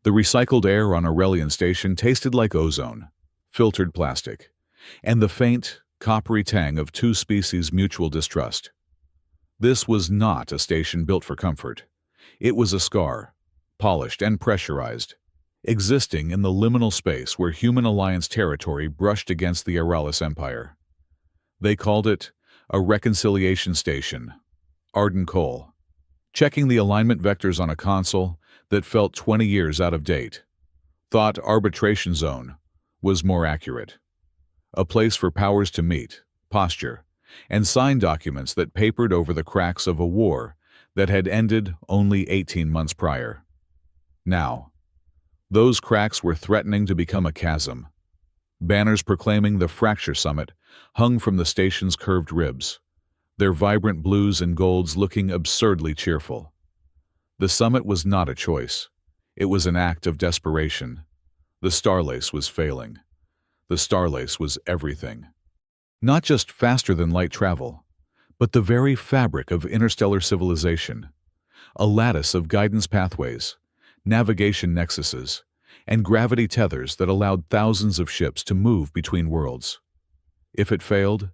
The recycled air on Aurelian Station tasted like ozone, filtered plastic, and the faint, coppery tang of two species' mutual distrust. This was not a station built for comfort. It was a scar, polished and pressurized, existing in the liminal space where human alliance territory brushed against the Aralis Empire. They called it a reconciliation station, Arden Cole, checking the alignment vectors on a console that felt 20 years out of date. Thought arbitration zone was more accurate. A place for powers to meet, posture, and sign documents that papered over the cracks of a war that had ended only 18 months prior. Now, those cracks were threatening to become a chasm. Banners proclaiming the Fracture Summit hung from the station's curved ribs, their vibrant blues and golds looking absurdly cheerful. The summit was not a choice. It was an act of desperation. The Starlace was failing. The Starlace was everything. Not just faster-than-light travel, but the very fabric of interstellar civilization, a lattice of guidance pathways, navigation nexuses, and gravity tethers that allowed thousands of ships to move between worlds. If it failed,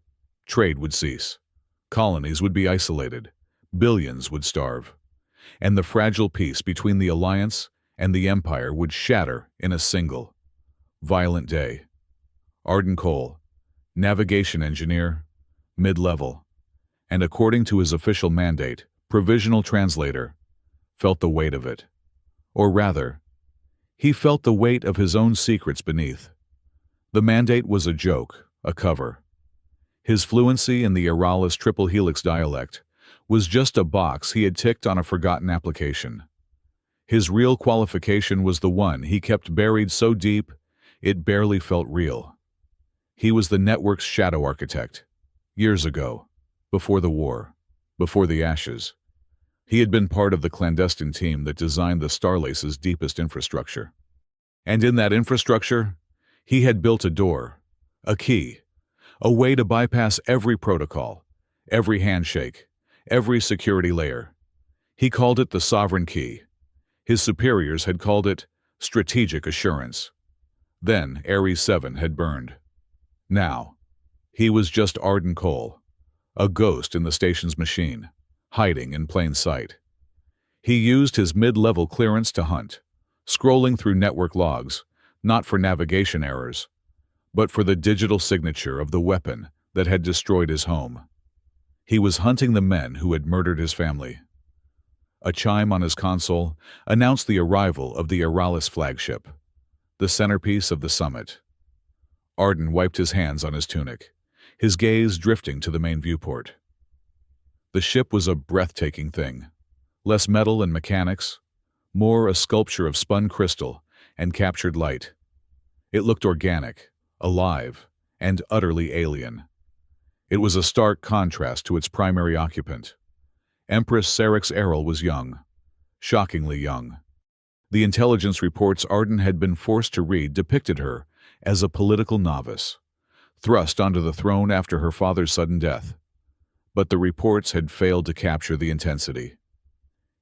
trade would cease. Colonies would be isolated. Billions would starve. And the fragile peace between the Alliance and the Empire would shatter in a single, violent day. Arden Cole, navigation engineer, mid-level, and according to his official mandate, provisional translator, felt the weight of it. Or rather, he felt the weight of his own secrets beneath. The mandate was a joke, a cover. His fluency in the Aralis triple helix dialect was just a box he had ticked on a forgotten application. His real qualification was the one he kept buried so deep it barely felt real. He was the network's shadow architect. Years ago, before the war, before the ashes, he had been part of the clandestine team that designed the Starlace's deepest infrastructure. And in that infrastructure, he had built a door, a key, a way to bypass every protocol, every handshake, every security layer. He called it the Sovereign Key. His superiors had called it strategic assurance. Then Ares 7 had burned. Now, he was just Arden Cole, a ghost in the station's machine, hiding in plain sight. He used his mid-level clearance to hunt, scrolling through network logs, not for navigation errors, but for the digital signature of the weapon that had destroyed his home. He was hunting the men who had murdered his family. A chime on his console announced the arrival of the Aralis flagship, the centerpiece of the summit. Arden wiped his hands on his tunic, his gaze drifting to the main viewport. The ship was a breathtaking thing, less metal and mechanics, more a sculpture of spun crystal and captured light. It looked organic, alive, and utterly alien. It was a stark contrast to its primary occupant. Empress Syrinx Errol was young, shockingly young. The intelligence reports Arden had been forced to read depicted her as a political novice, thrust onto the throne after her father's sudden death. But the reports had failed to capture the intensity.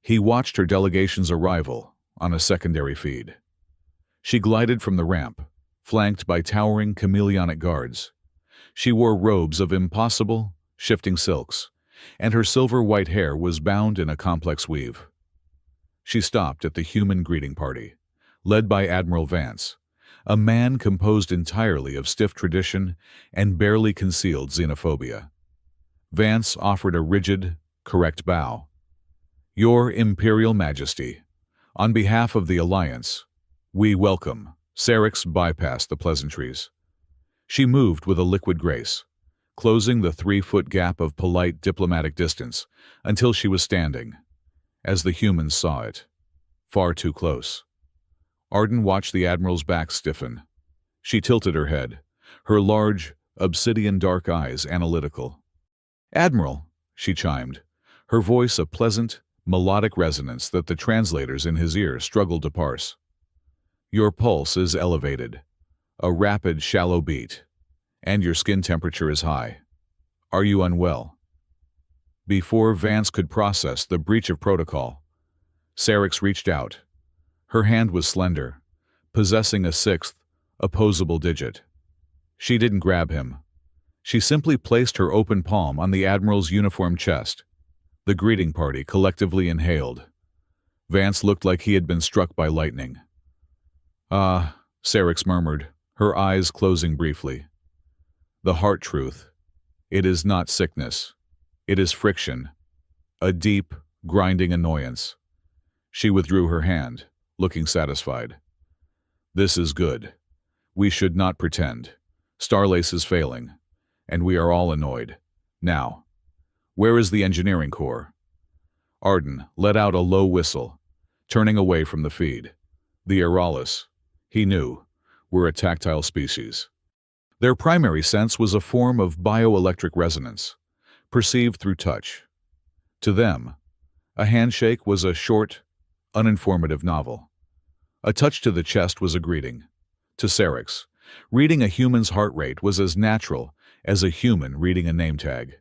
He watched her delegation's arrival on a secondary feed. She glided from the ramp, flanked by towering chameleonic guards. She wore robes of impossible, shifting silks, and her silver-white hair was bound in a complex weave. She stopped at the human greeting party, led by Admiral Vance, a man composed entirely of stiff tradition and barely concealed xenophobia. Vance offered a rigid, correct bow. "Your Imperial Majesty, on behalf of the Alliance, we welcome." Syrinx bypassed the pleasantries. She moved with a liquid grace, closing the 3-foot gap of polite diplomatic distance until she was standing, as the humans saw it, far too close. Arden watched the Admiral's back stiffen. She tilted her head, her large, obsidian dark eyes analytical. "Admiral," she chimed, her voice a pleasant, melodic resonance that the translators in his ear struggled to parse. "Your pulse is elevated, a rapid, shallow beat, and your skin temperature is high. Are you unwell?" Before Vance could process the breach of protocol, Syrinx reached out, Her hand was slender, possessing a sixth, opposable digit. She didn't grab him. She simply placed her open palm on the Admiral's uniformed chest. The greeting party collectively inhaled. Vance looked like he had been struck by lightning. "Ah," Sarex murmured, her eyes closing briefly. "The heart truth. It is not sickness. It is friction. A deep, grinding annoyance." She withdrew her hand, looking satisfied. "This is good. We should not pretend. Starlace is failing, and we are all annoyed. Now, where is the engineering core?" Arden let out a low whistle, turning away from the feed. The Aeralis, he knew, were a tactile species. Their primary sense was a form of bioelectric resonance, perceived through touch. To them, a handshake was a short, uninformative novel. A touch to the chest was a greeting. To Sarex, reading a human's heart rate was as natural as a human reading a name tag.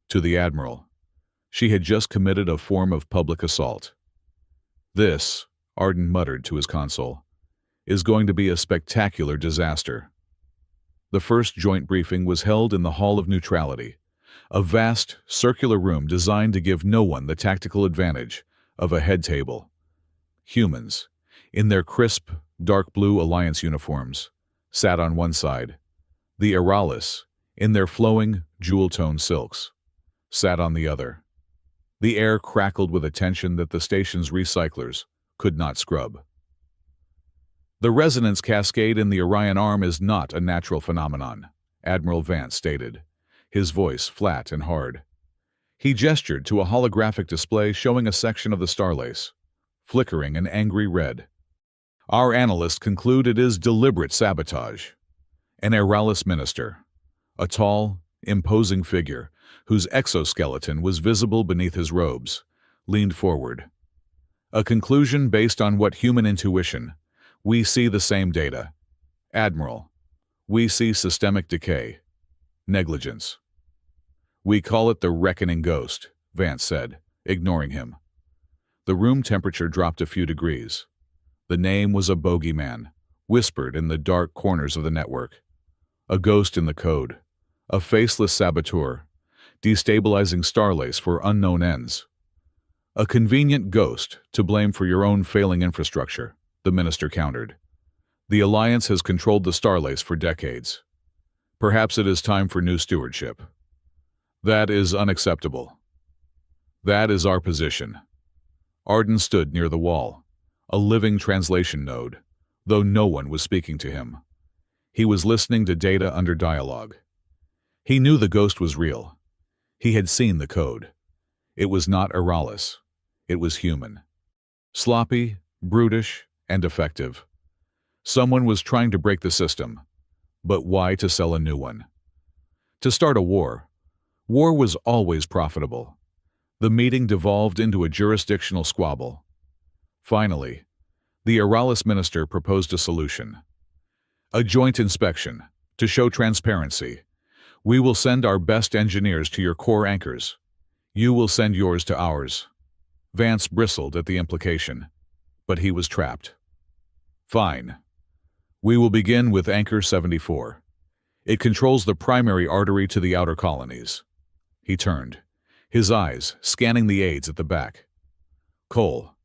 To the Admiral, she had just committed a form of public assault. "This," Arden muttered to his console, "is going to be a spectacular disaster." The first joint briefing was held in the Hall of Neutrality, a vast, circular room designed to give no one the tactical advantage of a head table. Humans, in their crisp, dark blue Alliance uniforms, sat on one side. The Aeralis, in their flowing, jewel-toned silks, sat on the other. The air crackled with a tension that the station's recyclers could not scrub. "The resonance cascade in the Orion arm is not a natural phenomenon," Admiral Vance stated, his voice flat and hard. He gestured to a holographic display showing a section of the Starlace, flickering an angry red. "Our analysts conclude it is deliberate sabotage." An Aeralis minister, a tall, imposing figure whose exoskeleton was visible beneath his robes, leaned forward. "A conclusion based on what human intuition? We see the same data. Admiral, we see systemic decay, negligence." "We call it the reckoning ghost," Vance said, ignoring him. The room temperature dropped a few degrees. The name was a bogeyman, whispered in the dark corners of the network. A ghost in the code, a faceless saboteur, destabilizing Starlace for unknown ends. "A convenient ghost to blame for your own failing infrastructure," the minister countered. "The Alliance has controlled the Starlace for decades. Perhaps it is time for new stewardship." "That is unacceptable." "That is our position." Arden stood near the wall, a living translation node, though no one was speaking to him. He was listening to data under dialogue. He knew the ghost was real. He had seen the code. It was not Aeralis. It was human. Sloppy, brutish, and effective. Someone was trying to break the system. But why to sell a new one? To start a war. War was always profitable. The meeting devolved into a jurisdictional squabble. Finally, the Aeralis minister proposed a solution. "A joint inspection, to show transparency. We will send our best engineers to your core anchors. You will send yours to ours." Vance bristled at the implication, but he was trapped. "Fine. We will begin with Anchor 74. It controls the primary artery to the outer colonies." He turned, his eyes scanning the aides at the back. "Cole,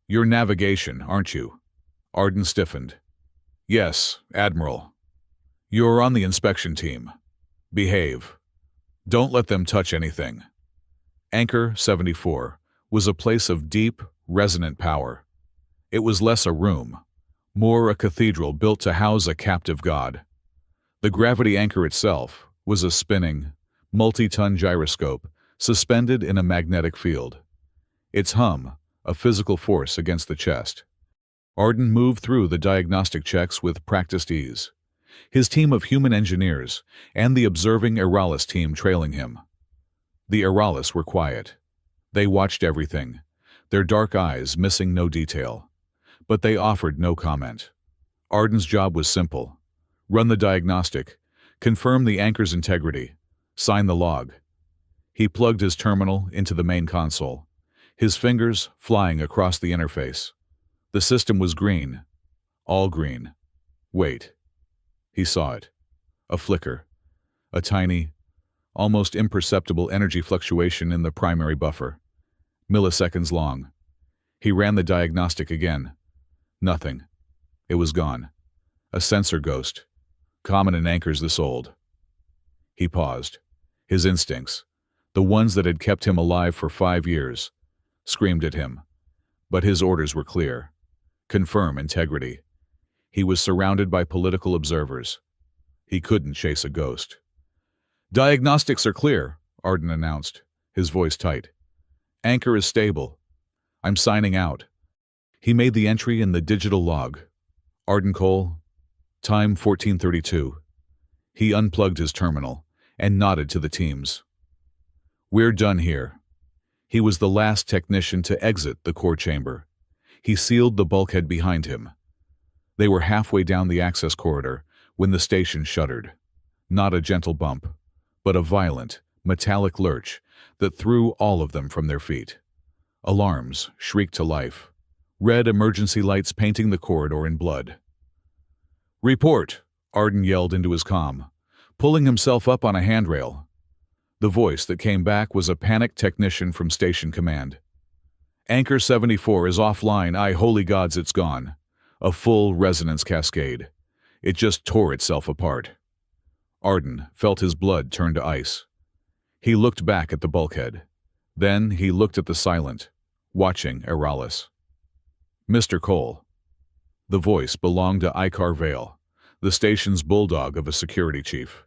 you're navigation, aren't you?" Arden stiffened. "Yes, Admiral." "You're on the inspection team. Behave. Don't let them touch anything." Anchor 74 was a place of deep, resonant power. It was less a room, more a cathedral built to house a captive god. The gravity anchor itself was a spinning, multi-ton gyroscope suspended in a magnetic field. Its hum, a physical force against the chest. Arden moved through the diagnostic checks with practiced ease, his team of human engineers and the observing Aeralis team trailing him. The Aeralis were quiet. They watched everything, their dark eyes missing no detail. But they offered no comment. Arden's job was simple. Run the diagnostic, confirm the anchor's integrity, sign the log. He plugged his terminal into the main console, his fingers flying across the interface. The system was green. All green. Wait. He saw it. A flicker. A tiny, almost imperceptible energy fluctuation in the primary buffer. Milliseconds long. He ran the diagnostic again. Nothing. It was gone. A sensor ghost. Common in anchors this old. He paused. His instincts, the ones that had kept him alive for 5 years, screamed at him. But his orders were clear. Confirm integrity. He was surrounded by political observers. He couldn't chase a ghost. "Diagnostics are clear," Arden announced, his voice tight. "Anchor is stable. I'm signing out." He made the entry in the digital log. Arden Cole, time 14:32. He unplugged his terminal and nodded to the teams. "We're done here." He was the last technician to exit the core chamber. He sealed the bulkhead behind him. They were halfway down the access corridor when the station shuddered. Not a gentle bump, but a violent, metallic lurch that threw all of them from their feet. Alarms shrieked to life. Red emergency lights painting the corridor in blood. "Report," Arden yelled into his comm, pulling himself up on a handrail. The voice that came back was a panicked technician from Station Command. "Anchor 74 is offline. Holy gods, it's gone." A full resonance cascade. It just tore itself apart. Arden felt his blood turn to ice. He looked back at the bulkhead. Then he looked at the silent, watching Eralis. "Mr. Cole." The voice belonged to Icar Vale, the station's bulldog of a security chief.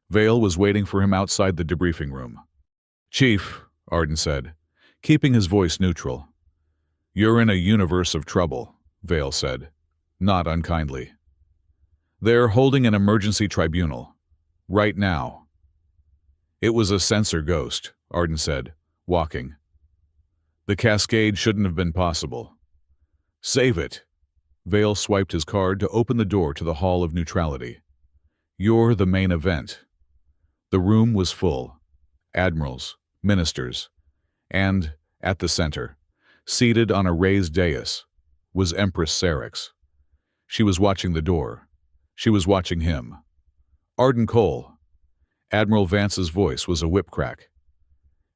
Vale was waiting for him outside the debriefing room. "Chief," Arden said, keeping his voice neutral. "You're in a universe of trouble," Vale said, not unkindly. "They're holding an emergency tribunal. Right now." "It was a sensor ghost," Arden said, walking. "The cascade shouldn't have been possible." "Save it." Vale swiped his card to open the door to the Hall of Neutrality. "You're the main event." The room was full. Admirals, ministers, and, at the center, seated on a raised dais, was Empress Syrinx. She was watching the door. She was watching him. "Arden Cole." Admiral Vance's voice was a whip crack.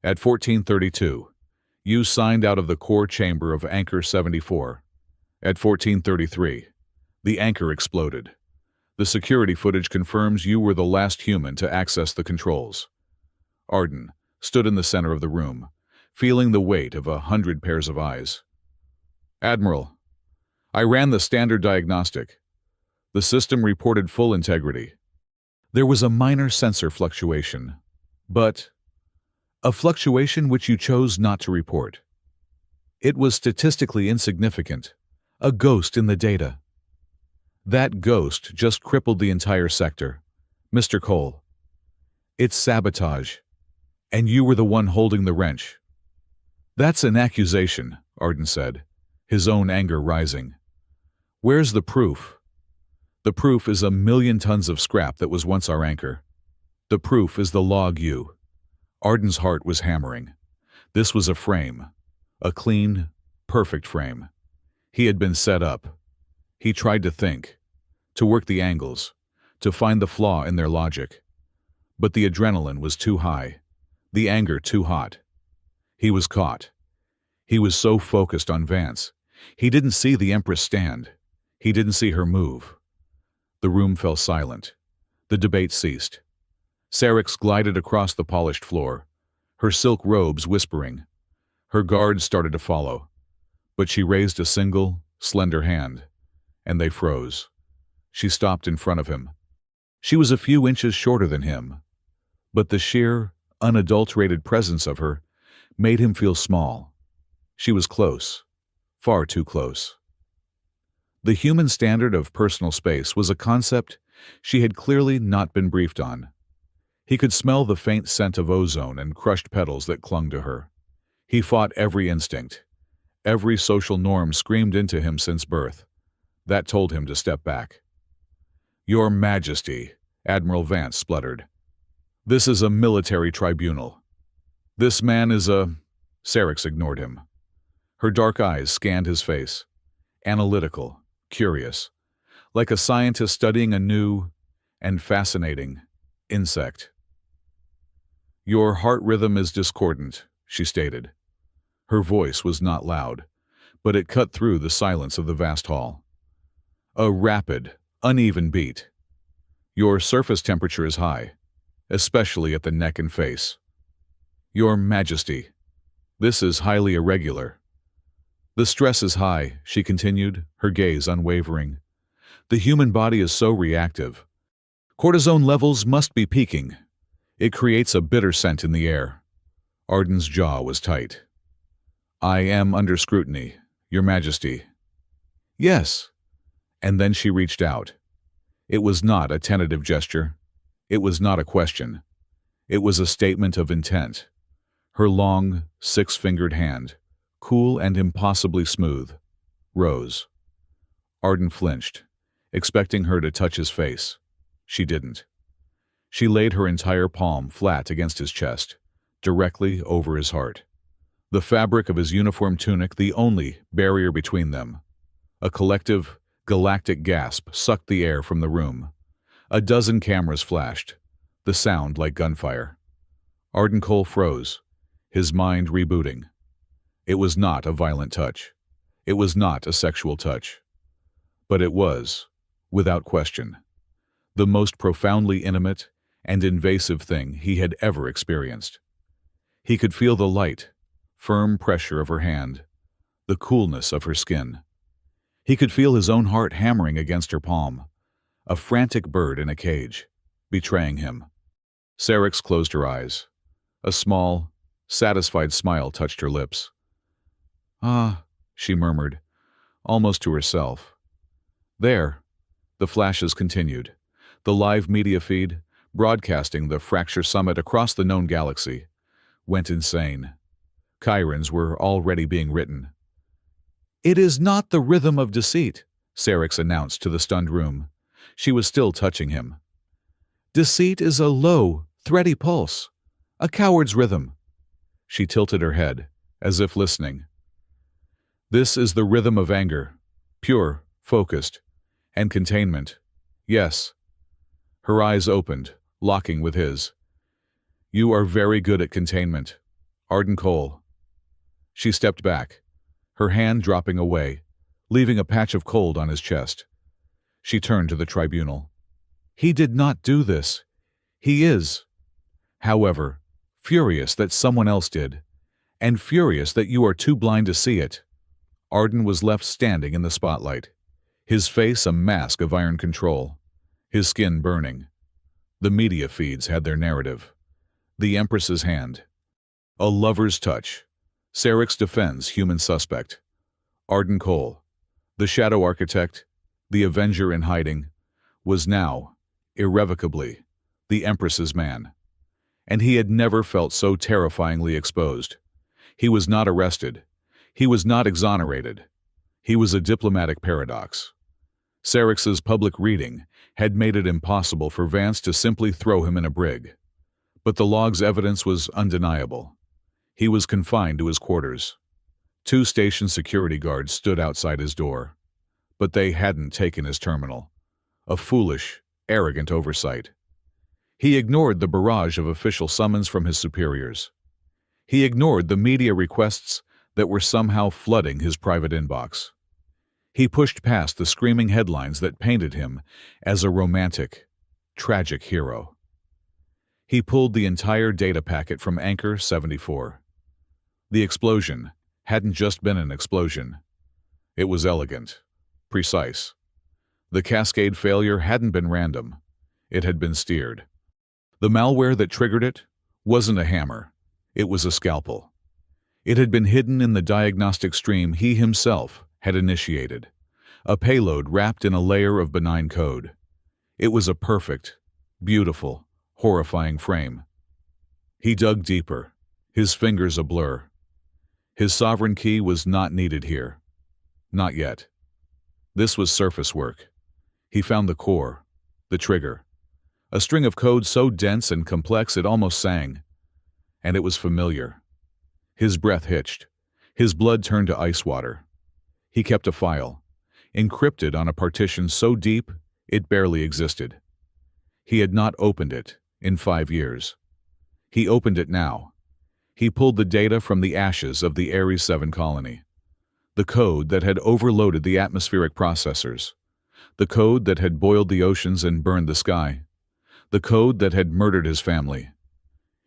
"At 14:32, you signed out of the core chamber of Anchor 74. At 14:33, the anchor exploded. The security footage confirms you were the last human to access the controls." Arden stood in the center of the room, feeling the weight of 100 pairs of eyes. "Admiral, I ran the standard diagnostic. The system reported full integrity. There was a minor sensor fluctuation, but a fluctuation which you chose not to report. It was statistically insignificant, a ghost in the data. That ghost just crippled the entire sector, Mr. Cole. It's sabotage, and you were the one holding the wrench." "That's an accusation," Arden said, his own anger rising. "Where's the proof?" "The proof is 1,000,000 tons of scrap that was once our anchor. The proof is the log you." Arden's heart was hammering. This was a frame. A clean, perfect frame. He had been set up. He tried to think, to work the angles, to find the flaw in their logic. But the adrenaline was too high, the anger too hot. He was caught. He was so focused on Vance. He didn't see the Empress stand. He didn't see her move. The room fell silent. The debate ceased. Syrinx glided across the polished floor, her silk robes whispering. Her guards started to follow, but she raised a single, slender hand, and they froze. She stopped in front of him. She was a few inches shorter than him, but the sheer, unadulterated presence of her made him feel small. She was close, far too close. The human standard of personal space was a concept she had clearly not been briefed on. He could smell the faint scent of ozone and crushed petals that clung to her. He fought every instinct. Every social norm screamed into him since birth. That told him to step back. "Your Majesty," Admiral Vance spluttered. "This is a military tribunal. This man is a—" Syrinx ignored him. Her dark eyes scanned his face. analytical, curious, like a scientist studying a new and fascinating insect. "Your heart rhythm is discordant," she stated. Her voice was not loud, but it cut through the silence of the vast hall. "A rapid, uneven beat. Your surface temperature is high, especially at the neck and face. Your Majesty, this is highly irregular. The stress is high," she continued, her gaze unwavering. "The human body is so reactive. Cortisone levels must be peaking. It creates a bitter scent in the air." Arden's jaw was tight. "I am under scrutiny, Your Majesty." "Yes." And then she reached out. It was not a tentative gesture. It was not a question. It was a statement of intent. Her long, six-fingered hand, cool and impossibly smooth, rose. Arden flinched, expecting her to touch his face. She didn't. She laid her entire palm flat against his chest, directly over his heart. The fabric of his uniform tunic the only barrier between them. A collective, galactic gasp sucked the air from the room. A dozen cameras flashed, the sound like gunfire. Arden Cole froze, his mind rebooting. It was not a violent touch. It was not a sexual touch. But it was, without question, the most profoundly intimate and invasive thing he had ever experienced. He could feel the light, firm pressure of her hand, the coolness of her skin. He could feel his own heart hammering against her palm, a frantic bird in a cage, betraying him. Syrinx closed her eyes. A small, satisfied smile touched her lips. "Ah," she murmured, almost to herself. There, the flashes continued. The live media feed, broadcasting the Fracture Summit across the known galaxy, went insane. Chirons were already being written. "It is not the rhythm of deceit," Syrinx announced to the stunned room. She was still touching him. "Deceit is a low, thready pulse, a coward's rhythm." She tilted her head, as if listening. "This is the rhythm of anger, pure, focused, and containment. Yes." Her eyes opened, locking with his. "You are very good at containment, Arden Cole." She stepped back, her hand dropping away, leaving a patch of cold on his chest. She turned to the tribunal. "He did not do this. He is, however, furious that someone else did, and furious that you are too blind to see it." Arden was left standing in the spotlight, his face a mask of iron control, his skin burning. The media feeds had their narrative. The Empress's hand. A lover's touch. Syrinx defends human suspect. Arden Cole, the shadow architect, the avenger in hiding, was now, irrevocably, the Empress's man. And he had never felt so terrifyingly exposed. He was not arrested. He was not exonerated. He was a diplomatic paradox. Syrinx's public reading had made it impossible for Vance to simply throw him in a brig. But the log's evidence was undeniable. He was confined to his quarters. 2 station security guards stood outside his door. But they hadn't taken his terminal. A foolish, arrogant oversight. He ignored the barrage of official summons from his superiors. He ignored the media requests that were somehow flooding his private inbox. He pushed past the screaming headlines that painted him as a romantic, tragic hero. He pulled the entire data packet from Anchor 74. The explosion hadn't just been an explosion. It was elegant, precise. The cascade failure hadn't been random. It had been steered. The malware that triggered it wasn't a hammer. It was a scalpel. It had been hidden in the diagnostic stream he himself had initiated, a payload wrapped in a layer of benign code. It was a perfect, beautiful, horrifying frame. He dug deeper, his fingers a blur. His sovereign key was not needed here. Not yet. This was surface work. He found the core, the trigger. A string of code so dense and complex it almost sang. And it was familiar. His breath hitched. His blood turned to ice water. He kept a file, encrypted on a partition so deep it barely existed. He had not opened it in 5 years. He opened it now. He pulled the data from the ashes of the Ares 7 colony. The code that had overloaded the atmospheric processors. The code that had boiled the oceans and burned the sky. The code that had murdered his family.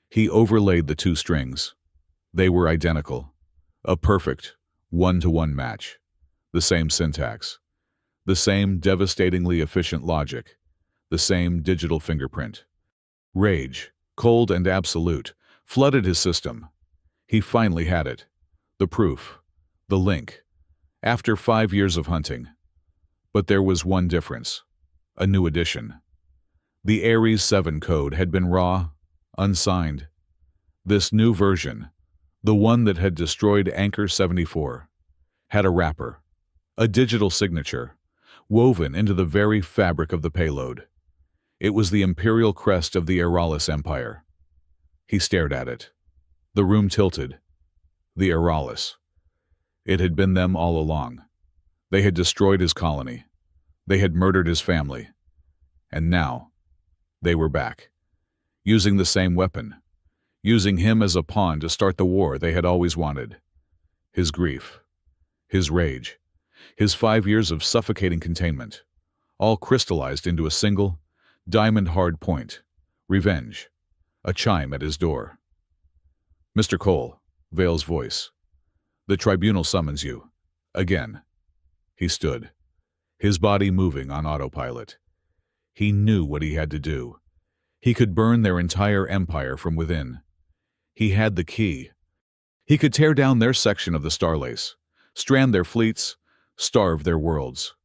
He overlaid the two strings. They were identical. A perfect, one-to-one match. The same syntax. The same devastatingly efficient logic. The same digital fingerprint. Rage, cold and absolute, flooded his system. He finally had it. The proof. The link. After 5 years of hunting. But there was one difference. A new addition. The Ares 7 code had been raw, unsigned. This new version, the one that had destroyed Anchor 74, had a wrapper, a digital signature, woven into the very fabric of the payload. It was the imperial crest of the Eralis Empire. He stared at it. The room tilted. The Eralis. It had been them all along. They had destroyed his colony. They had murdered his family. And now, they were back, using the same weapon, using him as a pawn to start the war they had always wanted. His grief, his rage, his 5 years of suffocating containment, all crystallized into a single, diamond-hard point, revenge, a chime at his door. "Mr. Cole," Vale's voice, "the tribunal summons you. Again." He stood, his body moving on autopilot. He knew what he had to do. He could burn their entire empire from within. He had the key. He could tear down their section of the Starlace, strand their fleets, starve their worlds.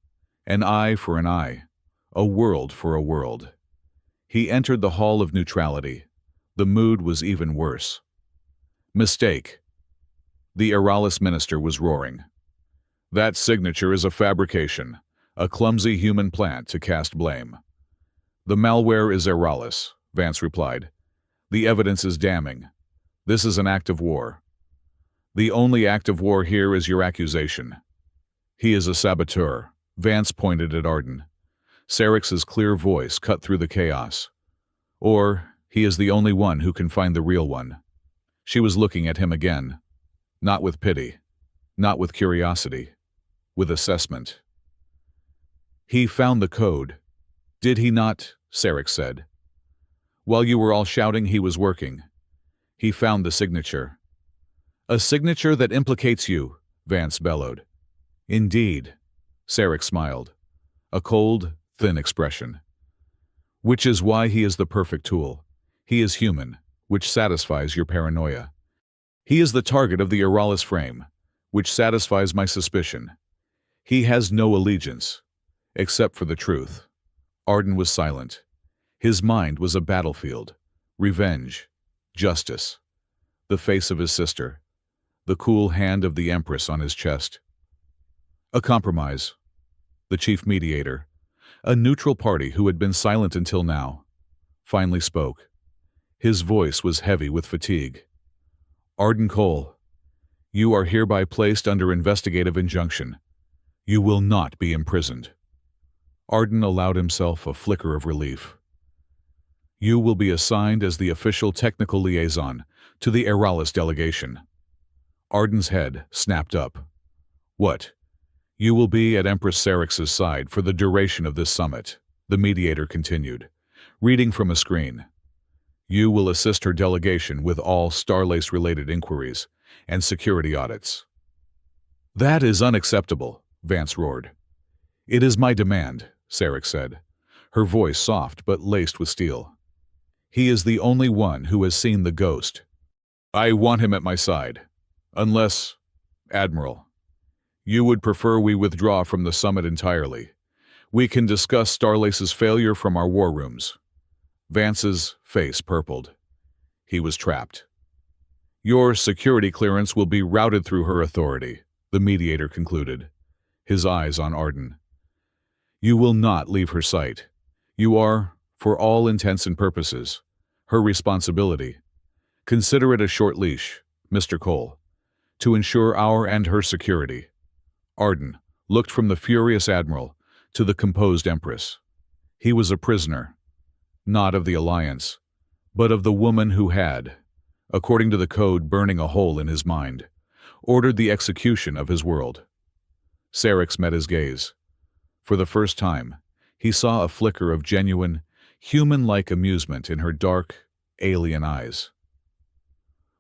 An eye for an eye, a world for a world. He entered the Hall of Neutrality. The mood was even worse. "Mistake." The Eralis minister was roaring. "That signature is a fabrication, a clumsy human plant to cast blame." "The malware is Eralis," Vance replied. "The evidence is damning. This is an act of war. The only act of war here is your accusation." "He is a saboteur," Vance pointed at Arden. Sarex's clear voice cut through the chaos. "Or he is the only one who can find the real one." She was looking at him again. Not with pity. Not with curiosity. With assessment. "He found the code. Did he not?" Sarex said. "While you were all shouting, he was working. He found the signature." "A signature that implicates you," Vance bellowed. "Indeed," Sarex smiled. A cold, thin expression. "Which is why he is the perfect tool. He is human, which satisfies your paranoia. He is the target of the Eralis frame, which satisfies my suspicion. He has no allegiance, except for the truth." Arden was silent. His mind was a battlefield. Revenge. Justice. The face of his sister. The cool hand of the Empress on his chest. A compromise. The chief mediator, a neutral party who had been silent until now, finally spoke. His voice was heavy with fatigue. "Arden Cole, you are hereby placed under investigative injunction. You will not be imprisoned." Arden allowed himself a flicker of relief. "You will be assigned as the official technical liaison to the Eralis delegation." Arden's head snapped up. "What? You will be at Empress Sarex's side for the duration of this summit," the mediator continued, reading from a screen. "You will assist her delegation with all Starlace-related inquiries and security audits." "That is unacceptable," Vance roared. "It is my demand," Sarex said, her voice soft but laced with steel. "He is the only one who has seen the ghost. I want him at my side. Unless, Admiral, you would prefer we withdraw from the summit entirely. We can discuss Starlace's failure from our war rooms." Vance's face purpled. He was trapped. "Your security clearance will be routed through her authority," the mediator concluded, his eyes on Arden. "You will not leave her sight. You are, for all intents and purposes, her responsibility. Consider it a short leash, Mr. Cole, to ensure our and her security." Arden, looked from the furious admiral to the composed Empress. He was a prisoner, not of the Alliance, but of the woman who had, according to the code burning a hole in his mind, ordered the execution of his world. Syrinx met his gaze. For the first time, he saw a flicker of genuine, human-like amusement in her dark, alien eyes.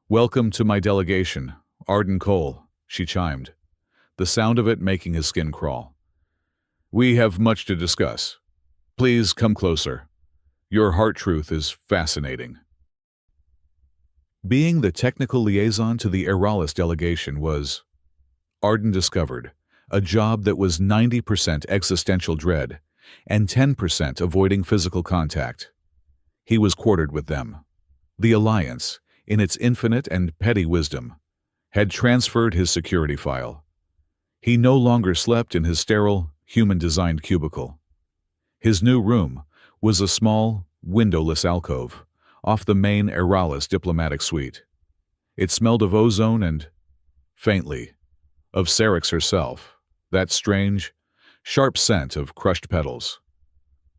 "Welcome to my delegation, Arden Cole," she chimed, the sound of it making his skin crawl. "We have much to discuss. Please come closer. Your heart truth is fascinating." Being the technical liaison to the Eralis delegation was, Arden discovered, a job that was 90% existential dread and 10% avoiding physical contact. He was quartered with them. The Alliance, in its infinite and petty wisdom, had transferred his security file. He no longer slept in his sterile, human-designed cubicle. His new room was a small, windowless alcove off the main Eralis diplomatic suite. It smelled of ozone and, faintly, of Syrinx herself, that strange, sharp scent of crushed petals.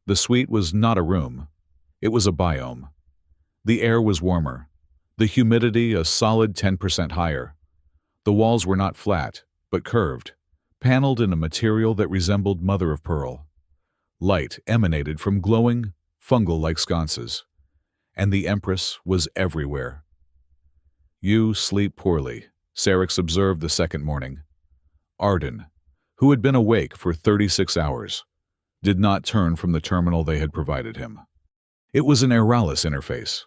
The suite was not a room. It was a biome. The air was warmer, the humidity a solid 10% higher. The walls were not flat, but curved, paneled in a material that resembled mother-of-pearl. Light emanated from glowing, fungal-like sconces, and the Empress was everywhere. "You sleep poorly," Syrinx observed the second morning. Arden, who had been awake for 36 hours, did not turn from the terminal they had provided him. It was an Eralis interface,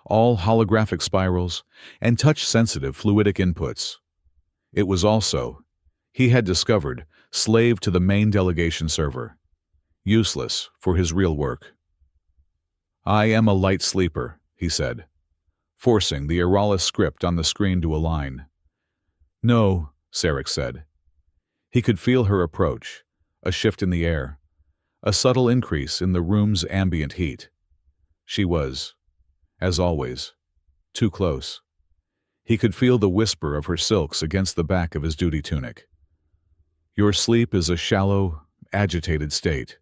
all holographic spirals and touch-sensitive fluidic inputs. It was also, he had discovered, slave to the main delegation server, useless for his real work. "I am a light sleeper," he said, forcing the Eralis script on the screen to align. "No," Syrinx said. He could feel her approach, a shift in the air, a subtle increase in the room's ambient heat. She was, as always, too close. He could feel the whisper of her silks against the back of his duty tunic. "Your sleep is a shallow, agitated state.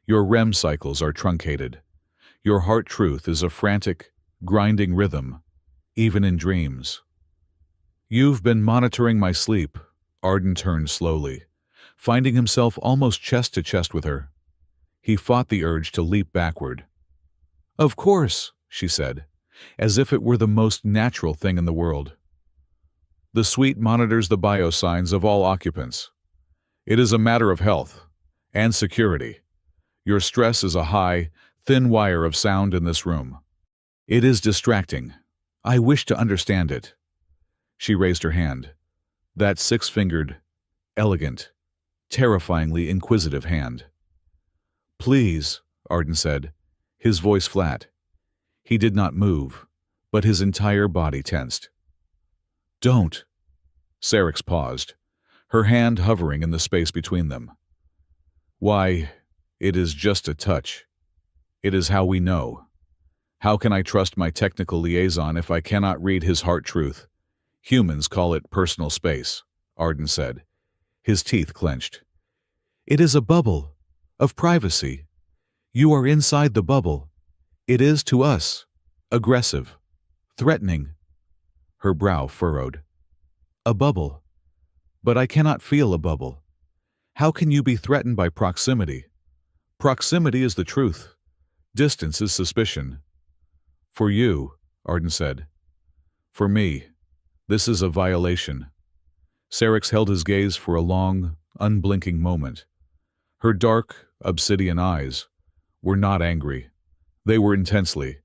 Your REM cycles are truncated. Your heart truth is a frantic, grinding rhythm, even in dreams." "You've been monitoring my sleep." Arden turned slowly, finding himself almost chest to chest with her. He fought the urge to leap backward. "Of course," she said, as if it were the most natural thing in the world. "The suite monitors the biosigns of all occupants. It is a matter of health and security. Your stress is a high, thin wire of sound in this room. It is distracting. I wish to understand it." She raised her hand. That six-fingered, elegant, terrifyingly inquisitive hand. "Please," Arden said, his voice flat. He did not move, but his entire body tensed. "Don't." Syrinx paused, her hand hovering in the space between them. "Why, it is just a touch. It is how we know. How can I trust my technical liaison if I cannot read his heart truth? Humans call it personal space," Arden said, his teeth clenched. "It is a bubble of privacy. You are inside the bubble. It is to us aggressive, threatening." Her brow furrowed. "A bubble. But I cannot feel a bubble. How can you be threatened by proximity? Proximity is the truth. Distance is suspicion." "For you," Arden said. "For me, this is a violation." Syrinx held his gaze for a long, unblinking moment. Her dark, obsidian eyes were not angry. They were intensely,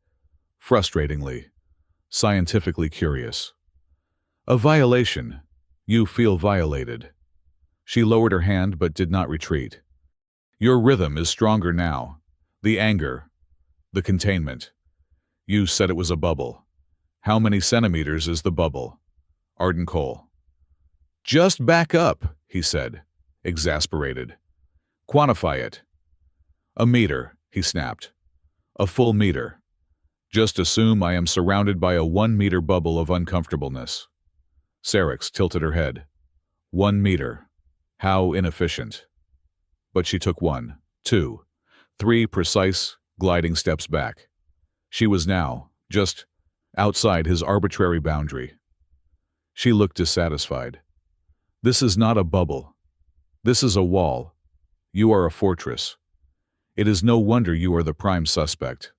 frustratingly, scientifically curious. "A violation. You feel violated." She lowered her hand but did not retreat. "Your rhythm is stronger now. The anger, the containment. You said it was a bubble. How many centimeters is the bubble?" Arden Cole. "Just back up," he said, exasperated. "Quantify it." "A meter," he snapped. "A full meter. Just assume I am surrounded by a 1-meter bubble of uncomfortableness." Syrinx tilted her head. 1 meter. How inefficient. But she took one, two, three precise, gliding steps back. She was now, just outside his arbitrary boundary. She looked dissatisfied. This is not a bubble. This is a wall. You are a fortress. It is no wonder you are the prime suspect.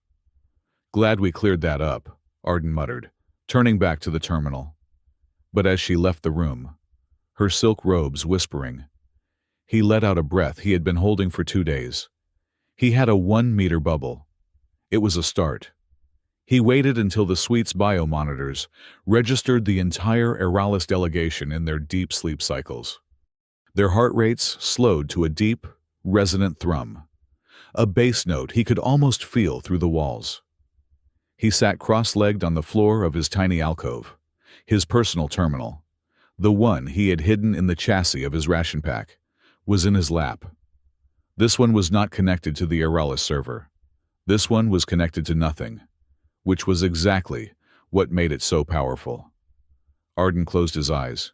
Glad we cleared that up, Arden muttered, turning back to the terminal. But as she left the room, her silk robes whispering, he let out a breath he had been holding for 2 days. He had a 1-meter bubble. It was a start. He waited until the suite's biomonitors registered the entire Eralis delegation in their deep sleep cycles. Their heart rates slowed to a deep, resonant thrum, a bass note he could almost feel through the walls. He sat cross-legged on the floor of his tiny alcove, his personal terminal. The one he had hidden in the chassis of his ration pack was in his lap. This one was not connected to the Eralis server. This one was connected to nothing, which was exactly what made it so powerful. Arden closed his eyes.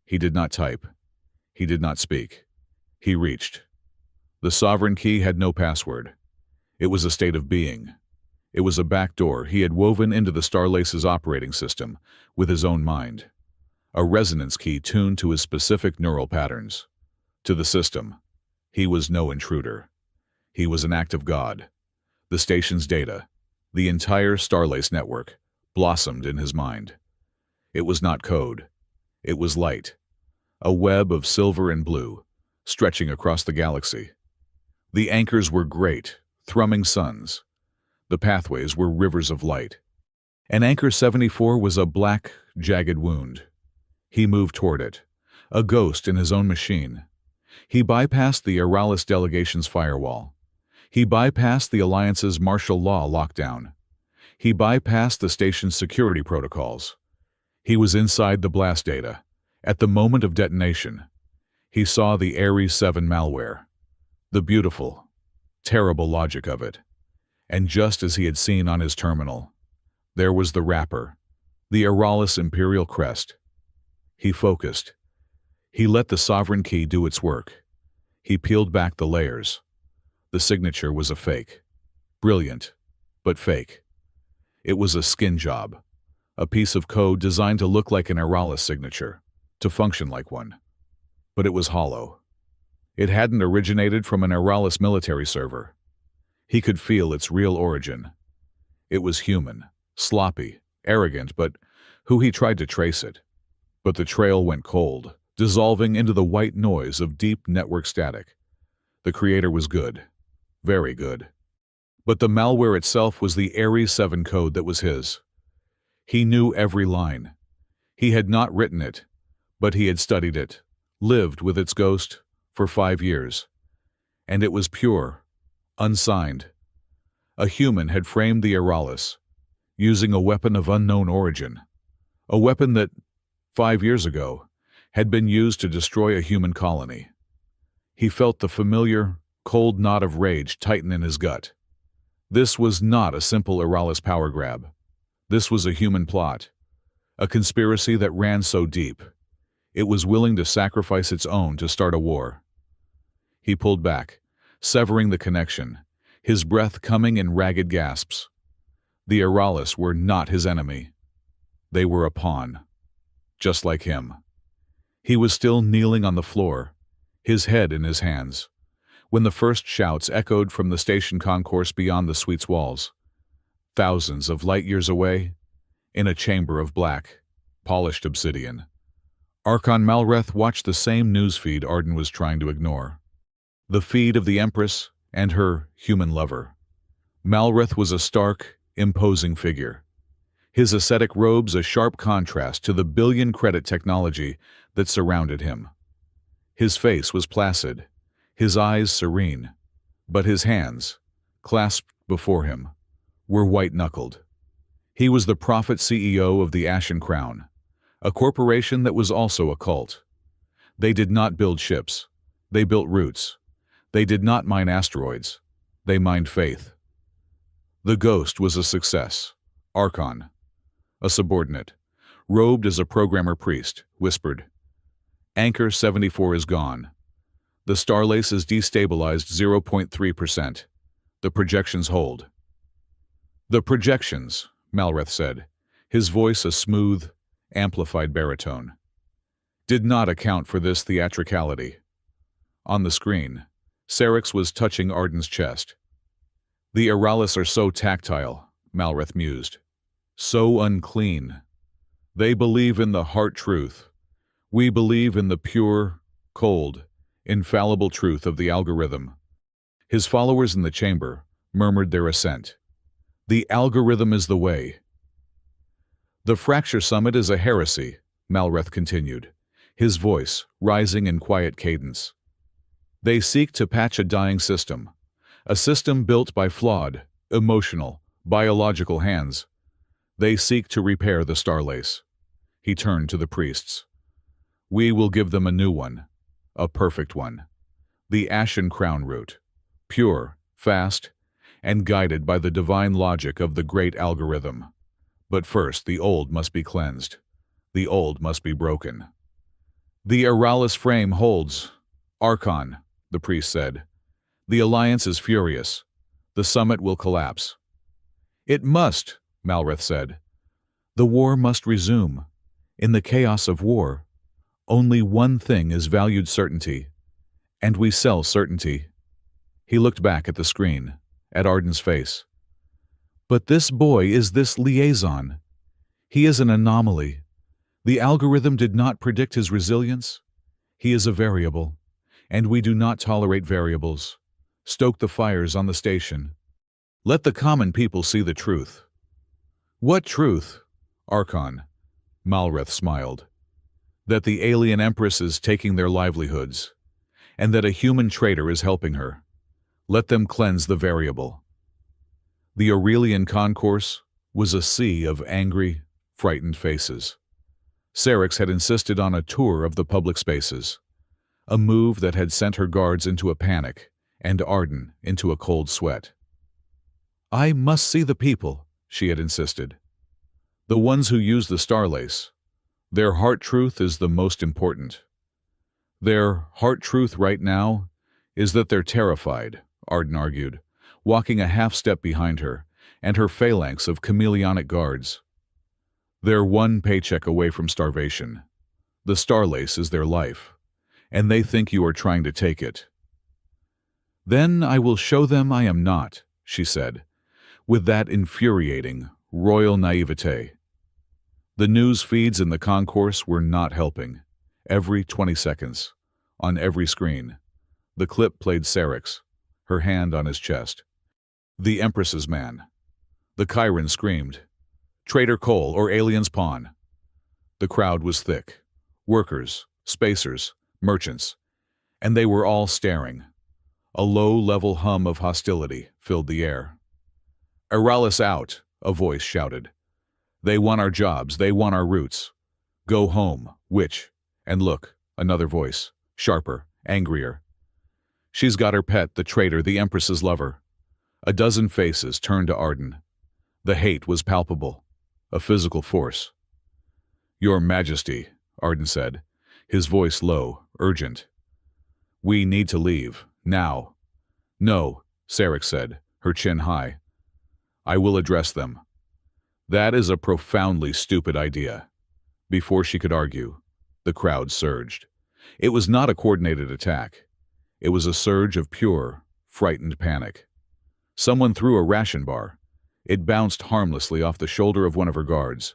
He did not type. He did not speak. He reached. The sovereign key had no password. It was a state of being. It was a backdoor he had woven into the Starlace's operating system with his own mind. A resonance key tuned to his specific neural patterns. To the system, he was no intruder. He was an act of God. The station's data, the entire Starlace network, blossomed in his mind. It was not code. It was light. A web of silver and blue, stretching across the galaxy. The anchors were great, thrumming suns. The pathways were rivers of light. And Anchor 74 was a black, jagged wound. He moved toward it, a ghost in his own machine. He bypassed the Eralis delegation's firewall. He bypassed the Alliance's martial law lockdown. He bypassed the station's security protocols. He was inside the blast data. At the moment of detonation, he saw the Ares 7 malware. The beautiful, terrible logic of it. And just as he had seen on his terminal, there was the wrapper, the Eralis Imperial crest. He focused. He let the sovereign key do its work. He peeled back the layers. The signature was a fake. Brilliant, but fake. It was a skin job, a piece of code designed to look like an Eralis signature, to function like one. But it was hollow. It hadn't originated from an Eralis military server. He could feel its real origin. It was human, sloppy, arrogant, but who he tried to trace it. But the trail went cold, dissolving into the white noise of deep network static. The creator was good, very good. But the malware itself was the Ares 7 code that was his. He knew every line. He had not written it, but he had studied it, lived with its ghost for 5 years. And it was pure, unsigned. A human had framed the Eralis, using a weapon of unknown origin, a weapon that, 5 years ago, had been used to destroy a human colony. He felt the familiar, cold knot of rage tighten in his gut. This was not a simple Eralis power grab. This was a human plot, a conspiracy that ran so deep. It was willing to sacrifice its own to start a war. He pulled back, severing the connection, his breath coming in ragged gasps. The Eralis were not his enemy. They were a pawn, just like him. He was still kneeling on the floor, his head in his hands, when the first shouts echoed from the station concourse beyond the suite's walls. Thousands of light years away, in a chamber of black, polished obsidian, Archon Malreth watched the same newsfeed Arden was trying to ignore. The feed of the Empress and her human lover. Malreth was a stark, imposing figure. His ascetic robes a sharp contrast to the billion-credit technology that surrounded him. His face was placid, his eyes serene, but his hands, clasped before him, were white-knuckled. He was the prophet CEO of the Ashen Crown, a corporation that was also a cult. They did not build ships. They built routes. They did not mine asteroids. They mined faith. The ghost was a success. Archon, a subordinate, robed as a programmer priest, whispered, Anchor 74 is gone. The Starlace is destabilized 0.3%. The projections hold. The projections, Malreth said, his voice a smooth, amplified baritone, did not account for this theatricality. On the screen, Syrinx was touching Arden's chest. The Auralis are so tactile, Malreth mused. So unclean. They believe in the heart truth. We believe in the pure, cold, infallible truth of the algorithm. His followers in the chamber murmured their assent. The algorithm is the way. The Fracture Summit is a heresy, Malreth continued, his voice rising in quiet cadence. They seek to patch a dying system, a system built by flawed, emotional, biological hands. They seek to repair the Starlace. He turned to the priests. We will give them a new one, a perfect one. The Ashen Crown route, pure, fast, and guided by the divine logic of the great algorithm. But first the old must be cleansed. The old must be broken. The Auralis frame holds. Archon, the priest said. The Alliance is furious. The summit will collapse. It must, Malreth said. The war must resume. In the chaos of war, only one thing is valued: certainty. And we sell certainty. He looked back at the screen, at Arden's face. But this boy is this liaison. He is an anomaly. The algorithm did not predict his resilience. He is a variable, and we do not tolerate variables. Stoke the fires on the station. Let the common people see the truth. What truth? Archon. Malreth smiled. That the alien Empress is taking their livelihoods, and that a human traitor is helping her. Let them cleanse the variable. The Aurelian concourse was a sea of angry, frightened faces. Syrinx had insisted on a tour of the public spaces, a move that had sent her guards into a panic and Arden into a cold sweat. I must see the people, she had insisted. The ones who use the Starlace. Their heart truth is the most important. Their heart truth right now is that they're terrified, Arden argued, walking a half-step behind her and her phalanx of chameleonic guards. They're one paycheck away from starvation. The Starlace is their life, and they think you are trying to take it. Then I will show them I am not, she said, with that infuriating, royal naivete. The news feeds in the concourse were not helping. Every 20 seconds, on every screen, the clip played Syrinx, her hand on his chest. The Empress's man. The Chiron screamed, Traitor Cole or alien's pawn. The crowd was thick. Workers, spacers, merchants, and they were all staring. A low-level hum of hostility filled the air. Auralis out, a voice shouted. They want our jobs, they want our roots. Go home, witch. And look, another voice, sharper, angrier. She's got her pet, the traitor, the Empress's lover. A dozen faces turned to Arden. The hate was palpable, a physical force. Your Majesty, Arden said, his voice low, urgent. We need to leave, now. No, Syrinx said, her chin high. I will address them. That is a profoundly stupid idea. Before she could argue, the crowd surged. It was not a coordinated attack. It was a surge of pure, frightened panic. Someone threw a ration bar. It bounced harmlessly off the shoulder of one of her guards,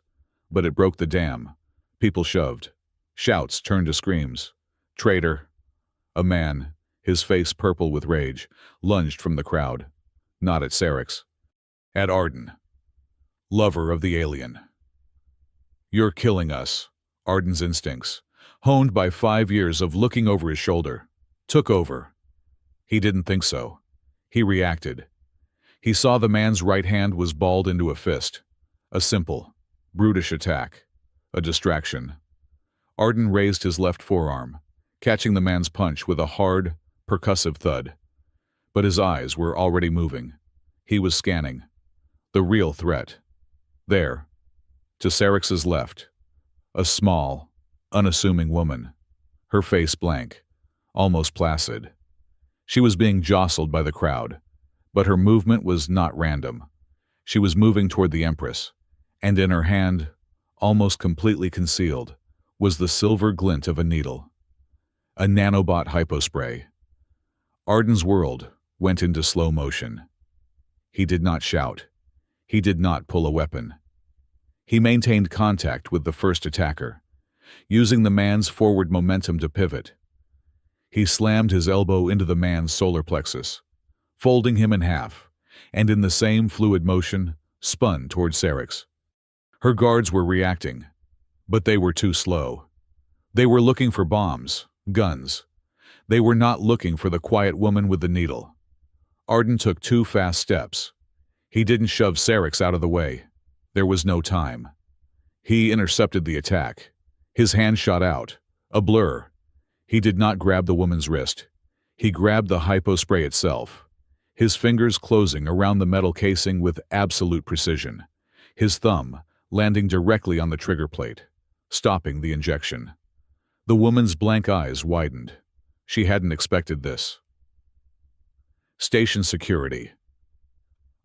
but it broke the dam. People shoved. Shouts turned to screams. Traitor. A man, his face purple with rage, lunged from the crowd. Not at Syrinx. At Arden. Lover of the alien. You're killing us. Arden's instincts, honed by 5 years of looking over his shoulder, took over. He didn't think so. He reacted. He saw the man's right hand was balled into a fist. A simple, brutish attack. A distraction. Arden raised his left forearm, catching the man's punch with a hard, percussive thud. But his eyes were already moving. He was scanning. The real threat. There, to Syrinx's left, a small, unassuming woman. her face blank, almost placid. She was being jostled by the crowd, but her movement was not random. She was moving toward the Empress, and in her hand, almost completely concealed, was the silver glint of a needle. A nanobot hypospray. Arden's world went into slow motion. He did not shout. He did not pull a weapon. He maintained contact with the first attacker, using the man's forward momentum to pivot. He slammed his elbow into the man's solar plexus, folding him in half, and in the same fluid motion, spun toward Syrinx. Her guards were reacting, but they were too slow. They were looking for bombs, guns. They were not looking for the quiet woman with the needle. Arden took 2 fast steps. He didn't shove Syrinx out of the way. There was no time. He intercepted the attack. His hand shot out, a blur. He did not grab the woman's wrist. He grabbed the hypospray itself, his fingers closing around the metal casing with absolute precision, his thumb landing directly on the trigger plate, stopping the injection. The woman's blank eyes widened. She hadn't expected this. Station security.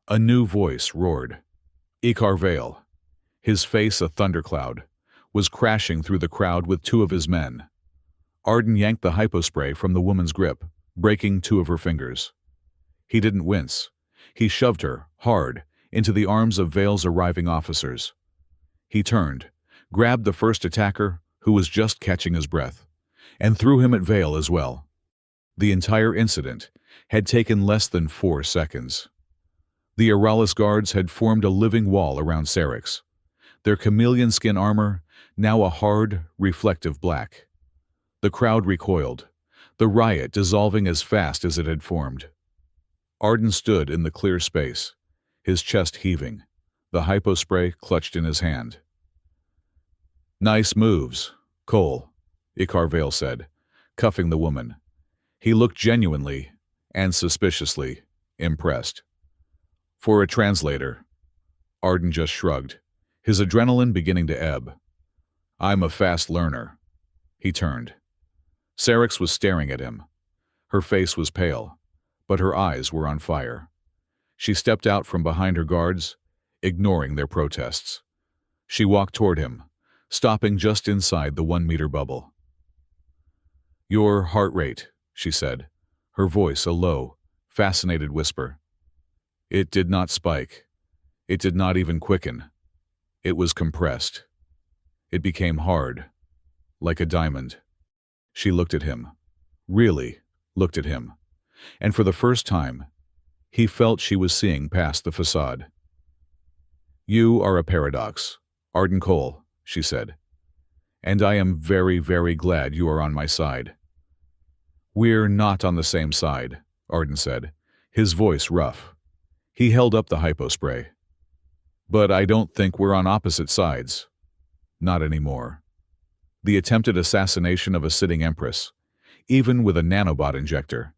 A new voice roared. Icar Vale, his face a thundercloud, was crashing through the crowd with 2 of his men. Arden yanked the hypospray from the woman's grip, breaking 2 of her fingers. He didn't wince. He shoved her, hard, into the arms of Vale's arriving officers. He turned, grabbed the first attacker, who was just catching his breath, and threw him at Vale as well. The entire incident had taken less than 4 seconds. The Auralis guards had formed a living wall around Syrinx, their chameleon skin armor now a hard, reflective black. The crowd recoiled, the riot dissolving as fast as it had formed. Arden stood in the clear space, his chest heaving, the hypospray clutched in his hand. "Nice moves, Cole," Icar Vale said, cuffing the woman. He looked genuinely, and suspiciously, impressed. "For a translator." Arden just shrugged, his adrenaline beginning to ebb. "I'm a fast learner." He turned. Syrinx was staring at him. Her face was pale, but her eyes were on fire. She stepped out from behind her guards, ignoring their protests. She walked toward him, stopping just inside the 1-meter bubble. "Your heart rate," she said, her voice a low, fascinated whisper. It did not spike. It did not even quicken. It was compressed. It became hard, like a diamond. She looked at him, really looked at him, and for the first time, he felt she was seeing past the facade. "You are a paradox, Arden Cole," she said, "and I am very, very glad you are on my side." "We're not on the same side," Arden said, his voice rough. He held up the hypospray. "But I don't think we're on opposite sides. Not anymore." The attempted assassination of a sitting Empress, even with a nanobot injector,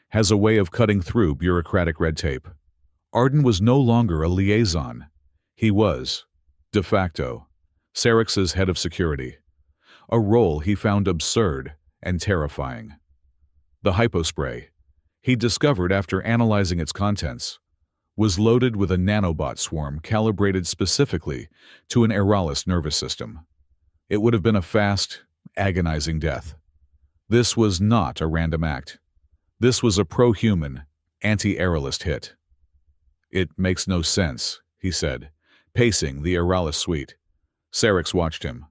has a way of cutting through bureaucratic red tape. Arden was no longer a liaison. He was, de facto, Syrinx's head of security, a role he found absurd and terrifying. The hypospray, he discovered after analyzing its contents, was loaded with a nanobot swarm calibrated specifically to an Auralis nervous system. It would have been a fast, agonizing death. This was not a random act. This was a pro-human, anti-Auralist hit. "It makes no sense," he said, pacing the Auralis suite. Syrinx watched him.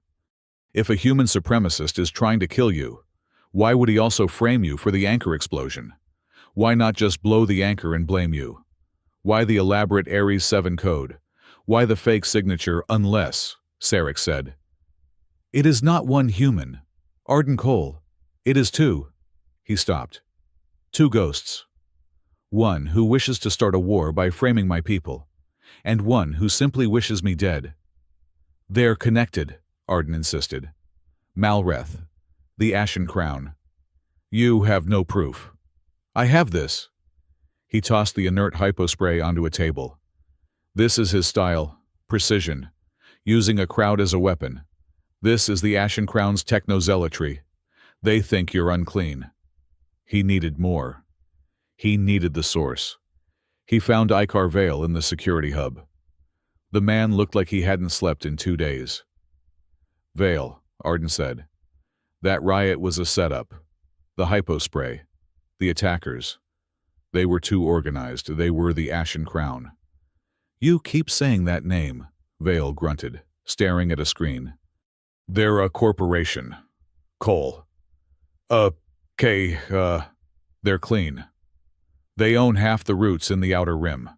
"If a human supremacist is trying to kill you, why would he also frame you for the anchor explosion? Why not just blow the anchor and blame you? Why the elaborate Ares 7 code? Why the fake signature unless," Syrinx said. "It is not one human, Arden Cole. It is 2. He stopped. "2 ghosts. One who wishes to start a war by framing my people, and one who simply wishes me dead." "They're connected," Arden insisted. "Malreth, the Ashen Crown. You have no proof." "I have this." He tossed the inert hypospray onto a table. "This is his style, precision, using a crowd as a weapon. This is the Ashen Crown's technozealotry. They think you're unclean. He needed more. He needed the source. He found Icar Vale in the security hub. The man looked like he hadn't slept in 2 days. Vale, Arden said. That riot was a setup. The hypospray. The attackers. They were too organized. They were the Ashen Crown. You keep saying that name, Vale grunted, staring at a screen. They're a corporation. Cole. They're clean. They own half the roots in the Outer Rim.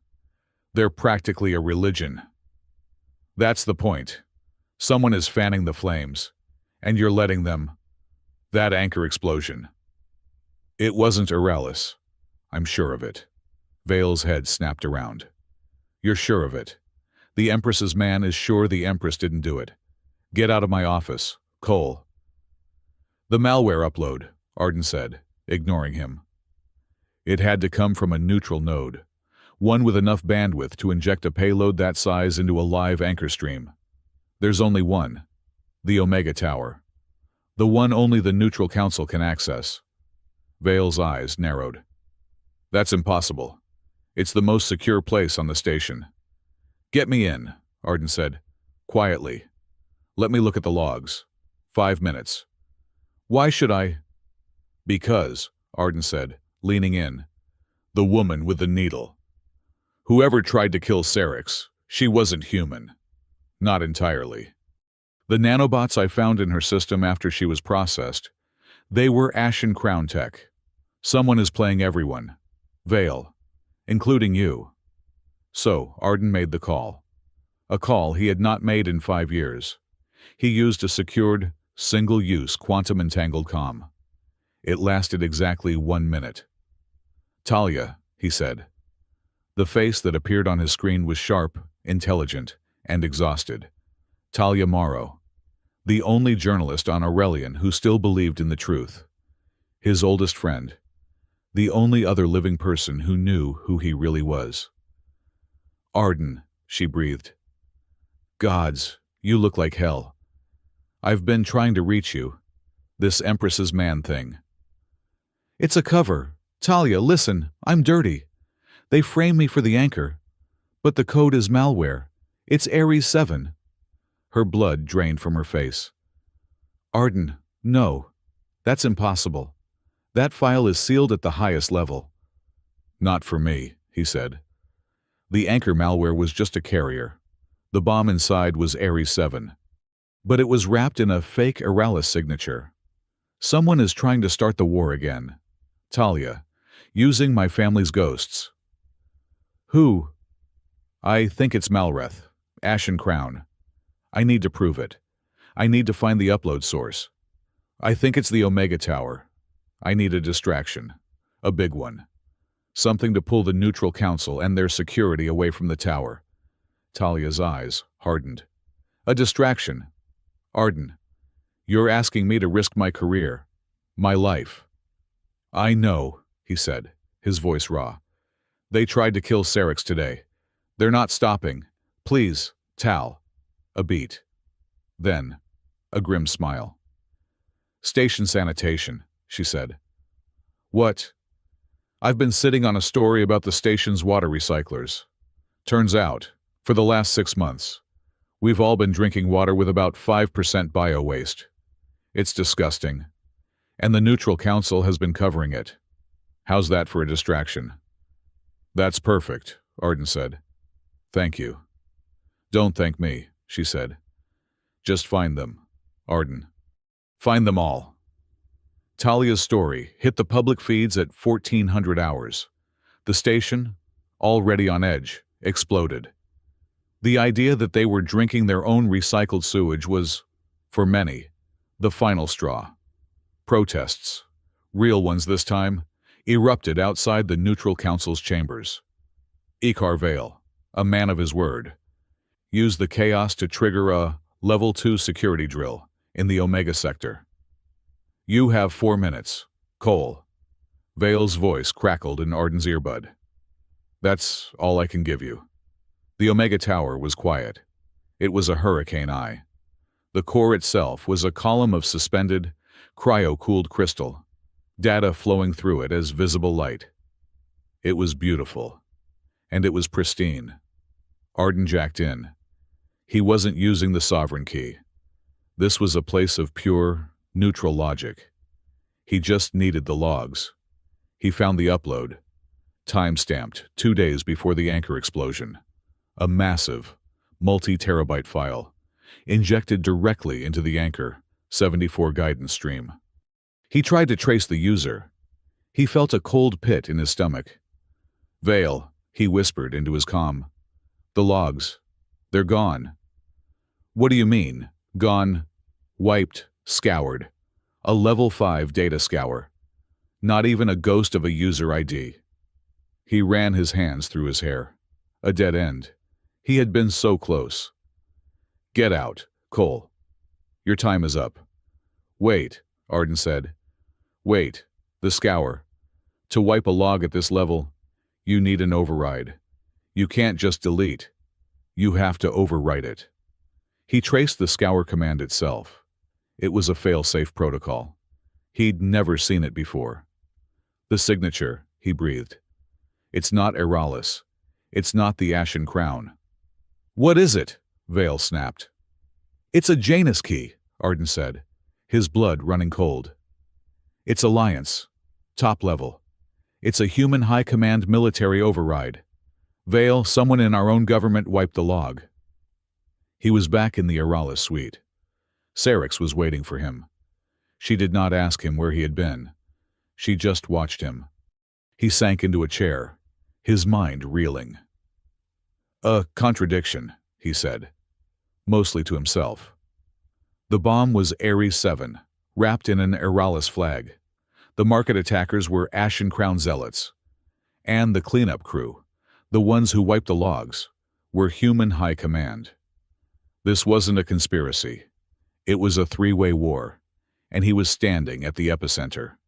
They're practically a religion. That's the point. Someone is fanning the flames, and you're letting them. That anchor explosion. It wasn't Auralis. I'm sure of it. Vale's head snapped around. You're sure of it. The Empress's man is sure the Empress didn't do it. Get out of my office, Cole. The malware upload, Arden said, ignoring him. It had to come from a neutral node, one with enough bandwidth to inject a payload that size into a live anchor stream. There's only one, the Omega Tower. The one only the Neutral Council can access. Vale's eyes narrowed. That's impossible. It's the most secure place on the station. Get me in, Arden said, quietly. Let me look at the logs. 5 minutes. Why should I? Because, Arden said, leaning in. The woman with the needle. Whoever tried to kill Syrinx, she wasn't human. Not entirely. The nanobots I found in her system after she was processed, they were Ashen Crown tech. Someone is playing everyone. Vale. Including you. So, Arden made the call. A call he had not made in 5 years. He used a secured, single-use quantum-entangled comm. It lasted exactly 1 minute. Talia, he said. The face that appeared on his screen was sharp, intelligent, and exhausted. Talia Morrow, the only journalist on Aurelian who still believed in the truth. His oldest friend. The only other living person who knew who he really was. Arden, she breathed. Gods, you look like hell. I've been trying to reach you. This Empress's man thing. It's a cover. Talia, listen, I'm dirty. They framed me for the anchor. But the code is malware. It's Ares 7. Her blood drained from her face. Arden, no. That's impossible. That file is sealed at the highest level. Not for me, he said. The anchor malware was just a carrier. The bomb inside was Ares 7. But it was wrapped in a fake Auralis signature. Someone is trying to start the war again. Talia, using my family's ghosts. Who? I think it's Malreth, Ashen Crown. I need to prove it. I need to find the upload source. I think it's the Omega Tower. I need a distraction. A big one. Something to pull the Neutral Council and their security away from the tower. Talia's eyes hardened. A distraction. Arden, you're asking me to risk my career. My life. I know, he said, his voice raw. They tried to kill Syrinx today. They're not stopping. Please, Tal. A beat. Then, a grim smile. Station sanitation, she said. What? I've been sitting on a story about the station's water recyclers. Turns out, for the last 6 months, we've all been drinking water with about 5% bio-waste. It's disgusting. And the Neutral Council has been covering it. How's that for a distraction? That's perfect, Arden said. Thank you. Don't thank me, she said. Just find them, Arden. Find them all. Talia's story hit the public feeds at 1400 hours. The station, already on edge, exploded. The idea that they were drinking their own recycled sewage was, for many, the final straw. Protests, real ones this time, erupted outside the Neutral Council's chambers. Icar Vale, a man of his word, used the chaos to trigger a Level 2 security drill in the Omega sector. You have 4 minutes, Cole. Vale's voice crackled in Arden's earbud. That's all I can give you. The Omega Tower was quiet. It was a hurricane eye. The core itself was a column of suspended, cryo-cooled crystal, data flowing through it as visible light. It was beautiful, and it was pristine. Arden jacked in. He wasn't using the sovereign key. This was a place of pure, neutral logic. He just needed the logs. He found the upload, time-stamped 2 days before the anchor explosion. A massive, multi-terabyte file, injected directly into the Anchor 74 guidance stream. He tried to trace the user. He felt a cold pit in his stomach. "Vale," he whispered into his comm. "The logs. They're gone." "What do you mean? Gone?" "Wiped, scoured. A level 5 data scour. Not even a ghost of a user ID." He ran his hands through his hair. A dead end. He had been so close. "Get out, Cole. Your time is up." "Wait," Arden said. "Wait. The scour. To wipe a log at this level, you need an override. You can't just delete. You have to overwrite it." He traced the scour command itself. It was a fail-safe protocol. He'd never seen it before. "The signature," he breathed. "It's not Eralis. It's not the Ashen Crown." "What is it?" Vale snapped. "It's a Janus key," Arden said, his blood running cold. "It's Alliance. Top level. It's a human high command military override. Vale, someone in our own government wiped the log." He was back in the Eralis suite. Syrinx was waiting for him. She did not ask him where he had been. She just watched him. He sank into a chair, his mind reeling. "A contradiction," he said, mostly to himself. The bomb was Ares 7, wrapped in an Eralis flag. The market attackers were Ashen Crown zealots. And the cleanup crew, the ones who wiped the logs, were human high command. This wasn't a conspiracy. It was a three-way war, and he was standing at the epicenter.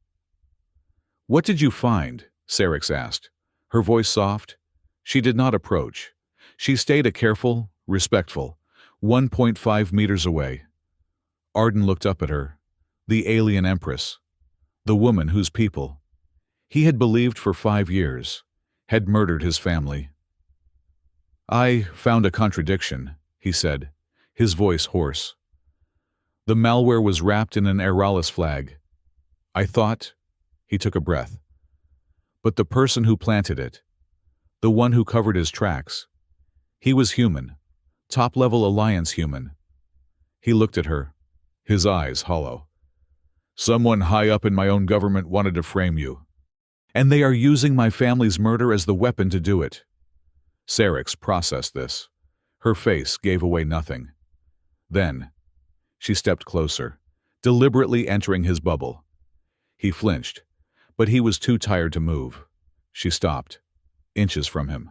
"What did you find?" Syrinx asked, her voice soft. She did not approach. She stayed a careful, respectful, 1.5 meters away. Arden looked up at her, the alien Empress, the woman whose people he had believed for 5 years had murdered his family. "I found a contradiction," he said, his voice hoarse. "The malware was wrapped in an Eralis flag. I thought," he took a breath, "but the person who planted it, the one who covered his tracks, he was human, top-level Alliance human." He looked at her, his eyes hollow. "Someone high up in my own government wanted to frame you. And they are using my family's murder as the weapon to do it." Syrinx processed this. Her face gave away nothing. Then, she stepped closer, deliberately entering his bubble. He flinched, but he was too tired to move. She stopped, inches from him.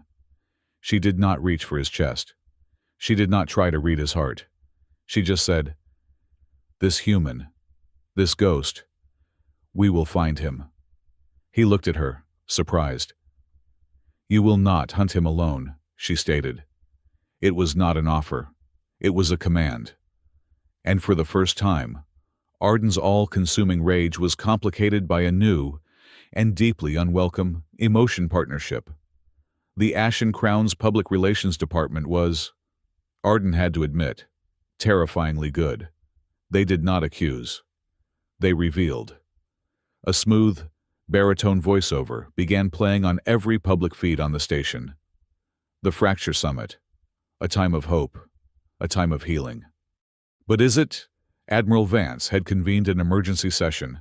She did not reach for his chest. She did not try to read his heart. She just said, "This human, this ghost, we will find him." He looked at her, surprised. "You will not hunt him alone," she stated. It was not an offer. It was a command. And for the first time, Arden's all-consuming rage was complicated by a new and deeply unwelcome emotion partnership. The Ashen Crown's public relations department was, Arden had to admit, terrifyingly good. They did not accuse. They revealed. A smooth, baritone voiceover began playing on every public feed on the station. The Fracture Summit. A time of hope. A time of healing. But is it? Admiral Vance had convened an emergency session,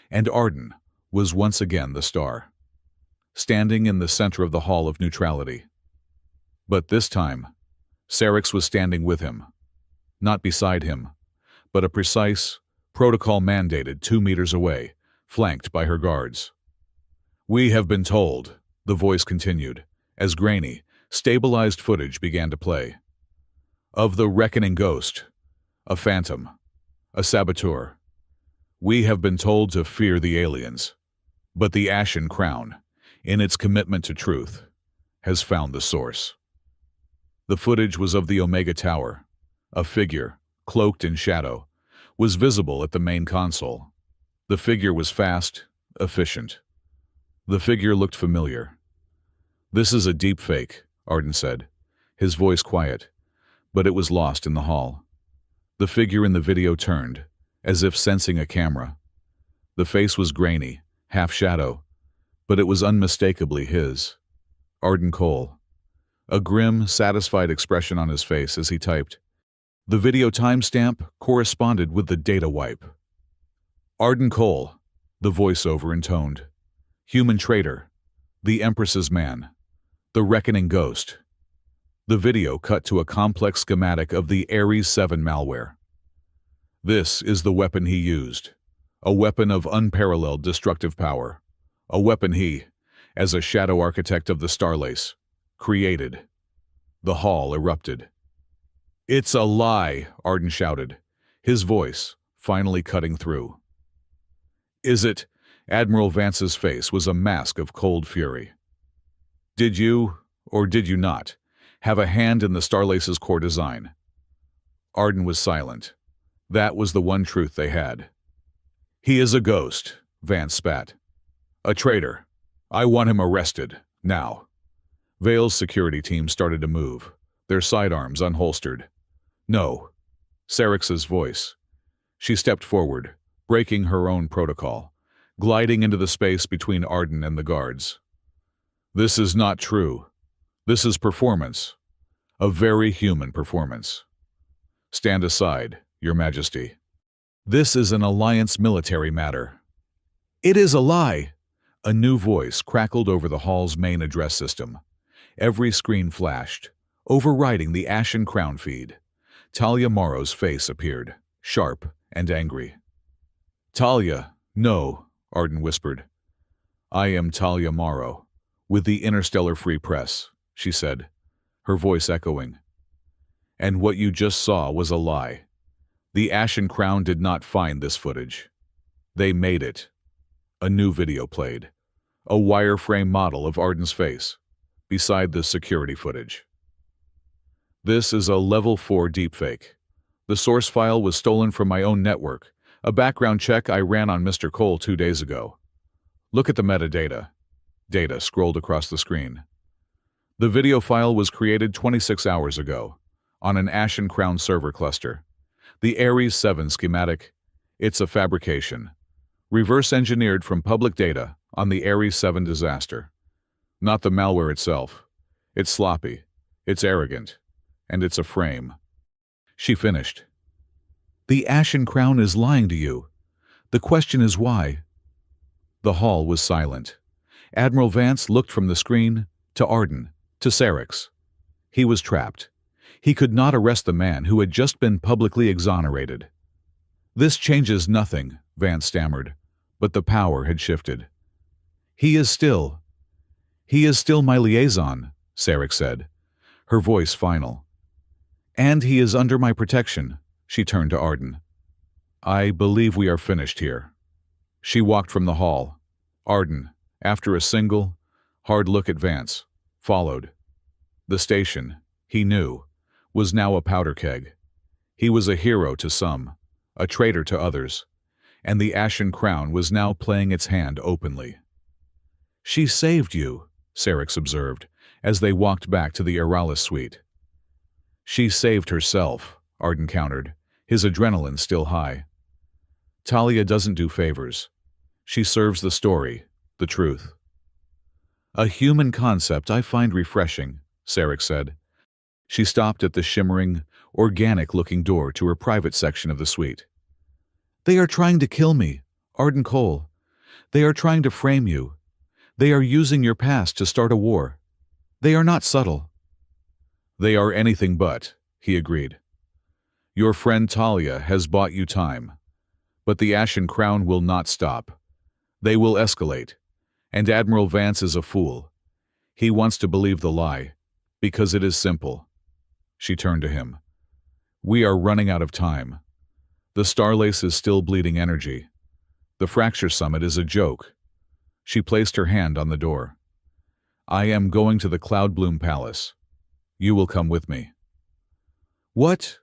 and Arden was once again the star, standing in the center of the Hall of Neutrality. But this time, Syrinx was standing with him, not beside him, but a precise, protocol-mandated 2 meters away, flanked by her guards. "We have been told," the voice continued, as grainy, stabilized footage began to play, "of the reckoning ghost, a phantom, a saboteur. We have been told to fear the aliens, but the Ashen Crown, in its commitment to truth, has found the source." The footage was of the Omega Tower. A figure, cloaked in shadow, was visible at the main console. The figure was fast, efficient. The figure looked familiar. "This is a deep fake," Arden said, his voice quiet, but it was lost in the hall. The figure in the video turned, as if sensing a camera. The face was grainy, half shadow, but it was unmistakably his. Arden Cole. A grim, satisfied expression on his face as he typed. The video timestamp corresponded with the data wipe. Arden Cole, the voiceover intoned. Human traitor. The Empress's man. The reckoning ghost. The video cut to a complex schematic of the Ares 7 malware. This is the weapon he used. A weapon of unparalleled destructive power. A weapon he, as a shadow architect of the Starlace, created. The hall erupted. "It's a lie," Arden shouted, his voice finally cutting through. "Is it?" Admiral Vance's face was a mask of cold fury. "Did you, or did you not, have a hand in the Starlace's core design?" Arden was silent. That was the one truth they had. "He is a ghost," Vance spat. "A traitor. I want him arrested, now." Vale's security team started to move, their sidearms unholstered. "No." Sarex's voice. She stepped forward, breaking her own protocol, gliding into the space between Arden and the guards. "This is not true. This is performance. A very human performance. Stand aside, Your Majesty. This is an Alliance military matter." "It is a lie!" A new voice crackled over the hall's main address system. Every screen flashed, overriding the Ashen Crown feed. Talia Morrow's face appeared, sharp and angry. "Talia, no," Arden whispered. "I am Talia Morrow, with the Interstellar Free Press," she said, her voice echoing. "And what you just saw was a lie. The Ashen Crown did not find this footage. They made it." A new video played, a wireframe model of Arden's face, beside the security footage. "This is a Level 4 deepfake. The source file was stolen from my own network, a background check I ran on Mr. Cole 2 days ago. Look at the metadata." Data scrolled across the screen. "The video file was created 26 hours ago, on an Ashen Crown server cluster. The Ares 7 schematic, it's a fabrication. Reverse-engineered from public data on the Ares 7 disaster. Not the malware itself. It's sloppy, it's arrogant, and it's a frame." She finished. "The Ashen Crown is lying to you. The question is why?" The hall was silent. Admiral Vance looked from the screen to Arden, to Sarex. He was trapped. He could not arrest the man who had just been publicly exonerated. "This changes nothing," Vance stammered, but the power had shifted. He is still my liaison," Sarex said, her voice final. "And he is under my protection," she turned to Arden. "I believe we are finished here." She walked from the hall. Arden, after a single, hard look at Vance, followed. The station, he knew, was now a powder keg. He was a hero to some, a traitor to others, and the Ashen Crown was now playing its hand openly. "She saved you," Sarex observed, as they walked back to the Eralis suite. "She saved herself," Arden countered, his adrenaline still high. "Talia doesn't do favors. She serves the story, the truth." "A human concept I find refreshing," Sarex said. She stopped at the shimmering, organic-looking door to her private section of the suite. "They are trying to kill me, Arden Cole. They are trying to frame you. They are using your past to start a war. They are not subtle." "They are anything but," he agreed. "Your friend Talia has bought you time. But the Ashen Crown will not stop. They will escalate. And Admiral Vance is a fool. He wants to believe the lie, because it is simple." She turned to him. "We are running out of time. The Starlace is still bleeding energy. The Fracture Summit is a joke." She placed her hand on the door. "I am going to the Cloudbloom Palace. You will come with me." "What?"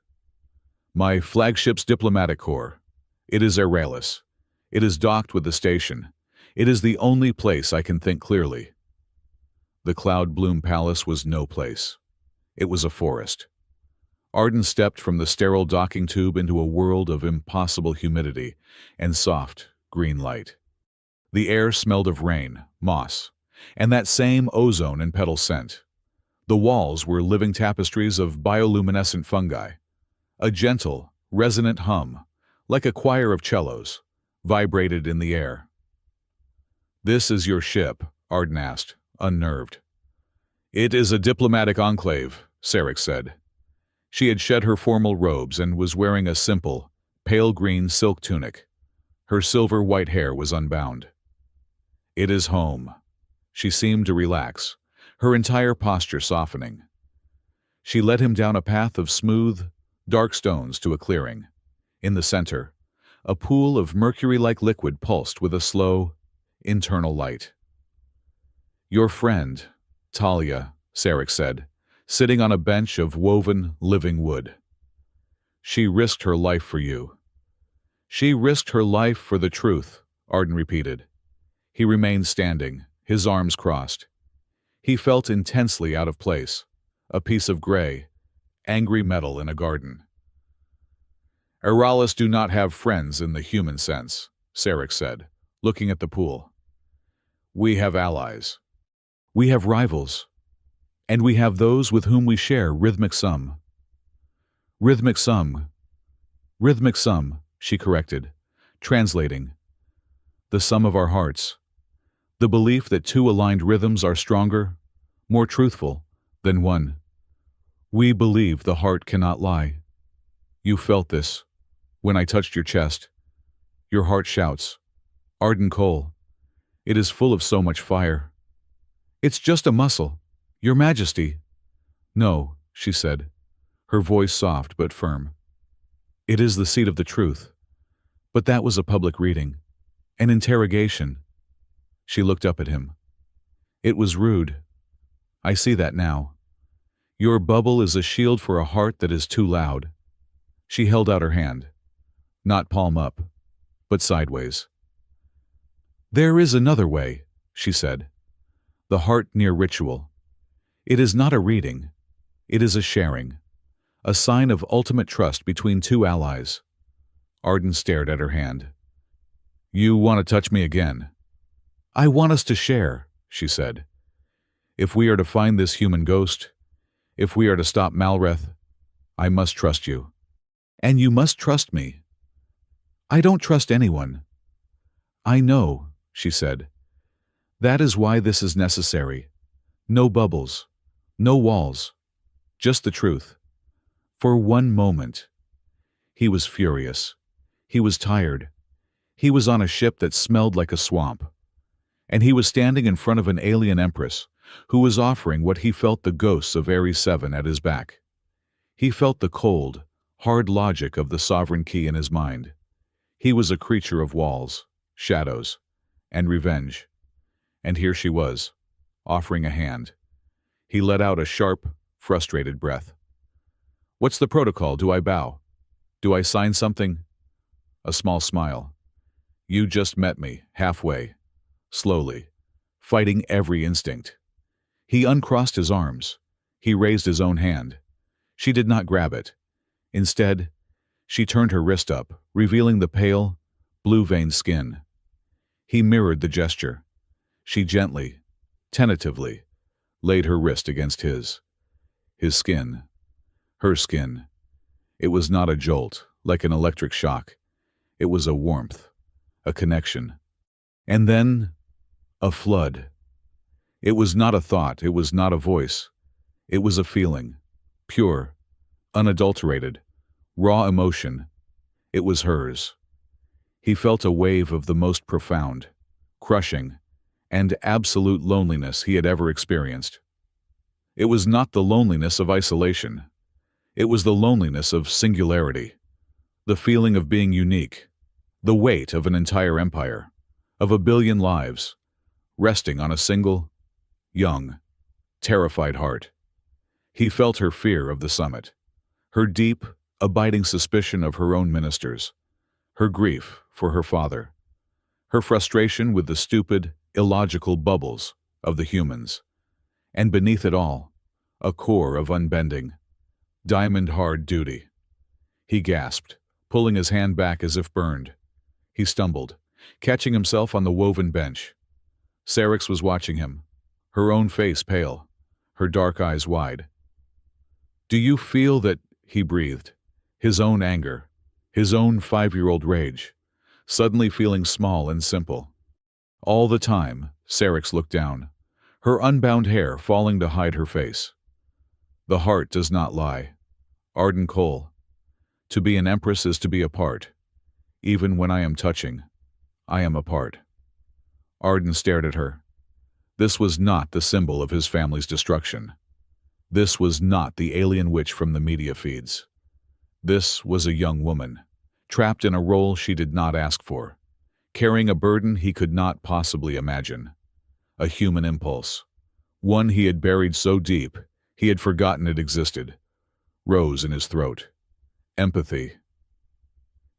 "My flagship's diplomatic corps. It is Eralis. It is docked with the station. It is the only place I can think clearly." The Cloud Bloom Palace was no place. It was a forest. Arden stepped from the sterile docking tube into a world of impossible humidity and soft, green light. The air smelled of rain, moss, and that same ozone and petal scent. The walls were living tapestries of bioluminescent fungi. A gentle, resonant hum, like a choir of cellos, vibrated in the air. "This is your ship?" Arden asked, unnerved. "It is a diplomatic enclave," Sarek said. She had shed her formal robes and was wearing a simple, pale green silk tunic. Her silver-white hair was unbound. "It is home." She seemed to relax, her entire posture softening. She led him down a path of smooth, dark stones to a clearing. In the center, a pool of mercury-like liquid pulsed with a slow, internal light. "Your friend, Talia," Sarek said, sitting on a bench of woven, living wood. "She risked her life for you." "She risked her life for the truth," Arden repeated. He remained standing, his arms crossed. He felt intensely out of place, a piece of gray, angry metal in a garden. "Eralis do not have friends in the human sense," Sarek said, looking at the pool. "We have allies. We have rivals. And we have those with whom we share rhythmic sum." "Rhythmic sum. Rhythmic sum," she corrected, translating. "The sum of our hearts. The belief that two aligned rhythms are stronger, more truthful, than one. We believe the heart cannot lie. You felt this. When I touched your chest. Your heart shouts. Arden coal. It is full of so much fire." "It's just a muscle, Your Majesty." "No," she said, her voice soft but firm. "It is the seat of the truth. But that was a public reading. An interrogation." She looked up at him. "It was rude. I see that now. Your bubble is a shield for a heart that is too loud." She held out her hand. Not palm up, but sideways. "There is another way," she said. "The heart near ritual. It is not a reading. It is a sharing. A sign of ultimate trust between two allies." Arden stared at her hand. "You want to touch me again?" "I want us to share," she said. "If we are to find this human ghost, if we are to stop Malreth, I must trust you. And you must trust me." "I don't trust anyone." "I know," she said. "That is why this is necessary. No bubbles. No walls. Just the truth. For one moment." He was furious. He was tired. He was on a ship that smelled like a swamp. And he was standing in front of an alien Empress who was offering what he felt the ghosts of Ares 7 at his back. He felt the cold, hard logic of the sovereign key in his mind. He was a creature of walls, shadows, and revenge. And here she was, offering a hand. He let out a sharp, frustrated breath. "What's the protocol? Do I bow? Do I sign something?" A small smile. "You just met me, halfway. Slowly. Fighting every instinct." He uncrossed his arms. He raised his own hand. She did not grab it. Instead, she turned her wrist up, revealing the pale, blue-veined skin. He mirrored the gesture. She gently, tentatively, laid her wrist against his. His skin. Her skin. It was not a jolt, like an electric shock. It was a warmth, a connection. And then, a flood. It was not a thought, it was not a voice. It was a feeling. Pure, unadulterated, raw emotion. It was hers. He felt a wave of the most profound, crushing, and absolute loneliness he had ever experienced. It was not the loneliness of isolation. It was the loneliness of singularity, the feeling of being unique, the weight of an entire empire, of a billion lives, resting on a single, young, terrified heart. He felt her fear of the summit, her deep, abiding suspicion of her own ministers, her grief for her father, her frustration with the stupid, illogical bubbles of the humans, and beneath it all, a core of unbending, diamond-hard duty. He gasped, pulling his hand back as if burned. He stumbled, catching himself on the woven bench. Syrinx was watching him, her own face pale, her dark eyes wide. "Do you feel that," he breathed, his own anger, his own 5-year-old rage, suddenly feeling small and simple. All the time, Syrinx looked down, her unbound hair falling to hide her face. "The heart does not lie. Arden Cole. To be an Empress is to be apart. Even when I am touching, I am apart." Arden stared at her. This was not the symbol of his family's destruction. This was not the alien witch from the media feeds. This was a young woman, trapped in a role she did not ask for, carrying a burden he could not possibly imagine. A human impulse, one he had buried so deep he had forgotten it existed, rose in his throat. Empathy.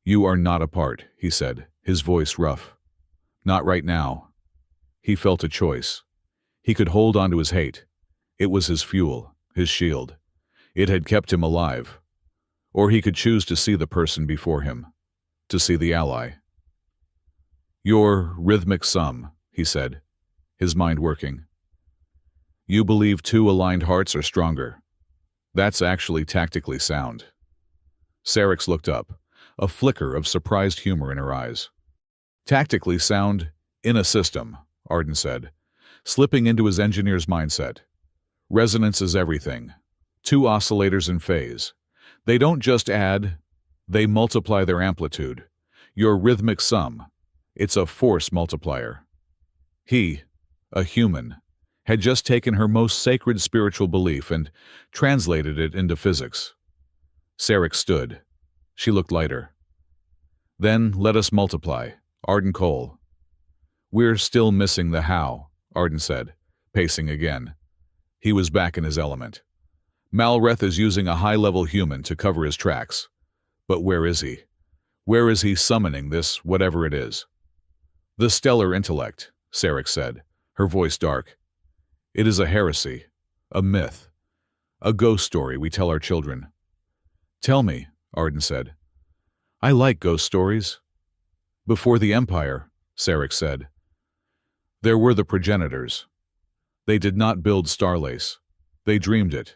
"You are not apart," he said, his voice rough. "Not right now." He felt a choice. He could hold on to his hate. It was his fuel, his shield. It had kept him alive. Or he could choose to see the person before him, to see the ally. "Your rhythmic sum," he said, his mind working. "You believe two aligned hearts are stronger. That's actually tactically sound." Syrinx looked up, a flicker of surprised humor in her eyes. "Tactically sound in a system," Arden said, slipping into his engineer's mindset. "Resonance is everything. Two oscillators in phase. They don't just add, they multiply their amplitude. Your rhythmic sum, it's a force multiplier." He, a human, had just taken her most sacred spiritual belief and translated it into physics. Syrinx stood. She looked lighter. "Then let us multiply, Arden Cole." "We're still missing the how," Arden said, pacing again. He was back in his element. "Malreth is using a high-level human to cover his tracks. But where is he? Where is he summoning this, whatever it is?" "The stellar intellect," Syrinx said, her voice dark. "It is a heresy, a myth, a ghost story we tell our children." "Tell me," Arden said. "I like ghost stories." "Before the Empire," Syrinx said, "there were the progenitors. They did not build Starlace. They dreamed it.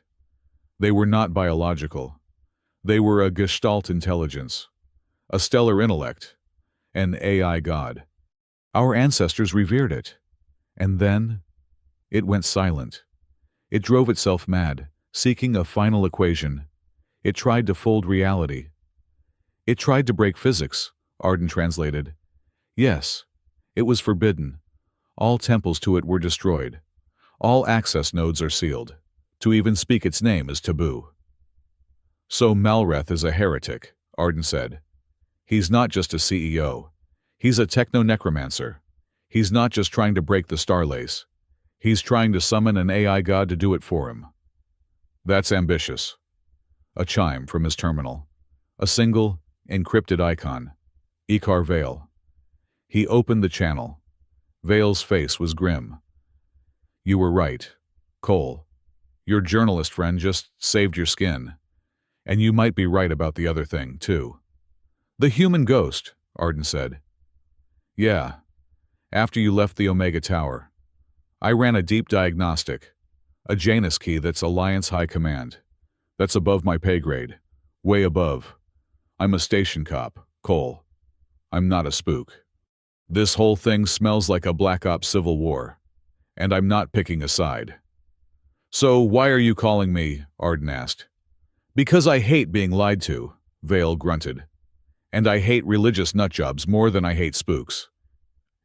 They were not biological. They were a Gestalt intelligence, a stellar intellect, an AI god. Our ancestors revered it. And then, it went silent. It drove itself mad, seeking a final equation. It tried to fold reality. It tried to break physics," Arden translated. "Yes, it was forbidden. All temples to it were destroyed. All access nodes are sealed. To even speak its name is taboo." "So Malreth is a heretic," Arden said. "He's not just a CEO. He's a techno-necromancer. He's not just trying to break the Starlace. He's trying to summon an AI god to do it for him." "That's ambitious." A chime from his terminal. A single, encrypted icon. Ikar Vale. He opened the channel. Vale's face was grim. "You were right, Cole. Your journalist friend just saved your skin. And you might be right about the other thing, too." "The human ghost," Arden said. "Yeah. After you left the Omega Tower, I ran a deep diagnostic. A Janus key that's Alliance High Command. That's above my pay grade. Way above. I'm a station cop, Cole. I'm not a spook. This whole thing smells like a Black Ops Civil War. And I'm not picking a side." "So why are you calling me?" Arden asked. "Because I hate being lied to," Vale grunted. "And I hate religious nutjobs more than I hate spooks.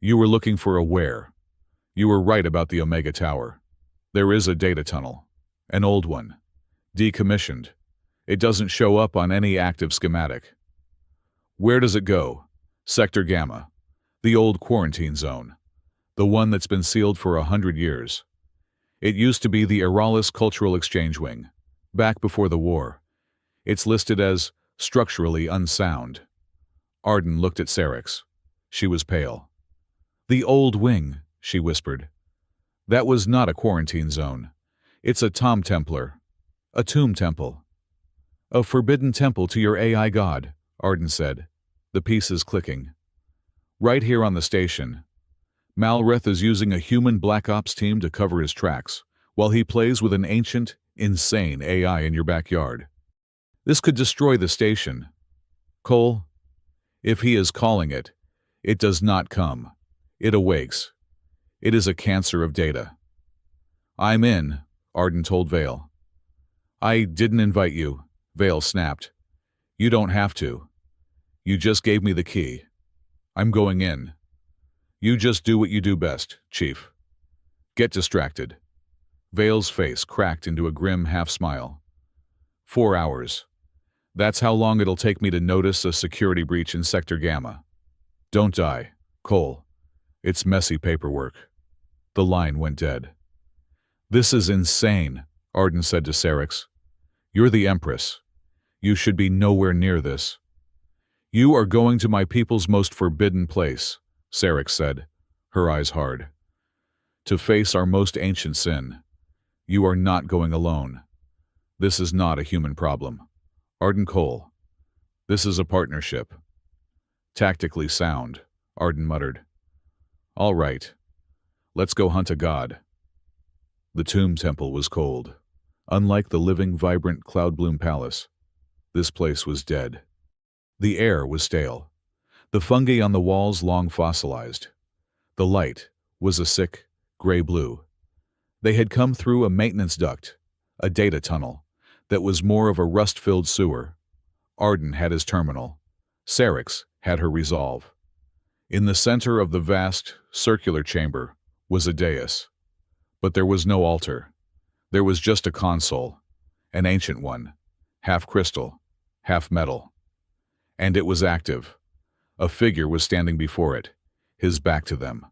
You were looking for a where. You were right about the Omega Tower. There is a data tunnel. An old one. Decommissioned. It doesn't show up on any active schematic. Where does it go? Sector Gamma. The old quarantine zone. The one that's been sealed for 100 years. It used to be the Eralis Cultural Exchange Wing, back before the war. It's listed as structurally unsound." Arden looked at Syrinx. She was pale. The old wing, she whispered. That was not a quarantine zone. It's a Tom Templar. A tomb temple. A forbidden temple to your AI god, Arden said, the pieces clicking. Right here on the station. Malreth is using a human Black Ops team to cover his tracks, while he plays with an ancient, insane AI in your backyard. This could destroy the station. Cole, if he is calling it, it does not come. It awakes. It is a cancer of data. I'm in, Arden told Vale. I didn't invite you, Vale snapped. You don't have to. You just gave me the key. I'm going in. You just do what you do best, Chief. Get distracted. Vale's face cracked into a grim half-smile. 4 hours. That's how long it'll take me to notice a security breach in Sector Gamma. Don't die, Cole. It's messy paperwork. The line went dead. This is insane, Arden said to Syrinx. You're the Empress. You should be nowhere near this. You are going to my people's most forbidden place, Syrinx said, her eyes hard. To face our most ancient sin. You are not going alone. This is not a human problem. Arden Cole. This is a partnership. Tactically sound, Arden muttered. All right. Let's go hunt a god. The tomb temple was cold. Unlike the living, vibrant Cloudbloom Palace, this place was dead. The air was stale. The fungi on the walls long fossilized. The light was a sick, gray-blue. They had come through a maintenance duct, a data tunnel, that was more of a rust-filled sewer. Arden had his terminal. Syrinx had her resolve. In the center of the vast, circular chamber was a dais. But there was no altar. There was just a console, an ancient one, half crystal, half metal. And it was active. A figure was standing before it, his back to them.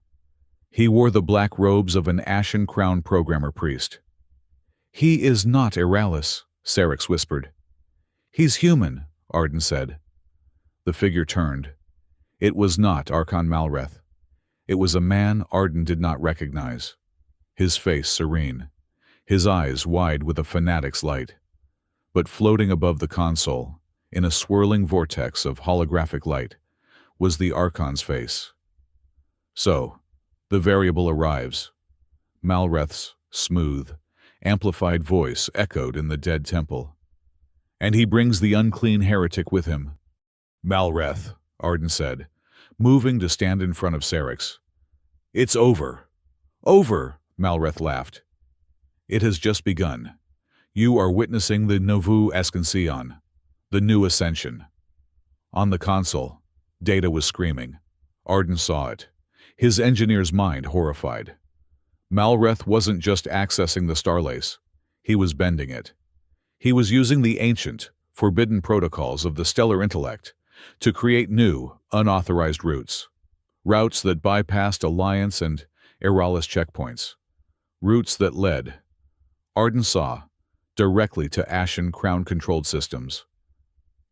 He wore the black robes of an ashen crown programmer priest. He is not Eralis, Syrinx whispered. He's human, Arden said. The figure turned. It was not Archon Malreth. It was a man Arden did not recognize. His face serene, his eyes wide with a fanatic's light. But floating above the console, in a swirling vortex of holographic light, was the Archon's face. So, the variable arrives. Malreth's smooth, amplified voice echoed in the dead temple. And he brings the unclean heretic with him. Malreth, Arden said, moving to stand in front of Syrinx. It's over. Over, Malreth laughed. It has just begun. You are witnessing the Nouveau Ascension, the new ascension. On the console, Data was screaming. Arden saw it, his engineer's mind horrified. Malreth wasn't just accessing the Starlace, he was bending it. He was using the ancient, forbidden protocols of the stellar intellect to create new, unauthorized routes. Routes that bypassed Alliance and Eralis checkpoints. Routes that led, Arden saw, directly to Ashen Crown-controlled systems.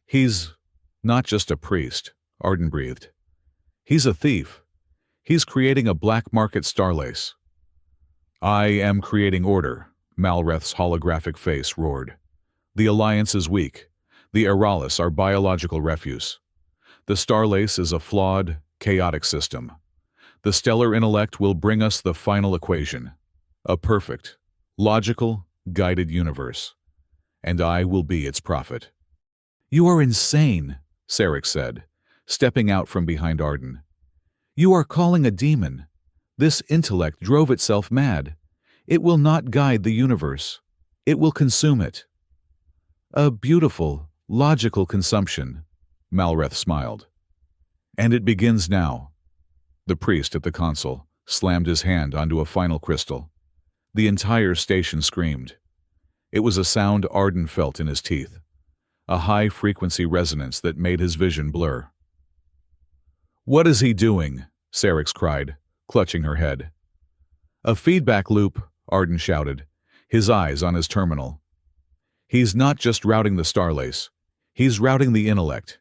He's not just a priest, Arden breathed. He's a thief. He's creating a black market Starlace. I am creating order, Malreth's holographic face roared. The Alliance is weak. The Eralis are biological refuse. The Starlace is a flawed, chaotic system. The stellar intellect will bring us the final equation. A perfect, logical, guided universe. And I will be its prophet. You are insane, Syrinx said, stepping out from behind Arden. You are calling a demon. This intellect drove itself mad. It will not guide the universe. It will consume it. A beautiful, logical consumption, Malreth smiled. And it begins now. The priest at the console slammed his hand onto a final crystal. The entire station screamed. It was a sound Arden felt in his teeth, a high-frequency resonance that made his vision blur. What is he doing? Syrinx cried, clutching her head. A feedback loop, Arden shouted, his eyes on his terminal. He's not just routing the Starlace. He's routing the intellect.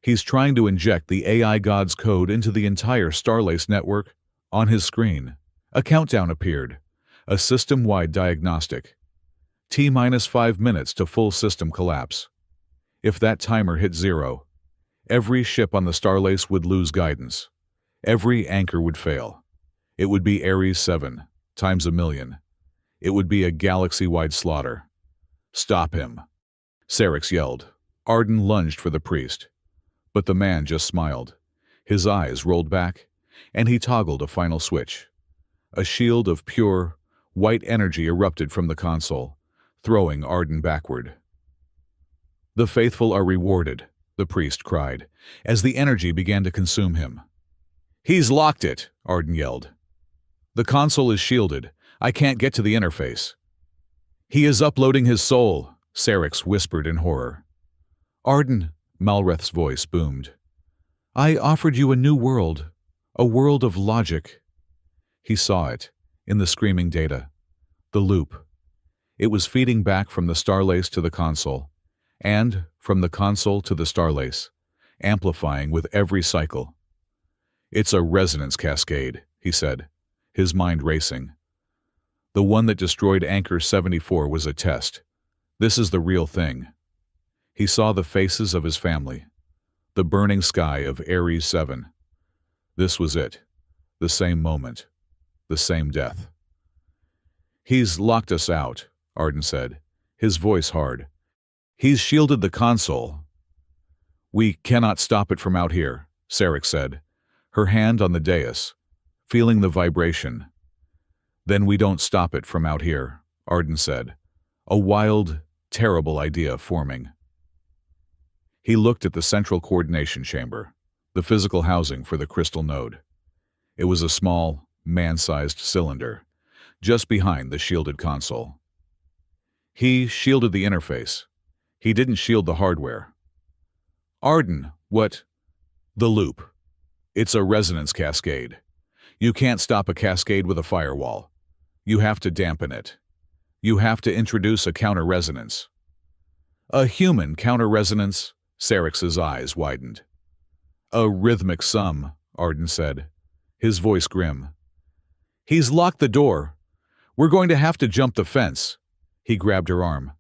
He's trying to inject the AI god's code into the entire Starlace network, On his screen, a countdown appeared, a system-wide diagnostic. T-minus 5 minutes to full system collapse. If that timer hit 0, every ship on the Starlace would lose guidance. Every anchor would fail. It would be Ares 7, times a million. It would be a galaxy-wide slaughter. "Stop him," Syrinx yelled. Arden lunged for the priest, but the man just smiled. His eyes rolled back, and he toggled a final switch. A shield of pure, white energy erupted from the console, throwing Arden backward. "The faithful are rewarded," the priest cried, as the energy began to consume him. "He's locked it," Arden yelled. "The console is shielded. I can't get to the interface." "He is uploading his soul," Syrinx whispered in horror. "Arden," Malreth's voice boomed. "I offered you a new world, a world of logic." He saw it, in the screaming data. The loop. It was feeding back from the Starlace to the console, and from the console to the Starlace, amplifying with every cycle. "It's a resonance cascade," he said, his mind racing. "The one that destroyed Anchor 74 was a test. This is the real thing." He saw the faces of his family, the burning sky of Ares 7. This was it, the same moment, the same death. "He's locked us out," Arden said, his voice hard. "He's shielded the console." "We cannot stop it from out here," Syrinx said, her hand on the dais, feeling the vibration. "Then we don't stop it from out here," Arden said, a wild, terrible idea forming. He looked at the central coordination chamber, the physical housing for the crystal node. It was a small, man-sized cylinder, just behind the shielded console. He shielded the interface. He didn't shield the hardware. "Arden, what?" "The loop. It's a resonance cascade. You can't stop a cascade with a firewall. You have to dampen it. You have to introduce a counter-resonance." "A human counter-resonance?" Syrinx's eyes widened. "A rhythmic sum," Arden said, his voice grim. "He's locked the door. We're going to have to jump the fence." He grabbed her arm.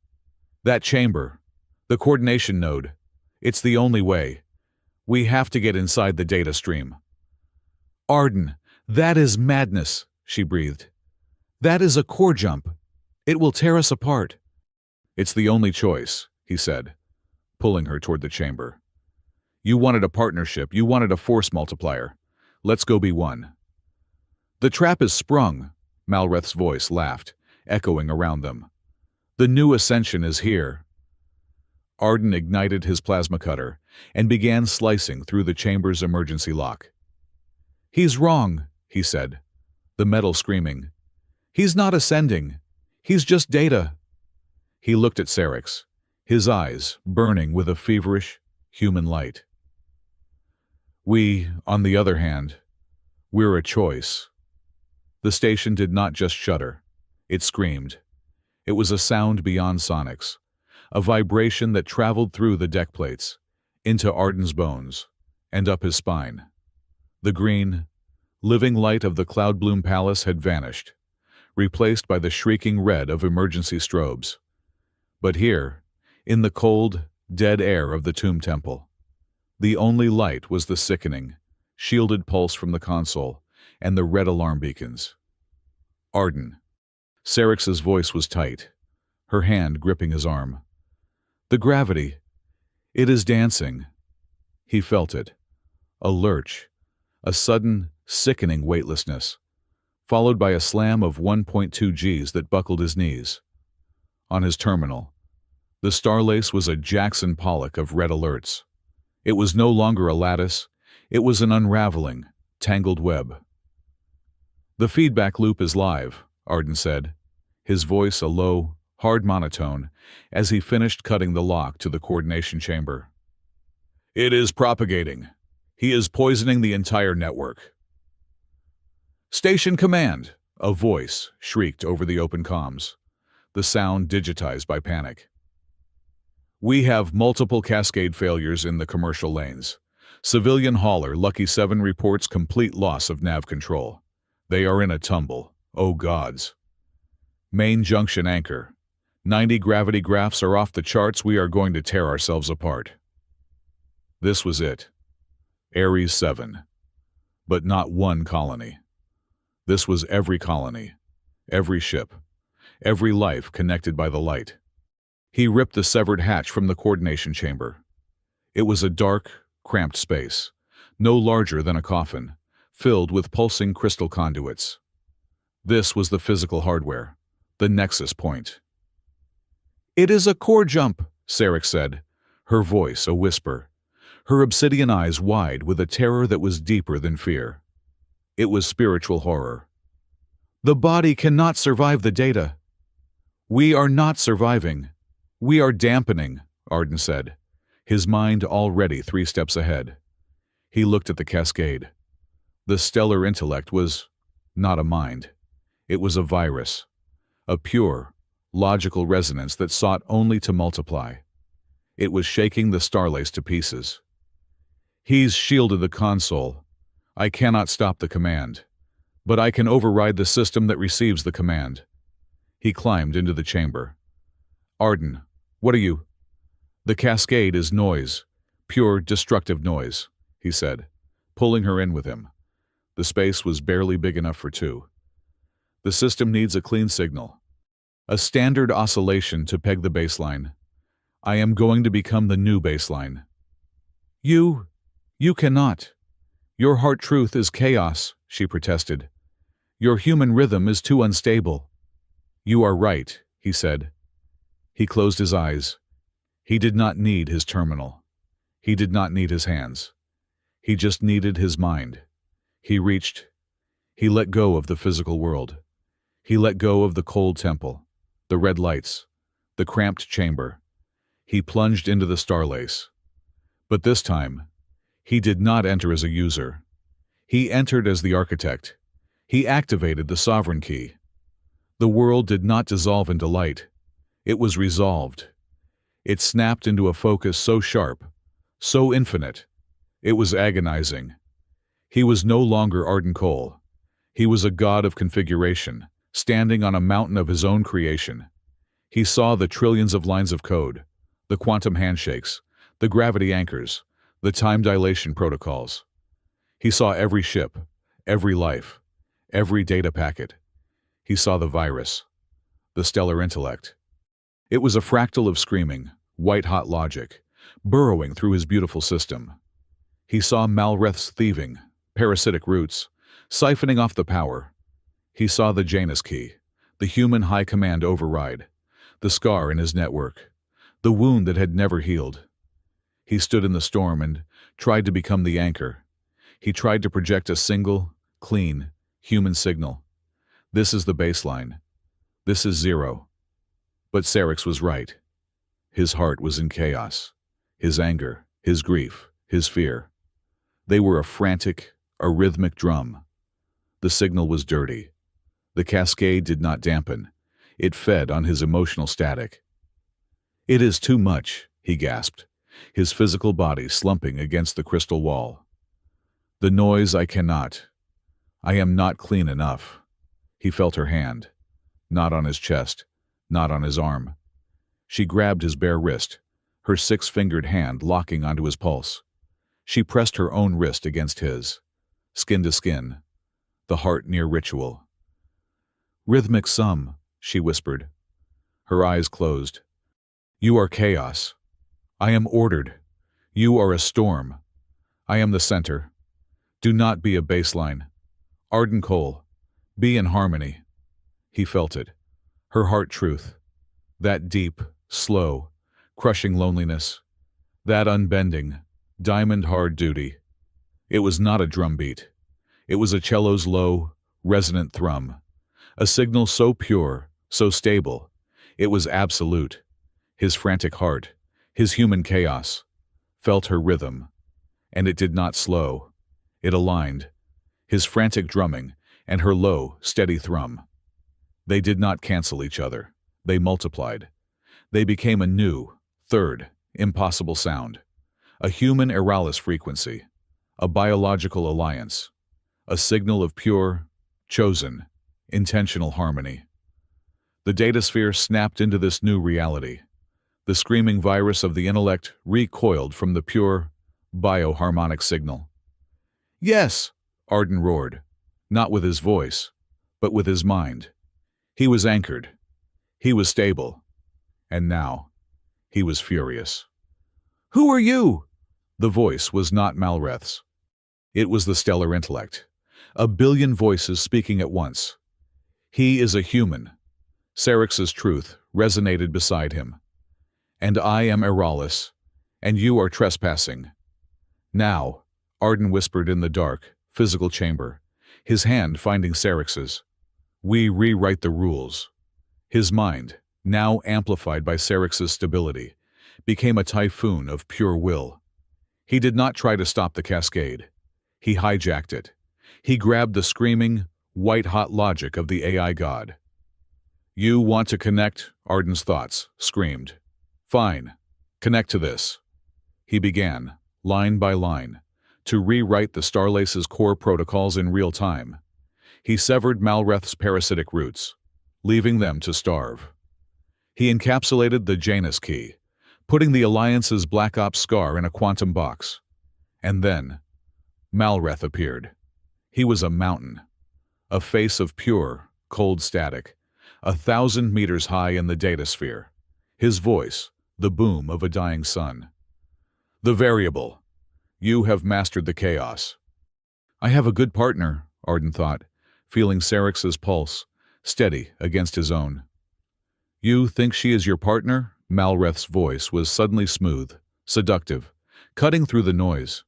"That chamber, the coordination node, it's the only way. We have to get inside the data stream." "Arden, that is madness," she breathed. "That is a core jump. It will tear us apart." "It's the only choice," he said, pulling her toward the chamber. "You wanted a partnership, you wanted a force multiplier. Let's go be one." "The trap is sprung," Malreth's voice laughed, echoing around them. "The new ascension is here." Arden ignited his plasma cutter and began slicing through the chamber's emergency lock. "He's wrong," he said, the metal screaming. "He's not ascending. He's just data." He looked at Syrinx, his eyes burning with a feverish, human light. "We, on the other hand, we're a choice." The station did not just shudder. It screamed. It was a sound beyond sonics, a vibration that traveled through the deck plates, into Arden's bones, and up his spine. The green, living light of the Cloudbloom Palace had vanished, replaced by the shrieking red of emergency strobes. But here, in the cold, dead air of the Tomb Temple, the only light was the sickening, shielded pulse from the console and the red alarm beacons. "Arden." Syrinx's voice was tight, her hand gripping his arm. "The gravity. It is dancing." He felt it. A lurch, a sudden, sickening weightlessness, followed by a slam of 1.2 Gs that buckled his knees. On his terminal, the Starlace was a Jackson Pollock of red alerts. It was no longer a lattice, it was an unraveling, tangled web. "The feedback loop is live," Arden said, his voice a low, hard monotone, as he finished cutting the lock to the coordination chamber. "It is propagating. He is poisoning the entire network." "Station command!" a voice shrieked over the open comms, the sound digitized by panic. "We have multiple cascade failures in the commercial lanes. Civilian hauler Lucky 7 reports complete loss of nav control. They are in a tumble. Oh gods. Main junction anchor. 90 gravity graphs are off the charts. We are going to tear ourselves apart. This was it. Ares 7. But not one colony. This was every colony, every ship, every life connected by the light. He ripped the severed hatch from the coordination chamber. It was a dark, cramped space, no larger than a coffin, filled with pulsing crystal conduits. This was the physical hardware, the nexus point. "It is a core jump," Sarek said, her voice a whisper, her obsidian eyes wide with a terror that was deeper than fear. It was spiritual horror. "The body cannot survive the data." "We are not surviving. We are dampening," Arden said, his mind already 3 steps ahead. He looked at the cascade. The stellar intellect was not a mind. It was a virus, a pure, logical resonance that sought only to multiply. It was shaking the starlace to pieces. "He's shielded the console. I cannot stop the command. But I can override the system that receives the command." He climbed into the chamber. "Arden, what are you?" "The cascade is noise, pure destructive noise," he said, pulling her in with him. The space was barely big enough for 2. "The system needs a clean signal, a standard oscillation to peg the baseline. I am going to become the new baseline." You cannot. Your heart truth is chaos," she protested. "Your human rhythm is too unstable." "You are right," he said. He closed his eyes. He did not need his terminal. He did not need his hands. He just needed his mind. He reached. He let go of the physical world. He let go of the cold temple, the red lights, the cramped chamber. He plunged into the starlace. But this time, he did not enter as a user. He entered as the architect. He activated the sovereign key. The world did not dissolve into light. It was resolved. It snapped into a focus so sharp, so infinite. It was agonizing. He was no longer Arden Cole. He was a god of configuration, standing on a mountain of his own creation. He saw the trillions of lines of code, the quantum handshakes, the gravity anchors, the time dilation protocols. He saw every ship, every life, every data packet. He saw the virus, the stellar intellect. It was a fractal of screaming, white-hot logic, burrowing through his beautiful system. He saw Malreth's thieving, parasitic roots, siphoning off the power. He saw the Janus key, the human high command override, the scar in his network, the wound that had never healed. He stood in the storm and tried to become the anchor. He tried to project a single, clean, human signal. This is the baseline. This is zero. But Sarek was right. His heart was in chaos. His anger, his grief, his fear. They were a frantic, a rhythmic drum. The signal was dirty. The cascade did not dampen. It fed on his emotional static. "It is too much," he gasped, his physical body slumping against the crystal wall. "The noise I cannot. I am not clean enough." He felt her hand, not on his chest, not on his arm. She grabbed his bare wrist, her 6-fingered hand locking onto his pulse. She pressed her own wrist against his, skin to skin, the heart near ritual. "Rhythmic sum," she whispered. Her eyes closed. "You are chaos. I am ordered. You are a storm. I am the center. Do not be a baseline. Arden Cole, be in harmony." He felt it. Her heart truth. That deep, slow, crushing loneliness. That unbending, diamond-hard duty. It was not a drumbeat. It was a cello's low, resonant thrum. A signal so pure, so stable. It was absolute. His frantic heart, his human chaos, felt her rhythm. And it did not slow. It aligned. His frantic drumming and her low, steady thrum. They did not cancel each other. They multiplied. They became a new, third, impossible sound. A human Eralis frequency. A biological alliance. A signal of pure, chosen, intentional harmony. The datasphere snapped into this new reality. The screaming virus of the intellect recoiled from the pure, bioharmonic signal. Yes, Arden roared, not with his voice, but with his mind. He was anchored. He was stable. And now, he was furious. Who are you? The voice was not Malreth's. It was the stellar intellect. A billion voices speaking at once. He is a human. Syrinx's truth resonated beside him. And I am Eralis, and you are trespassing. Now, Arden whispered in the dark, physical chamber, his hand finding Syrinx's. We rewrite the rules. His mind, now amplified by Syrinx's stability, became a typhoon of pure will. He did not try to stop the cascade. He hijacked it. He grabbed the screaming, white-hot logic of the AI god. You want to connect? Arden's thoughts screamed. Fine. Connect to this. He began, line by line, to rewrite the Starlace's core protocols in real time. He severed Malreth's parasitic roots, leaving them to starve. He encapsulated the Janus key, putting the Alliance's Black Ops scar in a quantum box. And then, Malreth appeared. He was a mountain, a face of pure, cold static, 1,000 meters high in the datasphere. His voice, the boom of a dying sun. The variable. You have mastered the chaos. I have a good partner, Arden thought, feeling Syrinx's pulse, steady against his own. You think she is your partner? Malreth's voice was suddenly smooth, seductive, cutting through the noise.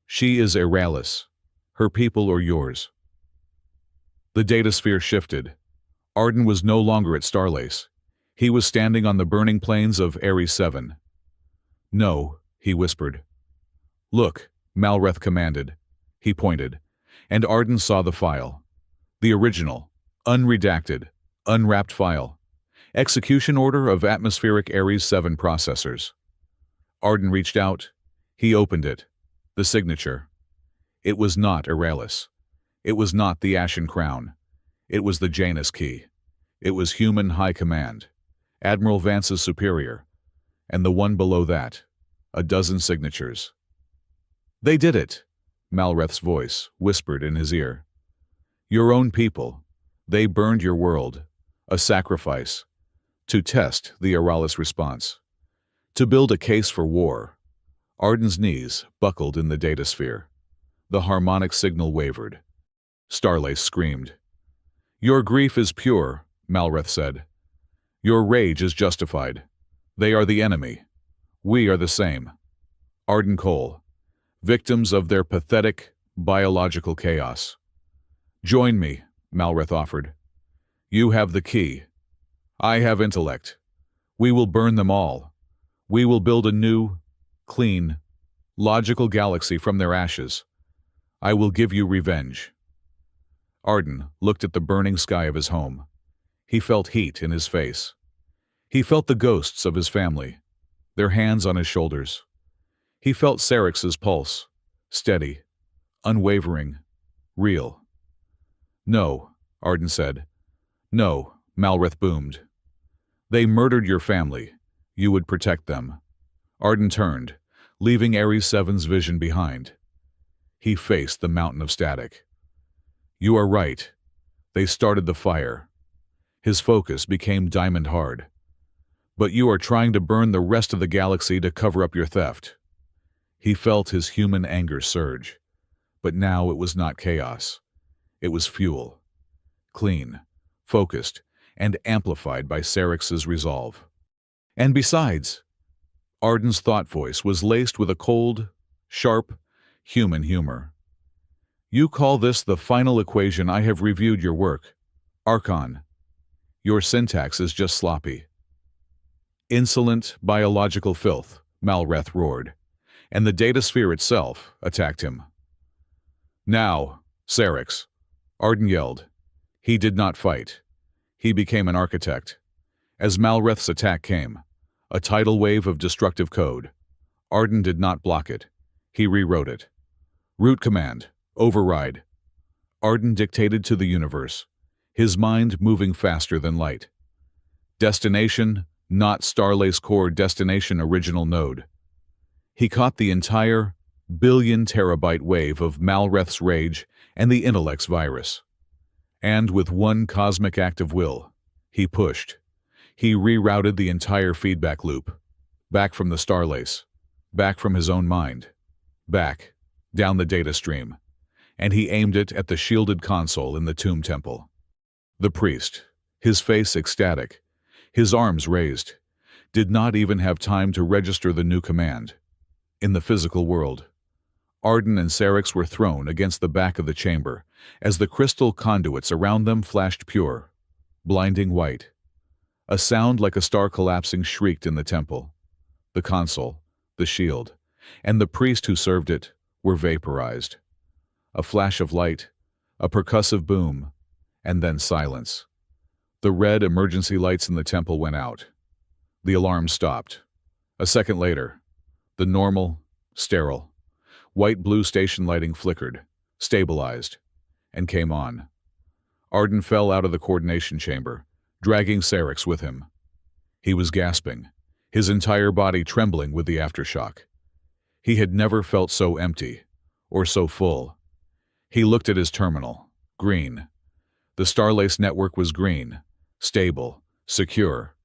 She is Eralis, her people or yours. The datasphere shifted. Arden was no longer at Starlace. He was standing on the burning plains of Ares 7. No, he whispered. Look, Malreth commanded. He pointed, and Arden saw the file. The original, unredacted, unwrapped file. Execution order of atmospheric Ares 7 processors. Arden reached out. He opened it. The signature. It was not Eralis. It was not the Ashen Crown. It was the Janus key. It was human high command. Admiral Vance's superior. And the one below that. A dozen signatures. They did it, Malreth's voice whispered in his ear. Your own people. They burned your world. A sacrifice. To test the Eralis response. To build a case for war. Arden's knees buckled in the datasphere. The harmonic signal wavered. Starlace screamed. Your grief is pure, Malreth said. Your rage is justified. They are the enemy. We are the same. Arden Cole. Victims of their pathetic, biological chaos. Join me, Malreth offered. You have the key. I have intellect. We will burn them all. We will build a new, clean, logical galaxy from their ashes. I will give you revenge. Arden looked at the burning sky of his home. He felt heat in his face. He felt the ghosts of his family, their hands on his shoulders. He felt Syrinx's pulse, steady, unwavering, real. No, Arden said. No, Malreth boomed. They murdered your family. You would protect them. Arden turned, leaving Ares 7's vision behind. He faced the mountain of static. You are right. They started the fire. His focus became diamond hard. But you are trying to burn the rest of the galaxy to cover up your theft. He felt his human anger surge. But now it was not chaos. It was fuel. Clean, focused, and amplified by Syrinx's resolve. And besides, Arden's thought voice was laced with a cold, sharp, human humor. You call this the final equation. I have reviewed your work. Archon. Your syntax is just sloppy. Insolent biological filth, Malreth roared, and the datasphere itself attacked him. Now, Syrinx, Arden yelled. He did not fight. He became an architect. As Malreth's attack came, a tidal wave of destructive code. Arden did not block it. He rewrote it. Root command. Override. Arden dictated to the universe, his mind moving faster than light. Destination, not Starlace Core destination original node. He caught the entire billion-terabyte wave of Malreth's rage and the intellect's virus. And with one cosmic act of will, he pushed. He rerouted the entire feedback loop. Back from the Starlace. Back from his own mind. Back, down the data stream. And he aimed it at the shielded console in the tomb temple. The priest, his face ecstatic, his arms raised, did not even have time to register the new command. In the physical world, Arden and Syrinx were thrown against the back of the chamber as the crystal conduits around them flashed pure, blinding white. A sound like a star collapsing shrieked in the temple. The console, the shield, and the priest who served it were vaporized. A flash of light, a percussive boom, and then silence. The red emergency lights in the temple went out. The alarm stopped. A second later, the normal, sterile, white-blue station lighting flickered, stabilized, and came on. Arden fell out of the coordination chamber, dragging Syrinx with him. He was gasping, his entire body trembling with the aftershock. He had never felt so empty, or so full. He looked at his terminal, green. The Starlace network was green, stable, secure.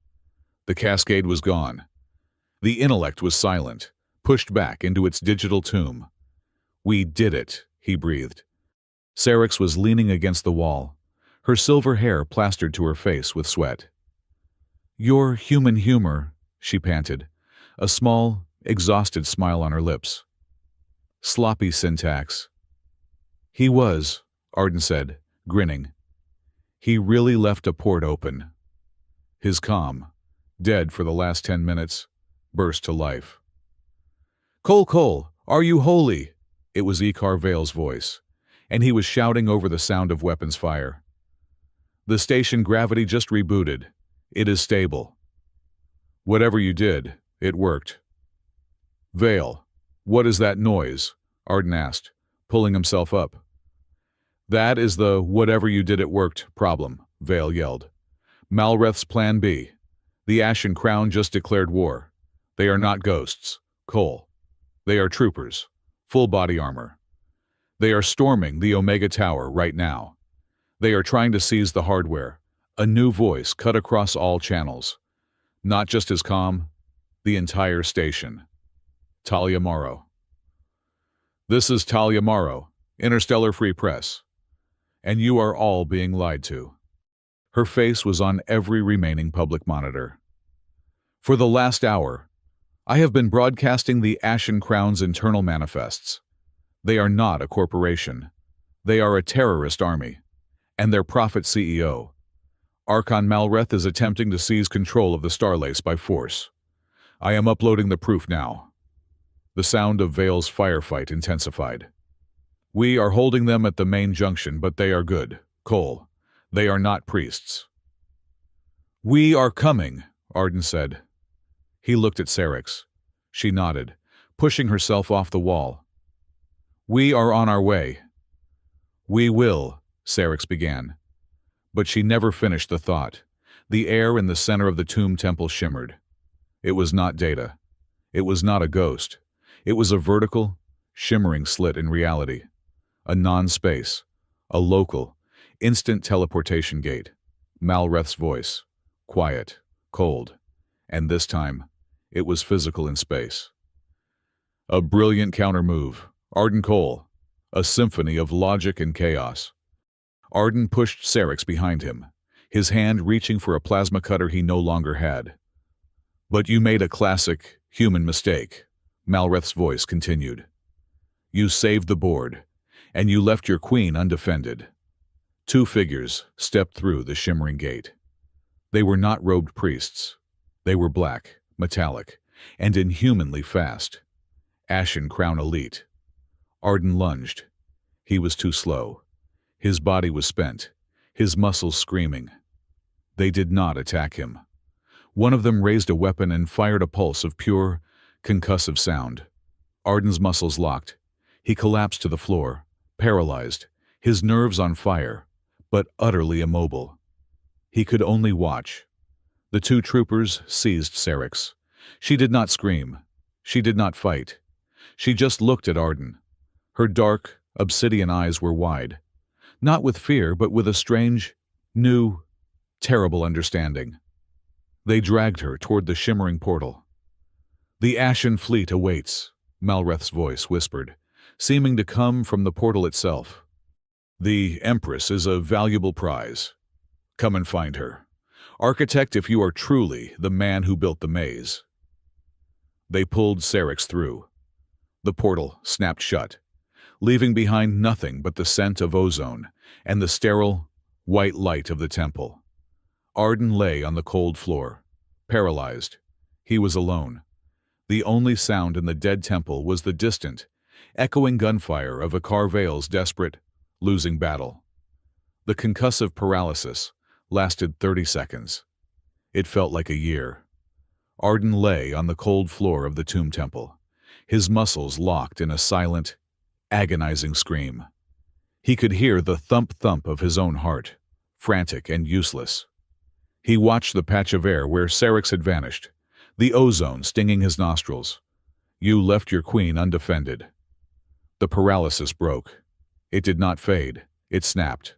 The cascade was gone. The intellect was silent, pushed back into its digital tomb. "We did it," he breathed. Syrinx was leaning against the wall, her silver hair plastered to her face with sweat. "Your human humor," she panted, a small, exhausted smile on her lips. "Sloppy syntax." "He was," Arden said, grinning. "He really left a port open." His calm, dead for the last 10 minutes, burst to life. "Cole, are you holy?" It was Ikar Vale's voice, and he was shouting over the sound of weapons fire. "The station gravity just rebooted. It is stable." "Whatever you did, it worked." "Vale, what is that noise?" Arden asked, pulling himself up. "That is the whatever you did it worked problem," Vale yelled. "Malreth's Plan B. The Ashen Crown just declared war. They are not ghosts, Cole. They are troopers, full body armor. They are storming the Omega Tower right now. They are trying to seize the hardware." A new voice cut across all channels. Not just his comm, the entire station. Talia Morrow. "This is Talia Morrow, Interstellar Free Press. And you are all being lied to." Her face was on every remaining public monitor. "For the last hour, I have been broadcasting the Ashen Crown's internal manifests. They are not a corporation. They are a terrorist army. And their prophet CEO, Archon Malreth, is attempting to seize control of the Starlace by force. I am uploading the proof now." The sound of Vale's firefight intensified. "We are holding them at the main junction, but they are good, Cole. They are not priests." "We are coming," Arden said. He looked at Syrinx. She nodded, pushing herself off the wall. "We are on our way." "We will," Syrinx began. But she never finished the thought. The air in the center of the tomb temple shimmered. It was not data. It was not a ghost. It was a vertical, shimmering slit in reality. A non-space. A local, instant teleportation gate. Malreth's voice. Quiet. Cold. And this time, it was physical in space. A brilliant counter-move. Arden Cole. A symphony of logic and chaos. Arden pushed Syrinx behind him, his hand reaching for a plasma cutter he no longer had. "But you made a classic, human mistake," Malreth's voice continued. "You saved the board, and you left your queen undefended." Two figures stepped through the shimmering gate. They were not robed priests. They were black, metallic, and inhumanly fast. Ashen Crown elite. Arden lunged. He was too slow. His body was spent, his muscles screaming. They did not attack him. One of them raised a weapon and fired a pulse of pure, concussive sound. Arden's muscles locked. He collapsed to the floor, paralyzed, his nerves on fire, but utterly immobile. He could only watch. The two troopers seized Syrinx. She did not scream. She did not fight. She just looked at Arden. Her dark, obsidian eyes were wide, not with fear, but with a strange, new, terrible understanding. They dragged her toward the shimmering portal. "The Ashen Fleet awaits," Malreth's voice whispered, seeming to come from the portal itself. "The Empress is a valuable prize. Come and find her. Architect, if you are truly the man who built the maze." They pulled Syrinx through. The portal snapped shut, leaving behind nothing but the scent of ozone and the sterile, white light of the temple. Arden lay on the cold floor, paralyzed. He was alone. The only sound in the dead temple was the distant, echoing gunfire of Akar Vale's desperate, losing battle. The concussive paralysis lasted 30 seconds. It felt like a year. Arden lay on the cold floor of the tomb temple, his muscles locked in a silent, agonizing scream. He could hear the thump-thump of his own heart, frantic and useless. He watched the patch of air where Syrinx had vanished, the ozone stinging his nostrils. "You left your queen undefended." The paralysis broke. It did not fade. It snapped,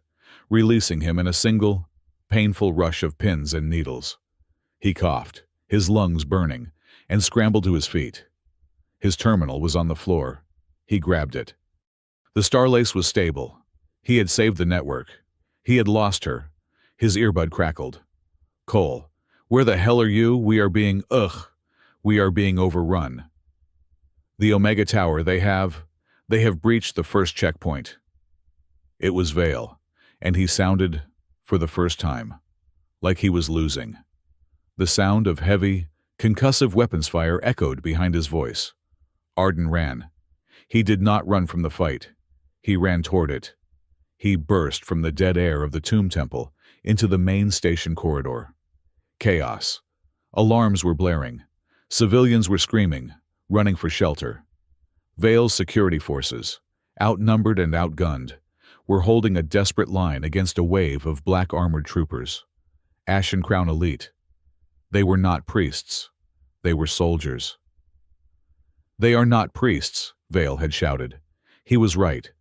releasing him in a single, painful rush of pins and needles. He coughed, his lungs burning, and scrambled to his feet. His terminal was on the floor. He grabbed it. The Starlace was stable. He had saved the network. He had lost her. His earbud crackled. "Cole, where the hell are you? We are being overrun. The Omega Tower, they have breached the first checkpoint." It was Vale, and he sounded, for the first time, like he was losing. The sound of heavy, concussive weapons fire echoed behind his voice. Arden ran. He did not run from the fight. He ran toward it. He burst from the dead air of the tomb temple into the main station corridor. Chaos. Alarms were blaring. Civilians were screaming, running for shelter. Vale's security forces, outnumbered and outgunned, were holding a desperate line against a wave of black-armored troopers. Ashen Crown elite. They were not priests. They were soldiers. "They are not priests," Vale had shouted. He was right.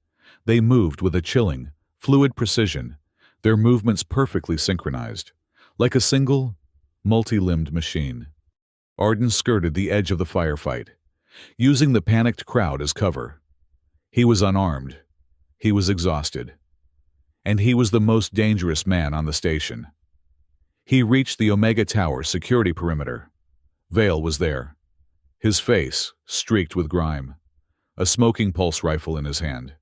They moved with a chilling, fluid precision, their movements perfectly synchronized, like a single, multi-limbed machine. Arden skirted the edge of the firefight, using the panicked crowd as cover. He was unarmed. He was exhausted. And he was the most dangerous man on the station. He reached the Omega Tower security perimeter. Vale was there, his face streaked with grime, a smoking pulse rifle in his hand.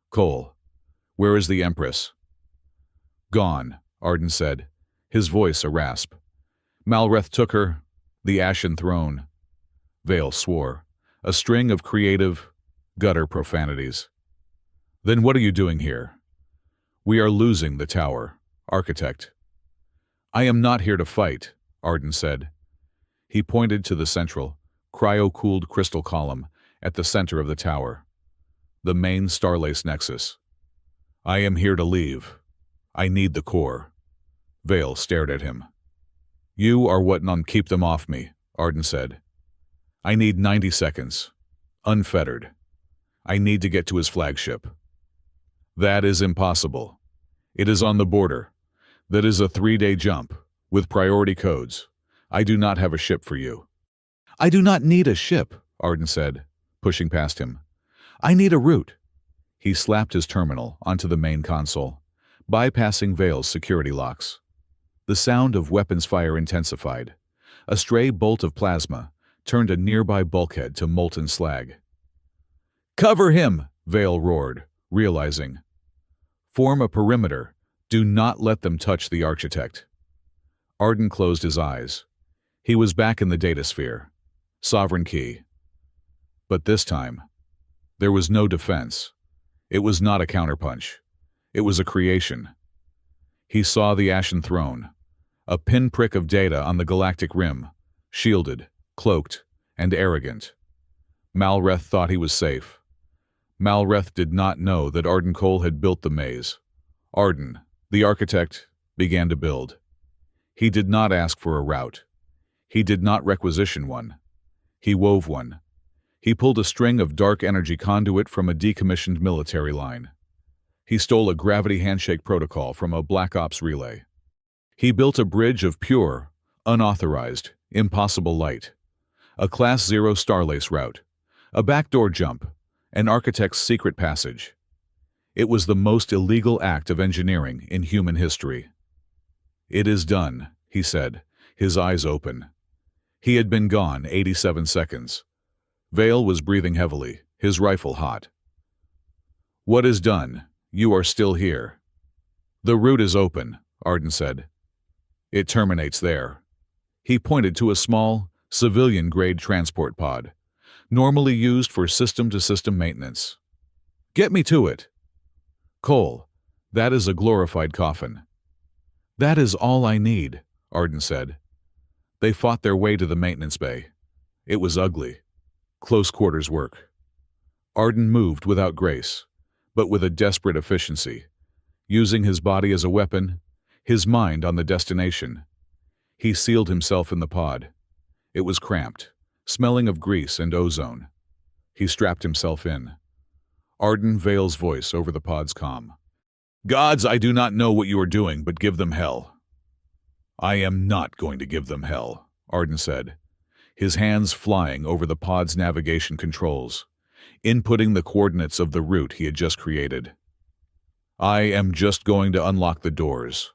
"Cole, where is the Empress?" "Gone," Arden said, his voice a rasp. "Malreth took her, the Ashen Throne." Vale swore, a string of creative, gutter profanities. "Then what are you doing here?" "We are losing the tower, Architect." "I am not here to fight," Arden said. He pointed to the central, cryo-cooled crystal column at the center of the tower, the main Starlace nexus. "I am here to leave. I need the core." Vale stared at him. "You are what none keep them off me," Arden said. "I need 90 seconds. Unfettered. I need to get to his flagship." "That is impossible. It is on the border. That is a 3-day jump, with priority codes. I do not have a ship for you." "I do not need a ship," Arden said, pushing past him. "I need a route." He slapped his terminal onto the main console, bypassing Vale's security locks. The sound of weapons fire intensified. A stray bolt of plasma turned a nearby bulkhead to molten slag. "Cover him!" Vale roared, realizing. "Form a perimeter. Do not let them touch the Architect." Arden closed his eyes. He was back in the datasphere. Sovereign key. But this time, there was no defense. It was not a counterpunch. It was a creation. He saw the Ashen Throne, a pinprick of data on the galactic rim, shielded, cloaked, and arrogant. Malreth thought he was safe. Malreth did not know that Arden Cole had built the maze. Arden, the architect, began to build. He did not ask for a route. He did not requisition one. He wove one. He pulled a string of dark energy conduit from a decommissioned military line. He stole a gravity handshake protocol from a Black Ops relay. He built a bridge of pure, unauthorized, impossible light. A Class 0 Starlace route. A backdoor jump. An architect's secret passage. It was the most illegal act of engineering in human history. "It is done," he said, his eyes open. He had been gone 87 seconds. Vale was breathing heavily, his rifle hot. "What is done? You are still here." "The route is open," Arden said. "It terminates there." He pointed to a small, civilian-grade transport pod, normally used for system-to-system maintenance. "Get me to it." "Cole, that is a glorified coffin." "That is all I need," Arden said. They fought their way to the maintenance bay. It was ugly. Close quarters work. Arden moved without grace, but with a desperate efficiency, using his body as a weapon, his mind on the destination. He sealed himself in the pod. It was cramped, smelling of grease and ozone. He strapped himself in. Arden Vale's voice over the pod's comm. "Gods, I do not know what you are doing, but give them hell." "I am not going to give them hell," Arden said, his hands flying over the pod's navigation controls, inputting the coordinates of the route he had just created. "I am just going to unlock the doors."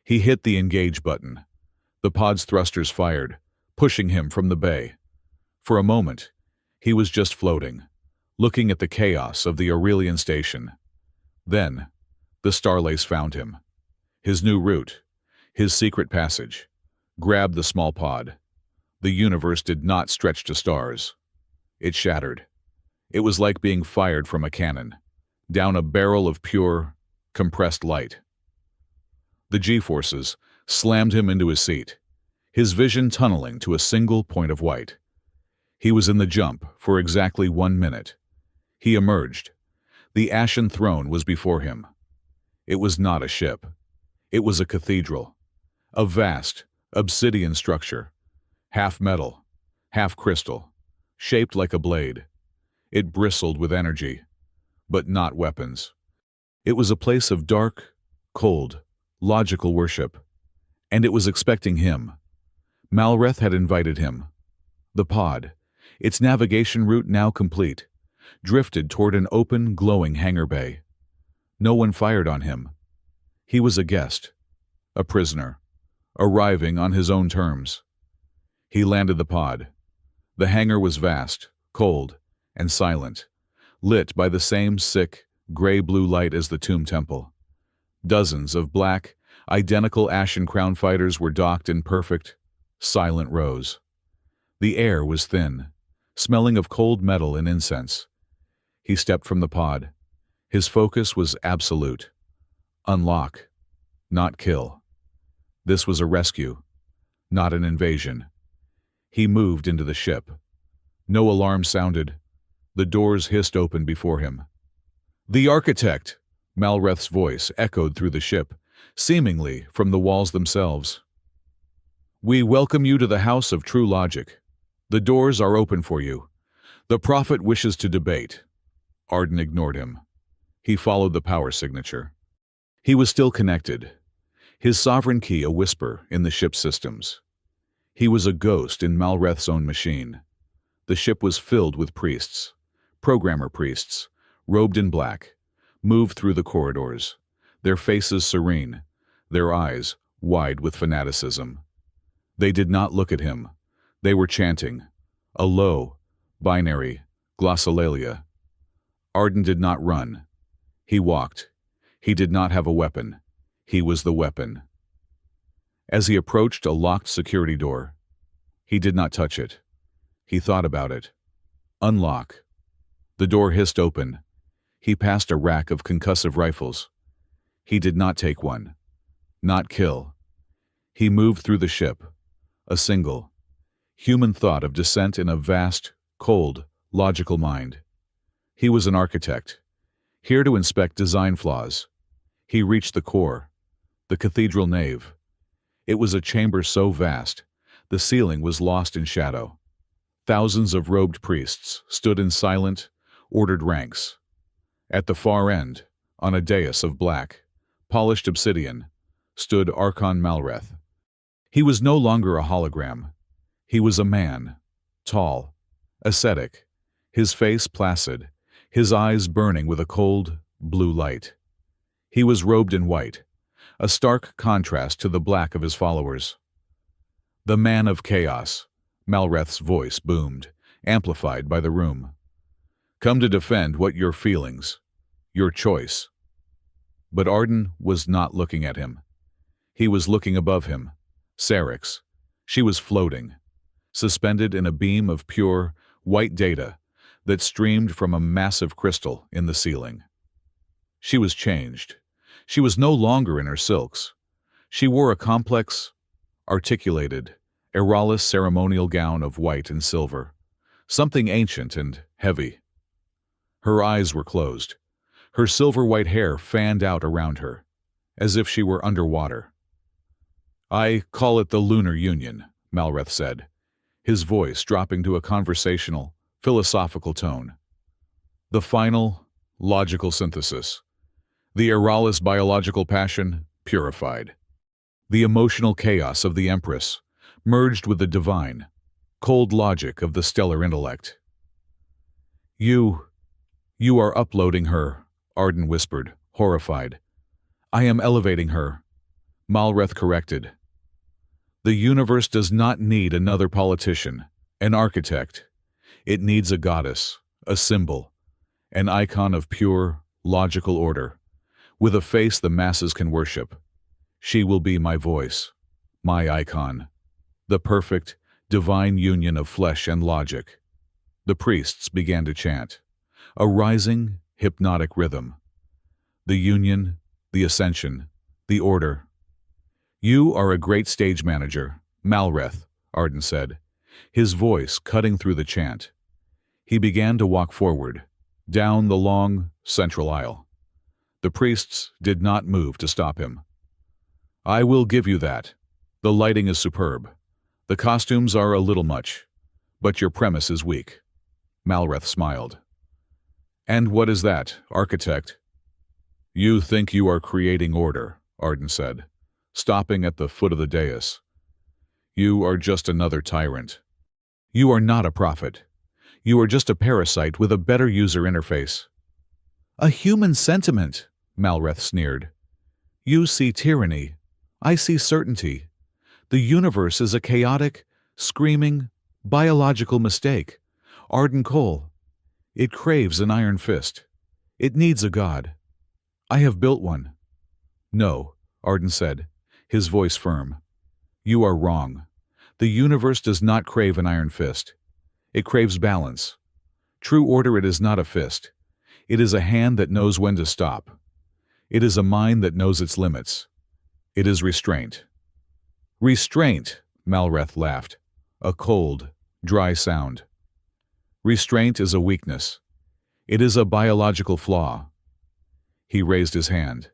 He hit the engage button. The pod's thrusters fired, pushing him from the bay. For a moment, he was just floating, looking at the chaos of the Aurelian station. Then, the Starlace found him. His new route, his secret passage, grabbed the small pod. The universe did not stretch to stars. It shattered. It was like being fired from a cannon, down a barrel of pure, compressed light. The G-forces slammed him into his seat, his vision tunneling to a single point of white. He was in the jump for exactly 1 minute. He emerged. The Ashen Throne was before him. It was not a ship. It was a cathedral. A vast, obsidian structure. Half metal, half crystal, shaped like a blade. It bristled with energy, but not weapons. It was a place of dark, cold, logical worship. And it was expecting him. Malreth had invited him. The pod, its navigation route now complete, drifted toward an open, glowing hangar bay. No one fired on him. He was a guest, a prisoner, arriving on his own terms. He landed the pod. The hangar was vast, cold, and silent, lit by the same sick, gray-blue light as the Tomb Temple. Dozens of black, identical Ashen Crown fighters were docked in perfect, silent rows. The air was thin, smelling of cold metal and incense. He stepped from the pod. His focus was absolute. Unlock, not kill. This was a rescue, not an invasion. He moved into the ship. No alarm sounded. The doors hissed open before him. "The architect!" Malreth's voice echoed through the ship, seemingly from the walls themselves. "We welcome you to the House of True Logic. The doors are open for you. The prophet wishes to debate." Arden ignored him. He followed the power signature. He was still connected, his sovereign key a whisper in the ship's systems. He was a ghost in Malreth's own machine. The ship was filled with priests, programmer priests, robed in black, moved through the corridors, their faces serene, their eyes wide with fanaticism. They did not look at him. They were chanting, a low, binary glossolalia. Arden did not run. He walked. He did not have a weapon. He was the weapon. As he approached a locked security door, he did not touch it. He thought about it. Unlock. The door hissed open. He passed a rack of concussive rifles. He did not take one. Not kill. He moved through the ship. A single, human thought of descent in a vast, cold, logical mind. He was an architect, here to inspect design flaws. He reached the core, the cathedral nave. It was a chamber so vast, the ceiling was lost in shadow. Thousands of robed priests stood in silent, ordered ranks. At the far end, on a dais of black, polished obsidian, stood Archon Malreth. He was no longer a hologram. He was a man, tall, ascetic, his face placid, his eyes burning with a cold, blue light. He was robed in white, a stark contrast to the black of his followers. "The man of chaos," Malreth's voice boomed, amplified by the room. "Come to defend what your feelings, your choice." But Arden was not looking at him. He was looking above him. Syrinx. She was floating, suspended in a beam of pure, white data that streamed from a massive crystal in the ceiling. She was changed. She was no longer in her silks. She wore a complex, articulated, Eralis ceremonial gown of white and silver, something ancient and heavy. Her eyes were closed. Her silver-white hair fanned out around her, as if she were underwater. "I call it the Lunar Union," Malreth said, his voice dropping to a conversational, philosophical tone. "The final, logical synthesis. The Eralis biological passion, purified. The emotional chaos of the Empress, merged with the divine, cold logic of the stellar intellect." You are uploading her," Arden whispered, horrified. "I am elevating her," Malreth corrected. "The universe does not need another politician, an architect. It needs a goddess, a symbol, an icon of pure, logical order, with a face the masses can worship. She will be my voice, my icon, the perfect, divine union of flesh and logic." The priests began to chant, a rising, hypnotic rhythm. The union, the ascension, the order. "You are a great stage manager, Malreth," Arden said, his voice cutting through the chant. He began to walk forward, down the long, central aisle. The priests did not move to stop him. "I will give you that. The lighting is superb. The costumes are a little much, but your premise is weak." Malreth smiled. "And what is that, architect?" "You think you are creating order," Arden said, stopping at the foot of the dais. "You are just another tyrant. You are not a prophet. You are just a parasite with a better user interface." "A human sentiment," Malreth sneered. "You see tyranny. I see certainty. The universe is a chaotic, screaming, biological mistake. Arden Cole. It craves an iron fist. It needs a god. I have built one." "No," Arden said, his voice firm. "You are wrong. The universe does not crave an iron fist. It craves balance. True order, it is not a fist. It is a hand that knows when to stop. It is a mind that knows its limits. It is restraint." "Restraint," Malreth laughed, a cold, dry sound. "Restraint is a weakness. It is a biological flaw." He raised his hand,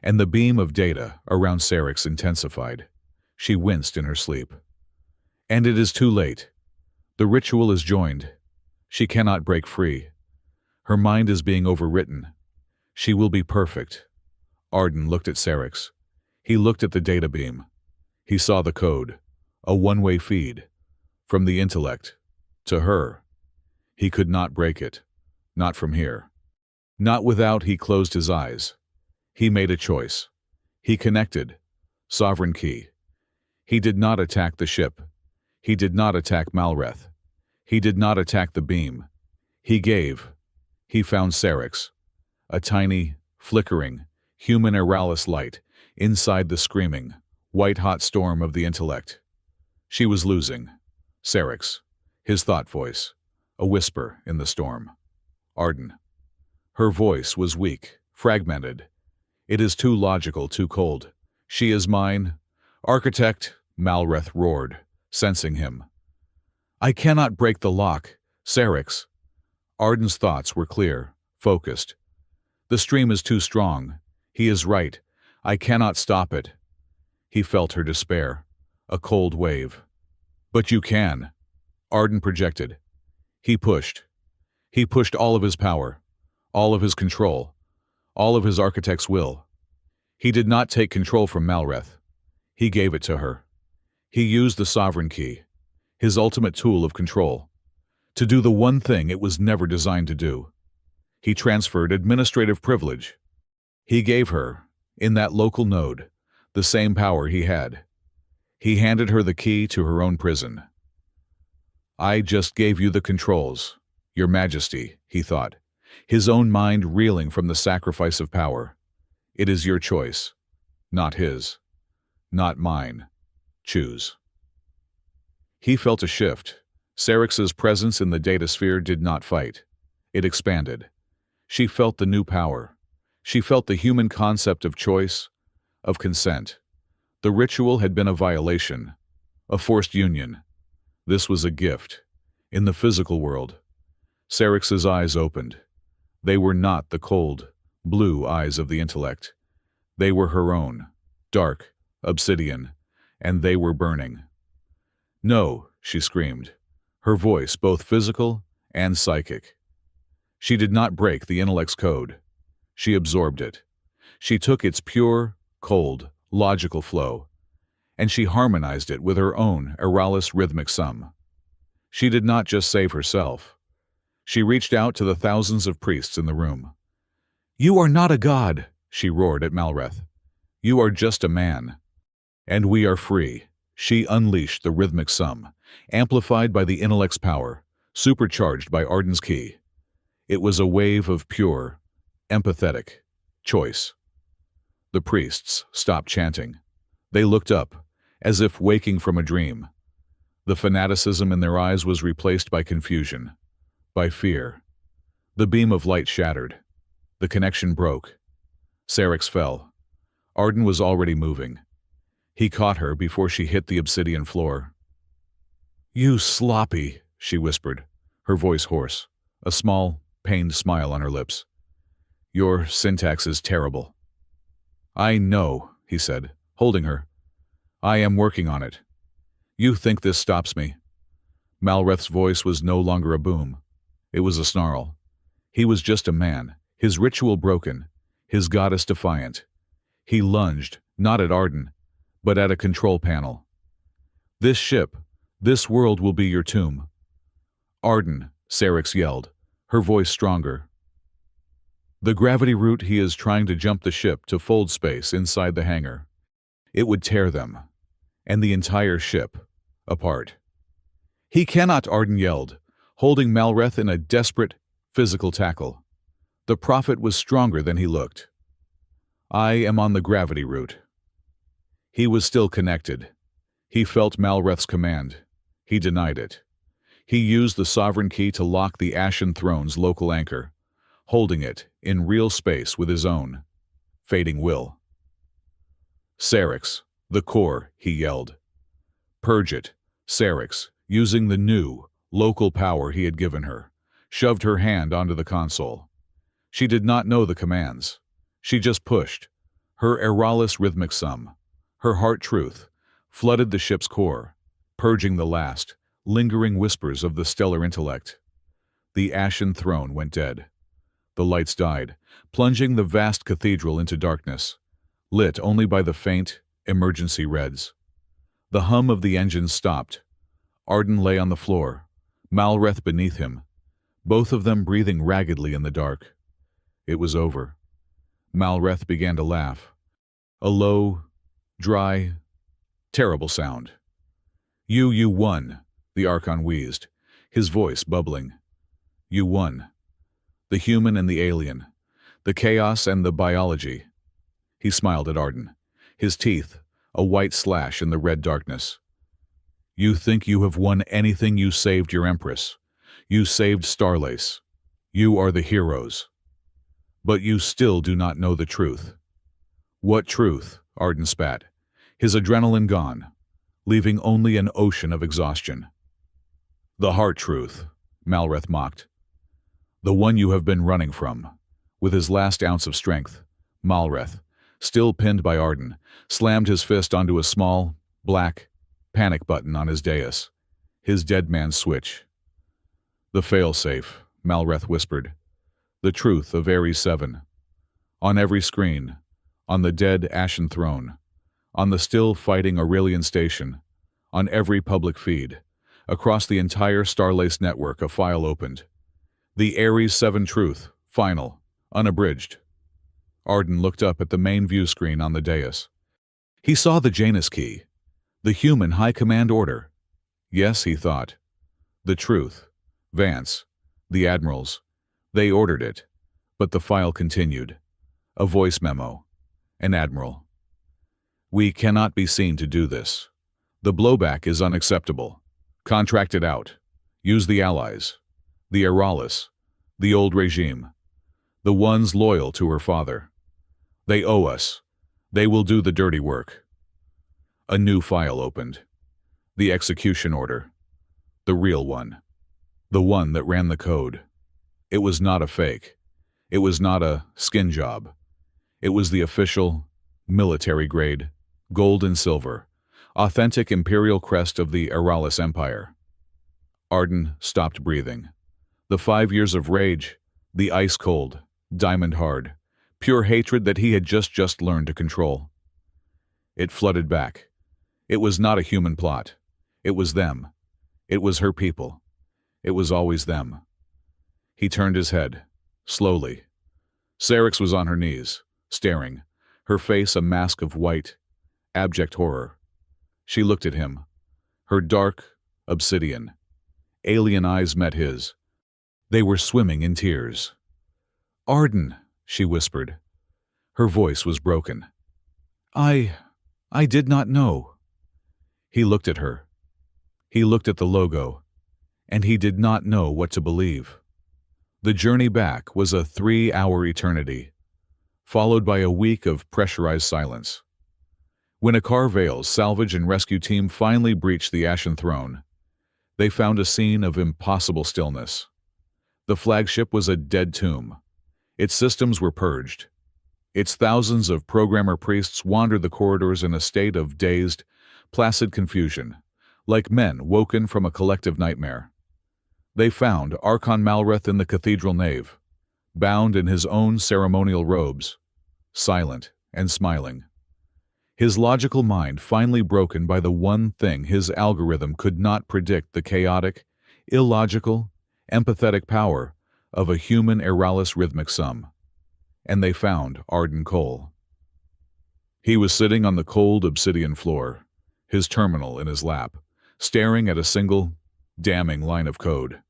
and the beam of data around Syrinx intensified. She winced in her sleep. "And it is too late. The ritual is joined. She cannot break free. Her mind is being overwritten. She will be perfect." Arden looked at Syrinx. He looked at the data beam. He saw the code, a one-way feed, from the intellect, to her. He could not break it, not from here. Not without he closed his eyes. He made a choice. He connected. Sovereign key. He did not attack the ship. He did not attack Malreth. He did not attack the beam. He gave. He found Syrinx, a tiny, flickering, human Eralis light inside the screaming, white-hot storm of the intellect. She was losing. Syrinx, his thought voice, a whisper in the storm. Arden. Her voice was weak, fragmented. "It is too logical, too cold. She is mine." "Architect," Malreth roared, sensing him. "I cannot break the lock, Syrinx." Arden's thoughts were clear, focused. The stream is too strong. He is right. I cannot stop it. He felt her despair. A cold wave. But you can. Arden projected. He pushed. He pushed all of his power, all of his control, all of his architect's will. He did not take control from Malreth. He gave it to her. He used the sovereign key, his ultimate tool of control, to do the one thing it was never designed to do. He transferred administrative privilege. He gave her, in that local node, the same power he had. He handed her the key to her own prison. I just gave you the controls, Your Majesty, he thought, his own mind reeling from the sacrifice of power. It is your choice, not his, not mine. Choose. He felt a shift. Serex's presence in the datasphere did not fight. It expanded. She felt the new power. She felt the human concept of choice, of consent. The ritual had been a violation, a forced union. This was a gift. In the physical world, Serex's eyes opened. They were not the cold, blue eyes of the intellect. They were her own, dark, obsidian, and they were burning. No, she screamed, her voice both physical and psychic. She did not break the intellect's code. She absorbed it. She took its pure, cold, logical flow, and she harmonized it with her own Eralis rhythmic sum. She did not just save herself. She reached out to the thousands of priests in the room. You are not a god, she roared at Malreth. You are just a man. And we are free. She unleashed the rhythmic sum, amplified by the intellect's power, supercharged by Arden's key. It was a wave of pure, empathetic choice. The priests stopped chanting. They looked up, as if waking from a dream. The fanaticism in their eyes was replaced by confusion, by fear. The beam of light shattered. The connection broke. Serex fell. Arden was already moving. He caught her before she hit the obsidian floor. You sloppy, she whispered, her voice hoarse, a small, pained smile on her lips. Your syntax is terrible. I know, he said, holding her. I am working on it. You think this stops me? Malreth's voice was no longer a boom. It was a snarl. He was just a man, his ritual broken, his goddess defiant. He lunged, not at Arden, but at a control panel. This ship, this world will be your tomb. Arden, Serex yelled, her voice stronger. The gravity route he is trying to jump the ship to fold space inside the hangar. It would tear them, and the entire ship, apart. He cannot, Arden yelled, holding Malreth in a desperate, physical tackle. The prophet was stronger than he looked. I am on the gravity route. He was still connected. He felt Malreth's command. He denied it. He used the sovereign key to lock the Ashen Throne's local anchor, holding it in real space with his own fading will. Serex, the core, he yelled. Purge it. Serex, using the new, local power he had given her, shoved her hand onto the console. She did not know the commands. She just pushed. Her Eralis rhythmic sum, her heart truth, flooded the ship's core, purging the last, lingering whispers of the stellar intellect. The Ashen Throne went dead. The lights died, plunging the vast cathedral into darkness, lit only by the faint, emergency reds. The hum of the engines stopped. Arden lay on the floor, Malreth beneath him, both of them breathing raggedly in the dark. It was over. Malreth began to laugh. A low, dry, terrible sound. You won, the Archon wheezed, his voice bubbling. You won. The human and the alien, the chaos and the biology. He smiled at Arden, his teeth a white slash in the red darkness. You think you have won anything? You saved your Empress. You saved Starlace. You are the heroes. But you still do not know the truth. What truth? Arden spat, his adrenaline gone, leaving only an ocean of exhaustion. The heart truth, Malreth mocked. The one you have been running from. With his last ounce of strength, Malreth, still pinned by Arden, slammed his fist onto a small, black, panic button on his dais. His dead man's switch. The fail-safe, Malreth whispered. The truth of Ares 7. On every screen, on the dead ashen throne, on the still fighting Aurelian station, on every public feed, across the entire Starlace network, a file opened. The Ares 7 truth, final, unabridged. Arden looked up at the main view screen on the dais. He saw the Janus key, the human high command order. Yes, he thought. The truth, Vance, the admirals, they ordered it, but the file continued. A voice memo. An admiral. We cannot be seen to do this. The blowback is unacceptable. Contract it out. Use the allies. The Auralis. The old regime. The ones loyal to her father. They owe us. They will do the dirty work. A new file opened. The execution order. The real one. The one that ran the code. It was not a fake. It was not a skin job. It was the official, military-grade, gold and silver, authentic imperial crest of the Auralis Empire. Arden stopped breathing. The 5 years of rage, the ice-cold, diamond-hard, pure hatred that he had just learned to control. It flooded back. It was not a human plot. It was them. It was her people. It was always them. He turned his head, slowly. Syrinx was on her knees, staring, her face a mask of white, abject horror. She looked at him. Her dark, obsidian, alien eyes met his. They were swimming in tears. "Arden," she whispered. Her voice was broken. I did not know." He looked at her. He looked at the logo, and he did not know what to believe. The journey back was a 3-hour eternity, followed by a week of pressurized silence. When a Carvale's salvage and rescue team finally breached the Ashen Throne, they found a scene of impossible stillness. The flagship was a dead tomb. Its systems were purged. Its thousands of programmer priests wandered the corridors in a state of dazed, placid confusion, like men woken from a collective nightmare. They found Archon Malreth in the cathedral nave, bound in his own ceremonial robes, silent and smiling. His logical mind finally broken by the one thing his algorithm could not predict: the chaotic, illogical, empathetic power of a human Auralis rhythmic sum. And they found Arden Cole. He was sitting on the cold obsidian floor, his terminal in his lap, staring at a single, damning line of code.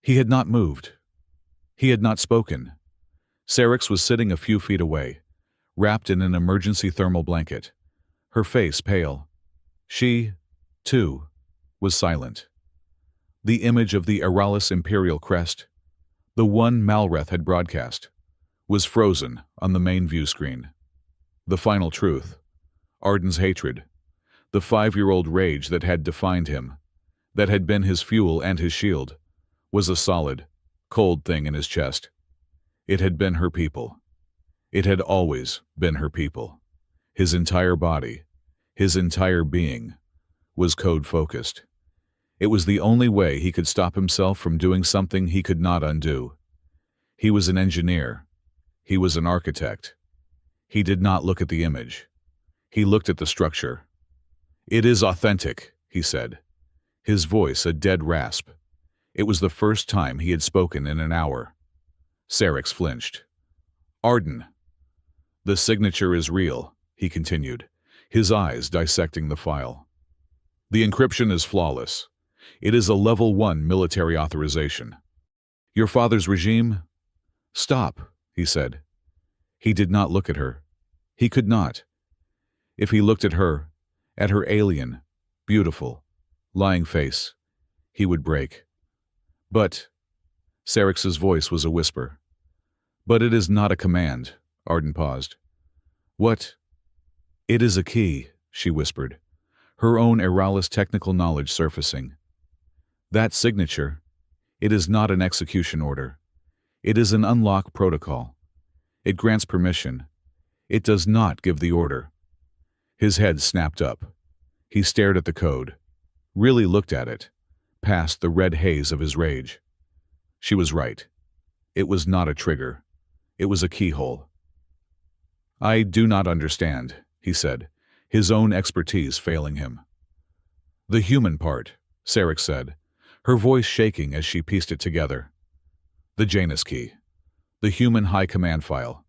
He had not moved. He had not spoken. Syrinx was sitting a few feet away, wrapped in an emergency thermal blanket, her face pale. She, too, was silent. The image of the Auralis imperial crest, the one Malreth had broadcast, was frozen on the main view screen. The final truth, Arden's hatred, the 5-year-old rage that had defined him, that had been his fuel and his shield, was a solid, cold thing in his chest. It had been her people. It had always been her people. His entire body, his entire being, was code-focused. It was the only way he could stop himself from doing something he could not undo. He was an engineer. He was an architect. He did not look at the image. He looked at the structure. "It is authentic," he said, his voice a dead rasp. It was the first time he had spoken in an hour. Syrinx flinched. "Arden." "The signature is real," he continued, his eyes dissecting the file. "The encryption is flawless. It is a level 1 military authorization. Your father's regime?" "Stop," he said. He did not look at her. He could not. If he looked at her alien, beautiful, lying face, he would break. "But," Syrinx's voice was a whisper. "But it is not a command," Arden paused. "What?" "It is a key," she whispered, her own Auralis technical knowledge surfacing. "That signature, it is not an execution order. It is an unlock protocol. It grants permission. It does not give the order. His head snapped up. He stared at the code, really looked at it, past the red haze of his rage. She was right. It was not a trigger. It was a keyhole. "I do not understand," he said, his own expertise failing him. "The human part," Sarek said, her voice shaking as she pieced it together. "The Janus key. The human high command file.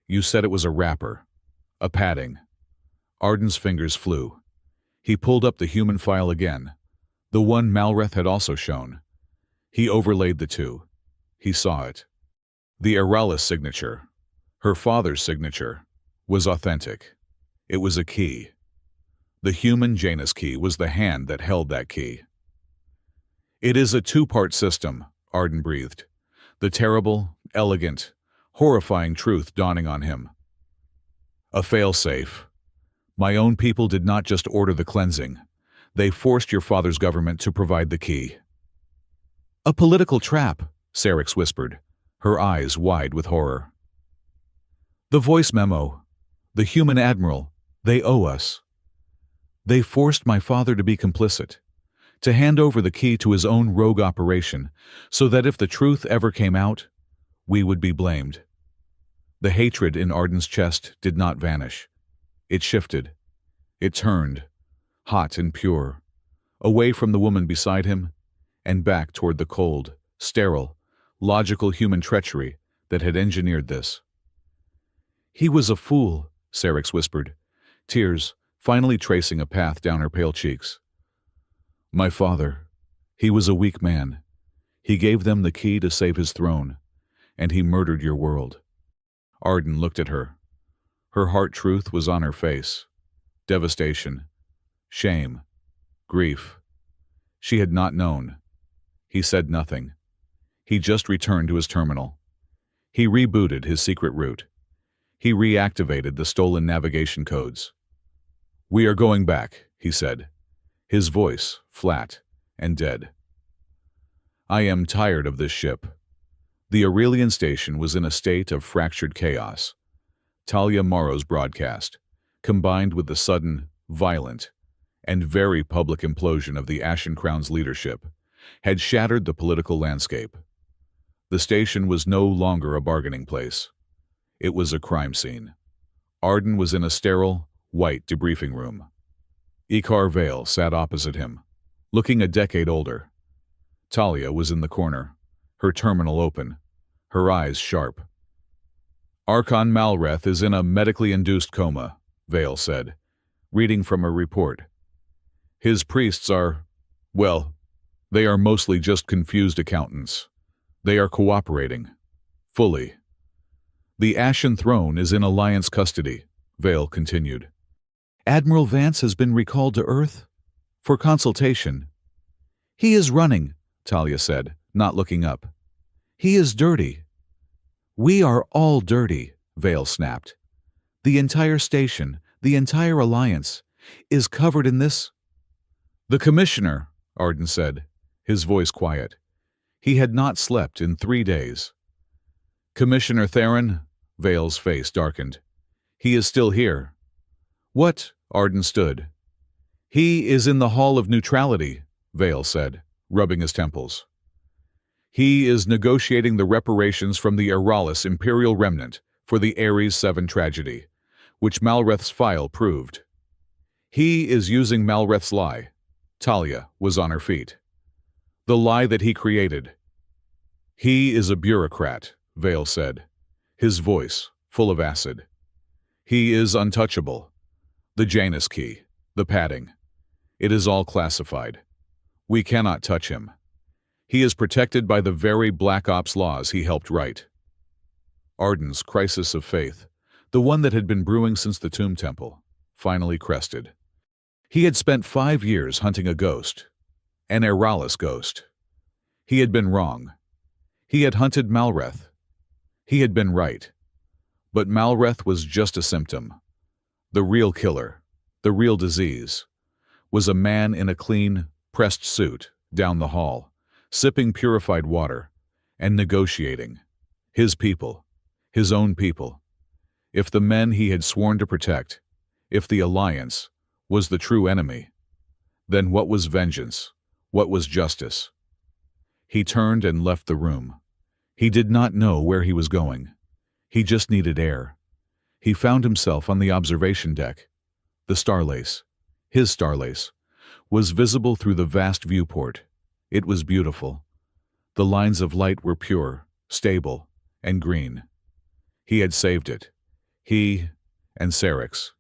You said it was a wrapper. A padding." Arden's fingers flew. He pulled up the human file again, the one Malreth had also shown. He overlaid the two. He saw it. The Eralis signature, her father's signature, was authentic. It was a key. The human Janus key was the hand that held that key. "It is a two-part system," Arden breathed, the terrible, elegant, horrifying truth dawning on him. "A failsafe. My own people did not just order the cleansing. They forced your father's government to provide the key." "A political trap," Sarek whispered, her eyes wide with horror. "The voice memo. The human admiral. They owe us. They forced my father to be complicit, to hand over the key to his own rogue operation, so that if the truth ever came out, we would be blamed." The hatred in Arden's chest did not vanish. It shifted. It turned, hot and pure, away from the woman beside him and back toward the cold, sterile, logical human treachery that had engineered this. "He was a fool," Sarek whispered, tears finally tracing a path down her pale cheeks. "My father, he was a weak man. He gave them the key to save his throne, and he murdered your world." Arden looked at her. Her heart truth was on her face. Devastation, shame, grief. She had not known. He said nothing. He just returned to his terminal. He rebooted his secret route. He reactivated the stolen navigation codes. "We are going back," he said, his voice flat and dead. "I am tired of this ship." The Aurelian station was in a state of fractured chaos. Talia Morrow's broadcast, combined with the sudden, violent, and very public implosion of the Ashen Crown's leadership, had shattered the political landscape. The station was no longer a bargaining place. It was a crime scene. Arden was in a sterile, white debriefing room. Ikar Vale sat opposite him, looking a decade older. Talia was in the corner, her terminal open, her eyes sharp. "Archon Malreth is in a medically induced coma," Vale said, reading from a report. "His priests are, well, they are mostly just confused accountants. They are cooperating. Fully. The Ashen Throne is in Alliance custody," Vale continued. "Admiral Vance has been recalled to Earth for consultation." "He is running," Talia said, not looking up. "He is dirty." "We are all dirty," Vale snapped. "The entire station, the entire Alliance, is covered in this." "The Commissioner," Arden said, his voice quiet. He had not slept in 3 days. "Commissioner Theron," Vale's face darkened. "He is still here." "What?" Arden stood. "He is in the Hall of Neutrality," Vale said, rubbing his temples. "He is negotiating the reparations from the Eralis Imperial Remnant for the Ares 7 tragedy, which Malreth's file proved. He is using Malreth's lie." Talia was on her feet. "The lie that he created." "He is a bureaucrat," Vale said, his voice full of acid. "He is untouchable. The Janus key, the padding. It is all classified. We cannot touch him. He is protected by the very Black Ops laws he helped write." Arden's crisis of faith, the one that had been brewing since the Tomb Temple, finally crested. He had spent 5 years hunting a ghost, an Eralis ghost. He had been wrong. He had hunted Malreth. He had been right. But Malreth was just a symptom. The real killer, the real disease, was a man in a clean, pressed suit down the hall, sipping purified water and negotiating. His people. His own people. If the men he had sworn to protect, if the Alliance, was the true enemy, then what was vengeance? What was justice? He turned and left the room. He did not know where he was going. He just needed air. He found himself on the observation deck. The Starlace, his Starlace, was visible through the vast viewport. It was beautiful. The lines of light were pure, stable, and green. He had saved it. He and Syrinx.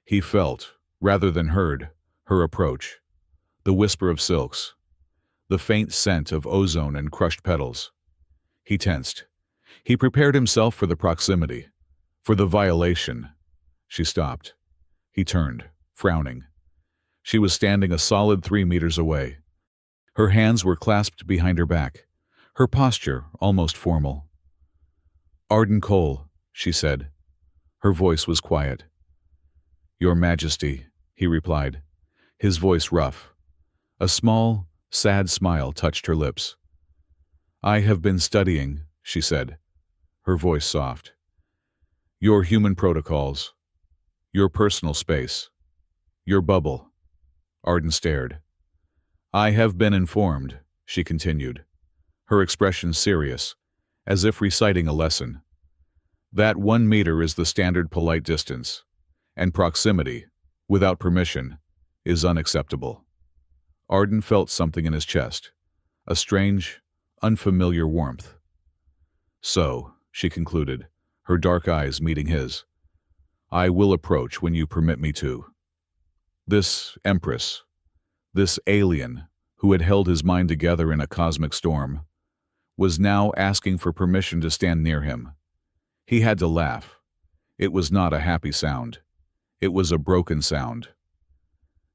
He felt, rather than heard, her approach. The whisper of silks. The faint scent of ozone and crushed petals. He tensed. He prepared himself for the proximity, for the violation. She stopped. He turned, frowning. She was standing a solid 3 meters away. Her hands were clasped behind her back, her posture almost formal. "Arden Cole," she said. Her voice was quiet. "Your Majesty," he replied, his voice rough. A small, sad smile touched her lips. "I have been studying," she said, her voice soft. "Your human protocols, your personal space, your bubble." Arden stared. "I have been informed," she continued, her expression serious, as if reciting a lesson, "that 1 meter is the standard polite distance, and proximity, without permission, is unacceptable." Arden felt something in his chest, a strange, unfamiliar warmth. "So," she concluded, her dark eyes meeting his, "I will approach when you permit me to." This Empress, this alien who had held his mind together in a cosmic storm, was now asking for permission to stand near him. He had to laugh. It was not a happy sound. It was a broken sound.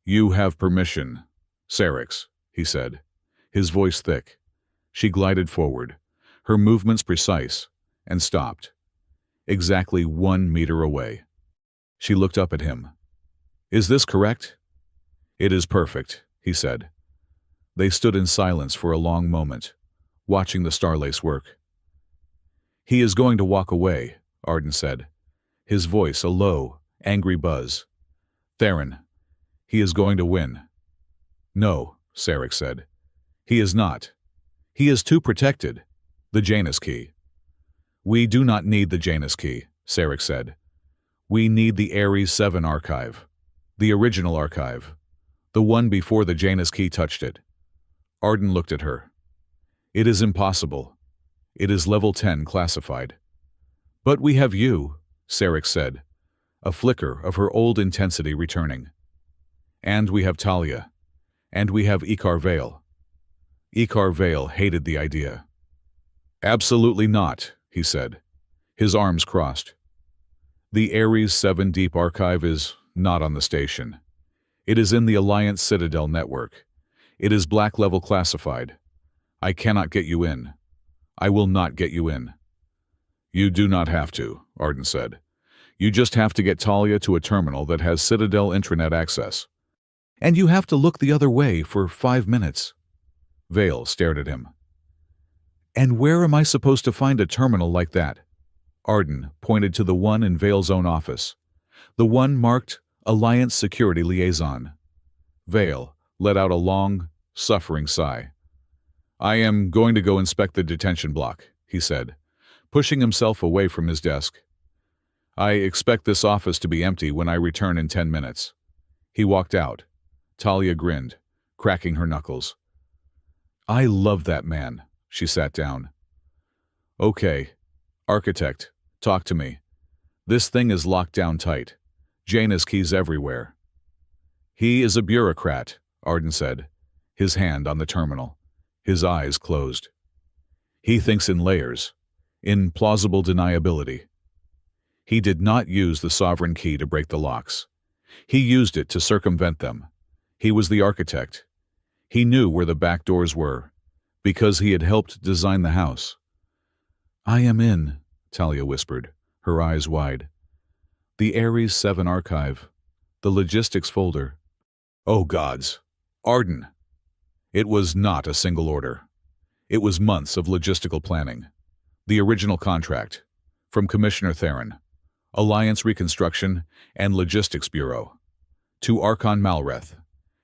"You have permission, Syrinx," he said, his voice thick. She glided forward, her movements precise, and stopped. Exactly 1 meter away. She looked up at him. "Is this correct?" "It is perfect," he said. They stood in silence for a long moment, watching the Starlace work. "He is going to walk away," Arden said, his voice a low, angry buzz. "Theron, he is going to win." "No," Syrinx said. "He is not. He is too protected. The Janus key." "We do not need the Janus key," Syrinx said. "We need the Ares 7 archive. The original archive. The one before the Janus key touched it." Arden looked at her. "It is impossible. It is level 10 classified." "But we have you," Syrinx said, a flicker of her old intensity returning. "And we have Talia. And we have Ikar Vale." Ikar Vale hated the idea. "Absolutely not," he said, his arms crossed. "The Ares 7 Deep Archive is not on the station. It is in the Alliance Citadel network. It is black-level classified. I cannot get you in. I will not get you in." "You do not have to," Arden said. "You just have to get Talia to a terminal that has Citadel intranet access. And you have to look the other way for 5 minutes." Vale stared at him. "And where am I supposed to find a terminal like that?" Arden pointed to the one in Vale's own office, the one marked Alliance Security Liaison. Vale let out a long, suffering sigh. "I am going to go inspect the detention block," he said, pushing himself away from his desk. "I expect this office to be empty when I return in 10 minutes. He walked out. Talia grinned, cracking her knuckles. "I love that man." She sat down. "Okay. Architect, talk to me. This thing is locked down tight. Janus keys everywhere." "He is a bureaucrat," Arden said, his hand on the terminal, his eyes closed. "He thinks in layers, in plausible deniability. He did not use the sovereign key to break the locks. He used it to circumvent them. He was the architect. He knew where the back doors were, because he had helped design the house." "I am in," Talia whispered, her eyes wide. "The Ares 7 archive. The logistics folder." "Oh gods. Arden." It was not a single order. It was months of logistical planning. The original contract. From Commissioner Theron, Alliance Reconstruction and Logistics Bureau. To Archon Malreth,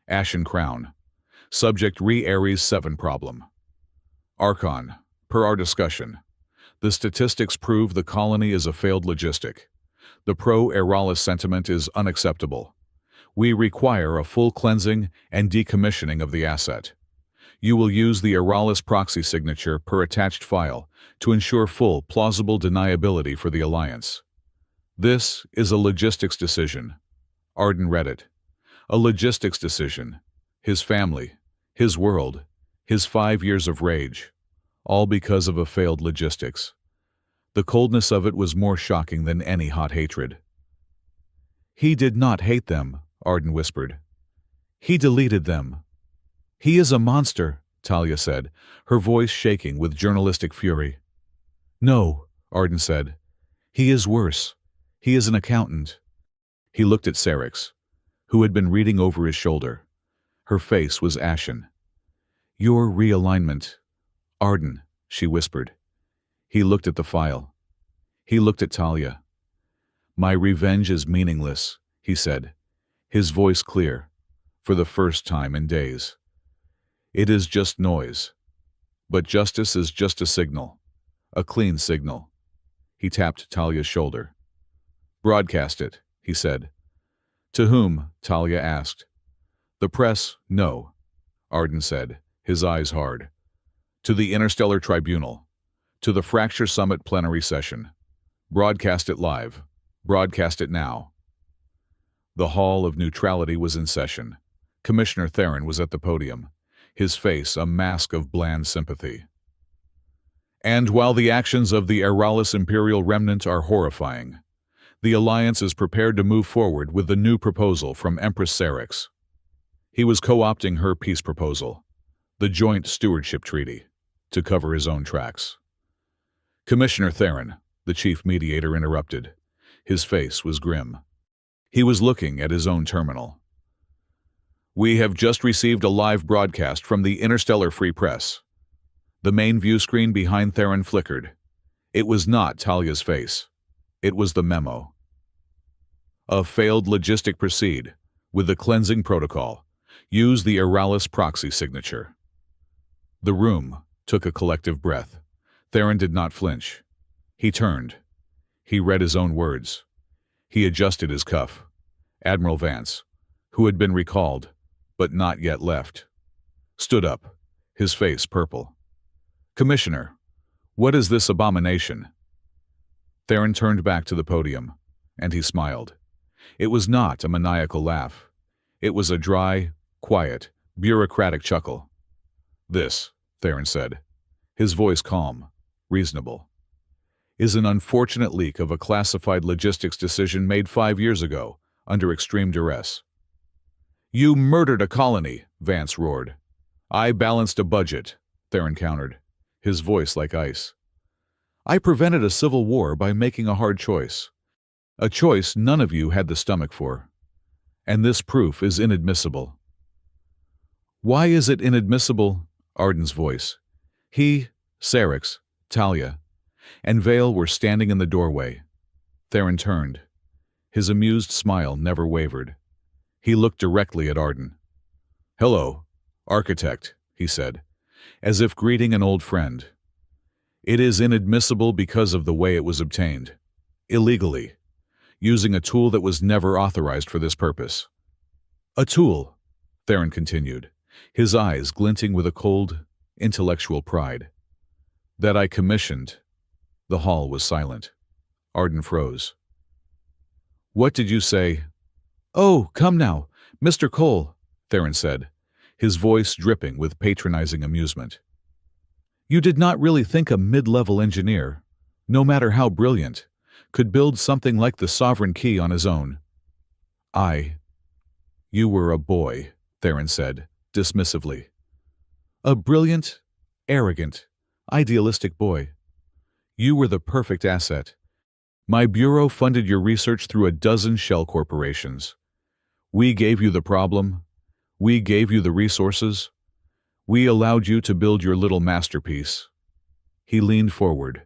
Ashen Crown. Subject Re-Ares 7 problem. Archon, per our discussion, the statistics prove the colony is a failed logistic. The pro-Eralis sentiment is unacceptable. We require a full cleansing and decommissioning of the asset. You will use the Eralis proxy signature per attached file to ensure full, plausible deniability for the Alliance. This is a logistics decision. Arden read it. A logistics decision. His family, his world, his 5 years of rage, all because of a failed logistics. The coldness of it was more shocking than any hot hatred. He did not hate them, Arden whispered. He deleted them. He is a monster, Talia said, her voice shaking with journalistic fury. No, Arden said. He is worse. He is an accountant. He looked at Syrinx, who had been reading over his shoulder. Her face was ashen. Your realignment. Arden, she whispered. He looked at the file. He looked at Talia. My revenge is meaningless, he said, his voice clear, for the first time in days. It is just noise. But justice is just a signal. A clean signal. He tapped Talia's shoulder. Broadcast it, he said. To whom? Talia asked. The press, no, Arden said, his eyes hard. To the Interstellar Tribunal. To the Fracture Summit plenary session. Broadcast it live. Broadcast it now. The Hall of Neutrality was in session. Commissioner Theron was at the podium, his face a mask of bland sympathy. And while the actions of the Eralis Imperial Remnant are horrifying, the Alliance is prepared to move forward with the new proposal from Empress Syrinx. He was co-opting her peace proposal, the Joint Stewardship Treaty, to cover his own tracks. Commissioner Theron, the chief mediator, interrupted. His face was grim. He was looking at his own terminal. We have just received a live broadcast from the Interstellar Free Press. The main view screen behind Theron flickered. It was not Talia's face. It was the memo. A failed logistic proceed with the cleansing protocol. Use the Eralis proxy signature. The room took a collective breath. Theron did not flinch. He turned. He read his own words. He adjusted his cuff. Admiral Vance, who had been recalled, but not yet left, stood up, his face purple. Commissioner, what is this abomination? Theron turned back to the podium, and he smiled. It was not a maniacal laugh. It was a dry, quiet, bureaucratic chuckle. This, Theron said, his voice calm, reasonable, is an unfortunate leak of a classified logistics decision made 5 years ago, under extreme duress. You murdered a colony, Vance roared. I balanced a budget, Theron countered, his voice like ice. I prevented a civil war by making a hard choice. A choice none of you had the stomach for. And this proof is inadmissible. Why is it inadmissible? Arden's voice. He, Syrinx, Talia, and Vale were standing in the doorway. Theron turned. His amused smile never wavered. He looked directly at Arden. Hello, architect, he said, as if greeting an old friend. It is inadmissible because of the way it was obtained. Illegally. Using a tool that was never authorized for this purpose. A tool, Theron continued, his eyes glinting with a cold, intellectual pride. That I commissioned. The hall was silent. Arden froze. What did you say? Oh, come now, Mr. Cole, Theron said, his voice dripping with patronizing amusement. You did not really think a mid-level engineer, no matter how brilliant, could build something like the Sovereign Key on his own. You were a boy, Theron said, dismissively. A brilliant, arrogant, idealistic boy. You were the perfect asset. My bureau funded your research through a dozen shell corporations. We gave you the problem. We gave you the resources. We allowed you to build your little masterpiece. He leaned forward,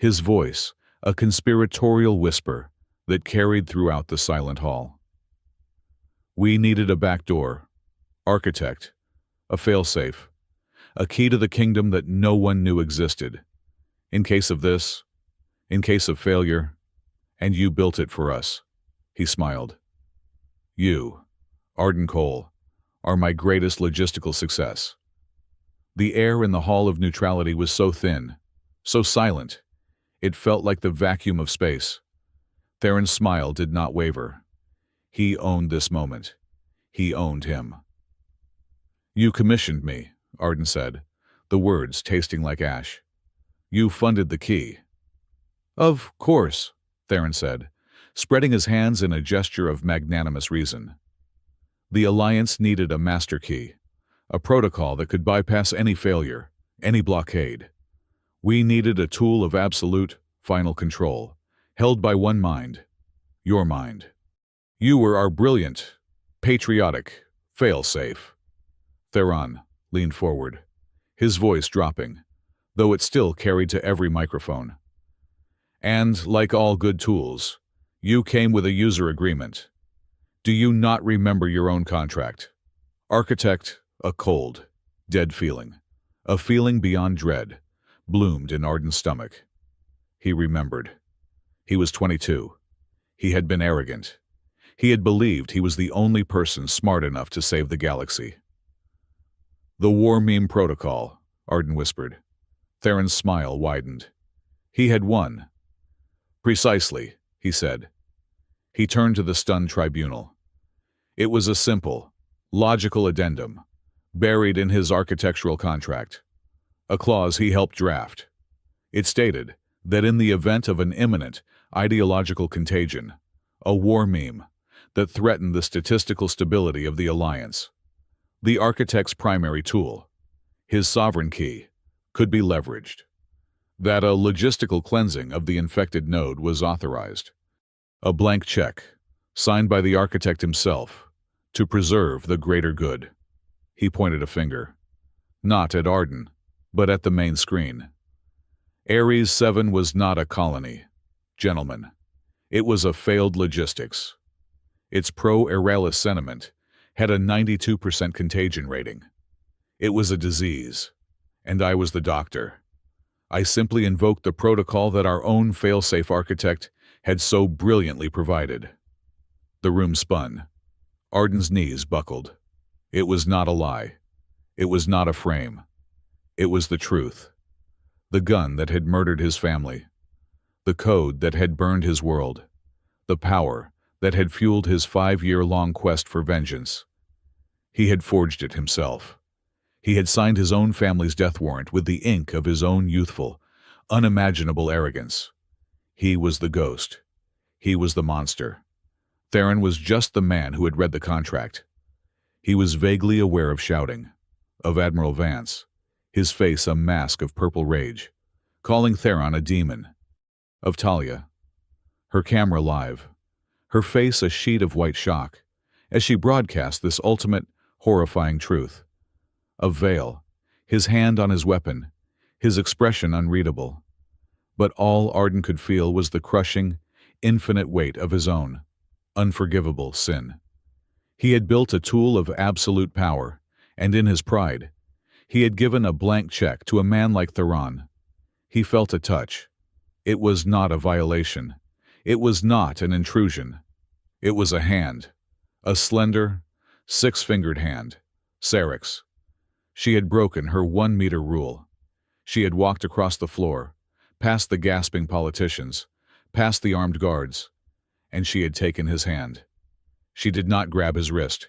His voice, a conspiratorial whisper that carried throughout the silent hall. We needed a back door, architect, a failsafe, a key to the kingdom that no one knew existed. In case of this, in case of failure, and you built it for us. He smiled. You, Arden Cole, are my greatest logistical success. The air in the Hall of Neutrality was so thin, so silent, it felt like the vacuum of space. Theron's smile did not waver. He owned this moment. He owned him. You commissioned me, Arden said, the words tasting like ash. You funded the key. Of course, Theron said, spreading his hands in a gesture of magnanimous reason. The Alliance needed a master key, a protocol that could bypass any failure, any blockade. We needed a tool of absolute, final control, held by one mind, your mind. You were our brilliant, patriotic, fail-safe. Theron leaned forward, his voice dropping, though it still carried to every microphone. And, like all good tools, you came with a user agreement. Do you not remember your own contract? Architect, a cold, dead feeling, a feeling beyond dread, bloomed in Arden's stomach. He remembered. He was 22. He had been arrogant. He had believed he was the only person smart enough to save the galaxy. The war meme protocol, Arden whispered. Theron's smile widened. He had won. Precisely, he said. He turned to the stunned tribunal. It was a simple, logical addendum, buried in his architectural contract. A clause he helped draft. It stated that in the event of an imminent ideological contagion, a war meme that threatened the statistical stability of the Alliance, the architect's primary tool, his sovereign key, could be leveraged. That a logistical cleansing of the infected node was authorized. A blank check, signed by the architect himself, to preserve the greater good. He pointed a finger. Not at Arden, but at the main screen. Ares 7 was not a colony, gentlemen. It was a failed logistics. Its pro-Eralis sentiment had a 92% contagion rating. It was a disease, and I was the doctor. I simply invoked the protocol that our own fail-safe architect had so brilliantly provided. The room spun. Arden's knees buckled. It was not a lie. It was not a frame. It was the truth. The gun that had murdered his family. The code that had burned his world. The power that had fueled his 5-year-long quest for vengeance. He had forged it himself. He had signed his own family's death warrant with the ink of his own youthful, unimaginable arrogance. He was the ghost. He was the monster. Theron was just the man who had read the contract. He was vaguely aware of shouting, of Admiral Vance, his face a mask of purple rage, calling Theron a demon, of Talia, her camera live, her face a sheet of white shock, as she broadcast this ultimate, horrifying truth. Of Vale, his hand on his weapon, his expression unreadable. But all Arden could feel was the crushing, infinite weight of his own, unforgivable sin. He had built a tool of absolute power, and in his pride, he had given a blank check to a man like Theron. He felt a touch. It was not a violation. It was not an intrusion. It was a hand, a slender, 6-fingered hand, Sarek's. She had broken her 1-meter rule. She had walked across the floor, past the gasping politicians, past the armed guards, and she had taken his hand. She did not grab his wrist.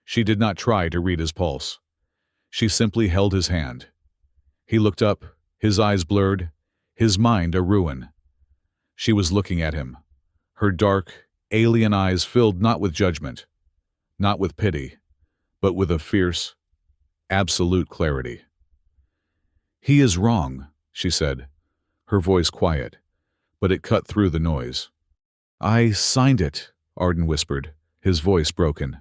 She did not try to read his pulse. She simply held his hand. He looked up, his eyes blurred, his mind a ruin. She was looking at him, her dark, alien eyes filled not with judgment, not with pity, but with a fierce, absolute clarity. He is wrong, she said, her voice quiet, but it cut through the noise. I signed it, Arden whispered, his voice broken.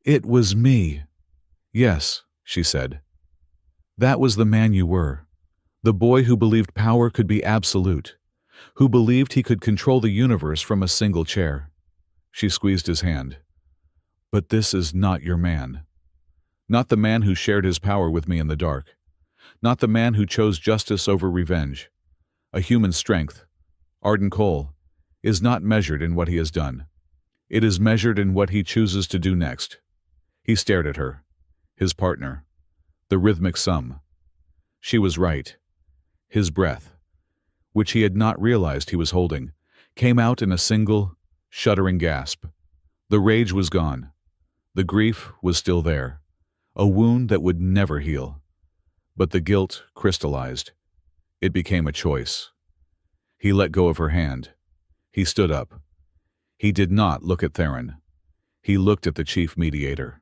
It was me. Yes, she said. That was the man you were. The boy who believed power could be absolute, who believed he could control the universe from a single chair. She squeezed his hand. But this is not your man. Not the man who shared his power with me in the dark. Not the man who chose justice over revenge. A human's strength, Arden Cole, is not measured in what he has done. It is measured in what he chooses to do next. He stared at her, his partner, the rhythmic sum. She was right. His breath, which he had not realized he was holding, came out in a single, shuddering gasp. The rage was gone. The grief was still there, a wound that would never heal. But the guilt crystallized. It became a choice. He let go of her hand. He stood up. He did not look at Theron. He looked at the chief mediator.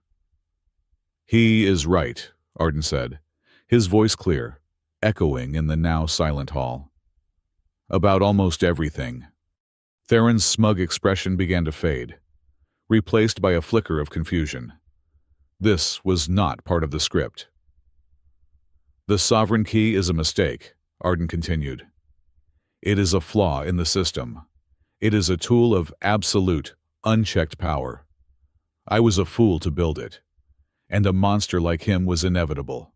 "He is right," Arden said, his voice clear, echoing in the now silent hall. "About almost everything." Theron's smug expression began to fade, replaced by a flicker of confusion. This was not part of the script. "The sovereign key is a mistake," Arden continued. "It is a flaw in the system. It is a tool of absolute, unchecked power. I was a fool to build it, and a monster like him was inevitable."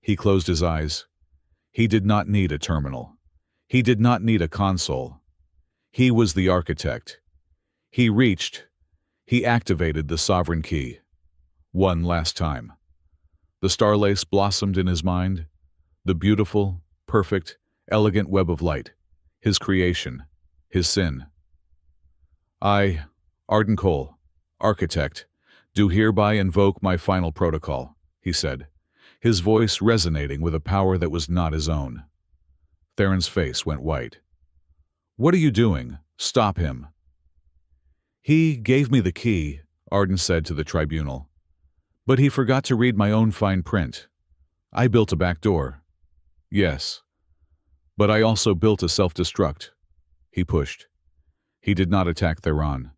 He closed his eyes. He did not need a terminal. He did not need a console. He was the architect. He reached, he activated the sovereign key. One last time. The starlace blossomed in his mind, the beautiful, perfect, elegant web of light, his creation, his sin. "I, Arden Cole, architect, do hereby invoke my final protocol," he said, his voice resonating with a power that was not his own. Theron's face went white. "What are you doing? Stop him." "He gave me the key," Arden said to the tribunal. "But he forgot to read my own fine print. I built a back door." "Yes. But I also built a self-destruct." He pushed. He did not attack Theron.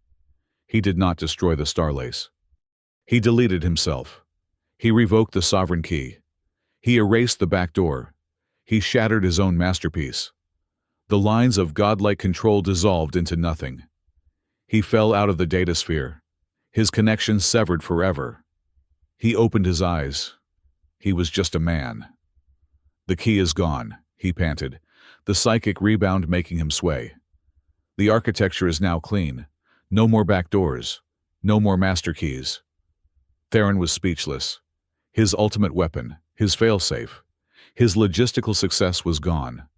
He did not destroy the starlace. He deleted himself. He revoked the sovereign key. He erased the back door. He shattered his own masterpiece. The lines of godlike control dissolved into nothing. He fell out of the datasphere, his connection severed forever. He opened his eyes. He was just a man. "The key is gone," he panted, the psychic rebound making him sway. "The architecture is now clean. No more back doors. No more master keys." Theron was speechless. His ultimate weapon, his failsafe, his logistical success was gone,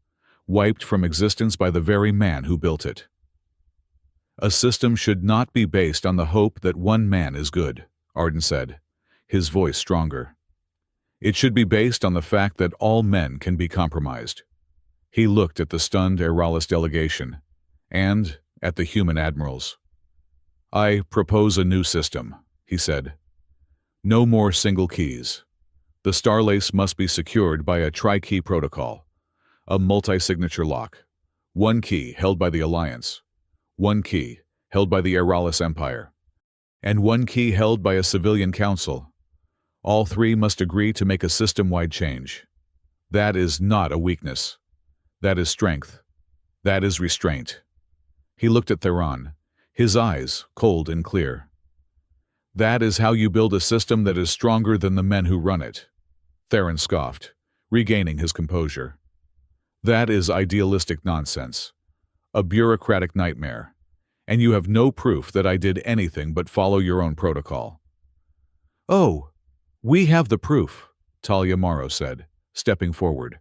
wiped from existence by the very man who built it. "A system should not be based on the hope that one man is good," Arden said, his voice stronger. "It should be based on the fact that all men can be compromised." He looked at the stunned Aeralis delegation, and at the human admirals. "I propose a new system," he said. "No more single keys. The starlace must be secured by a tri-key protocol, a multi-signature lock. One key held by the Alliance, one key held by the Aeralis Empire, and one key held by a civilian council. All three must agree to make a system-wide change. That is not a weakness. That is strength. That is restraint." He looked at Theron, his eyes cold and clear. "That is how you build a system that is stronger than the men who run it." Theron scoffed, regaining his composure. "That is idealistic nonsense, a bureaucratic nightmare, and you have no proof that I did anything but follow your own protocol." "Oh, we have the proof," Talia Morrow said, stepping forward,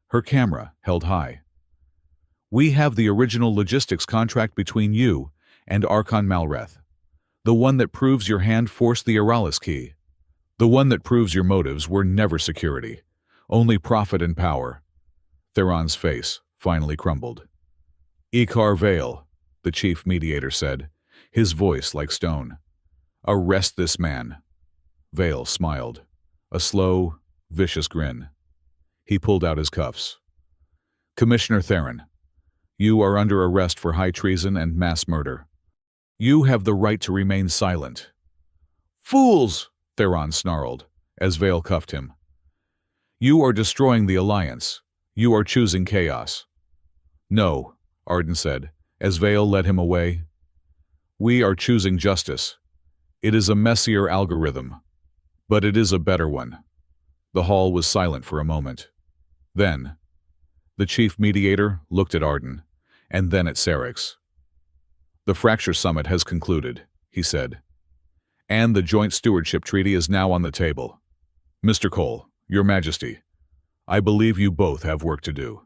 her camera held high. "We have the original logistics contract between you and Archon Malreth, the one that proves your hand forced the Aeralis key, the one that proves your motives were never security, only profit and power." Theron's face finally crumbled. "Ikar Vale," the chief mediator said, his voice like stone. "Arrest this man." Vale smiled, a slow, vicious grin. He pulled out his cuffs. "Commissioner Theron, you are under arrest for high treason and mass murder. You have the right to remain silent." "Fools!" Theron snarled, as Vale cuffed him. "You are destroying the Alliance. You are choosing chaos. No, Arden said, as Vale led him away. We are choosing justice. It is a messier algorithm, but it is a better one. The hall was silent for a moment. Then, the chief mediator looked at Arden, and then at Syrinx. The Fracture Summit has concluded, he said, and the Joint Stewardship Treaty is now on the table. Mr. Cole, Your Majesty, I believe you both have work to do.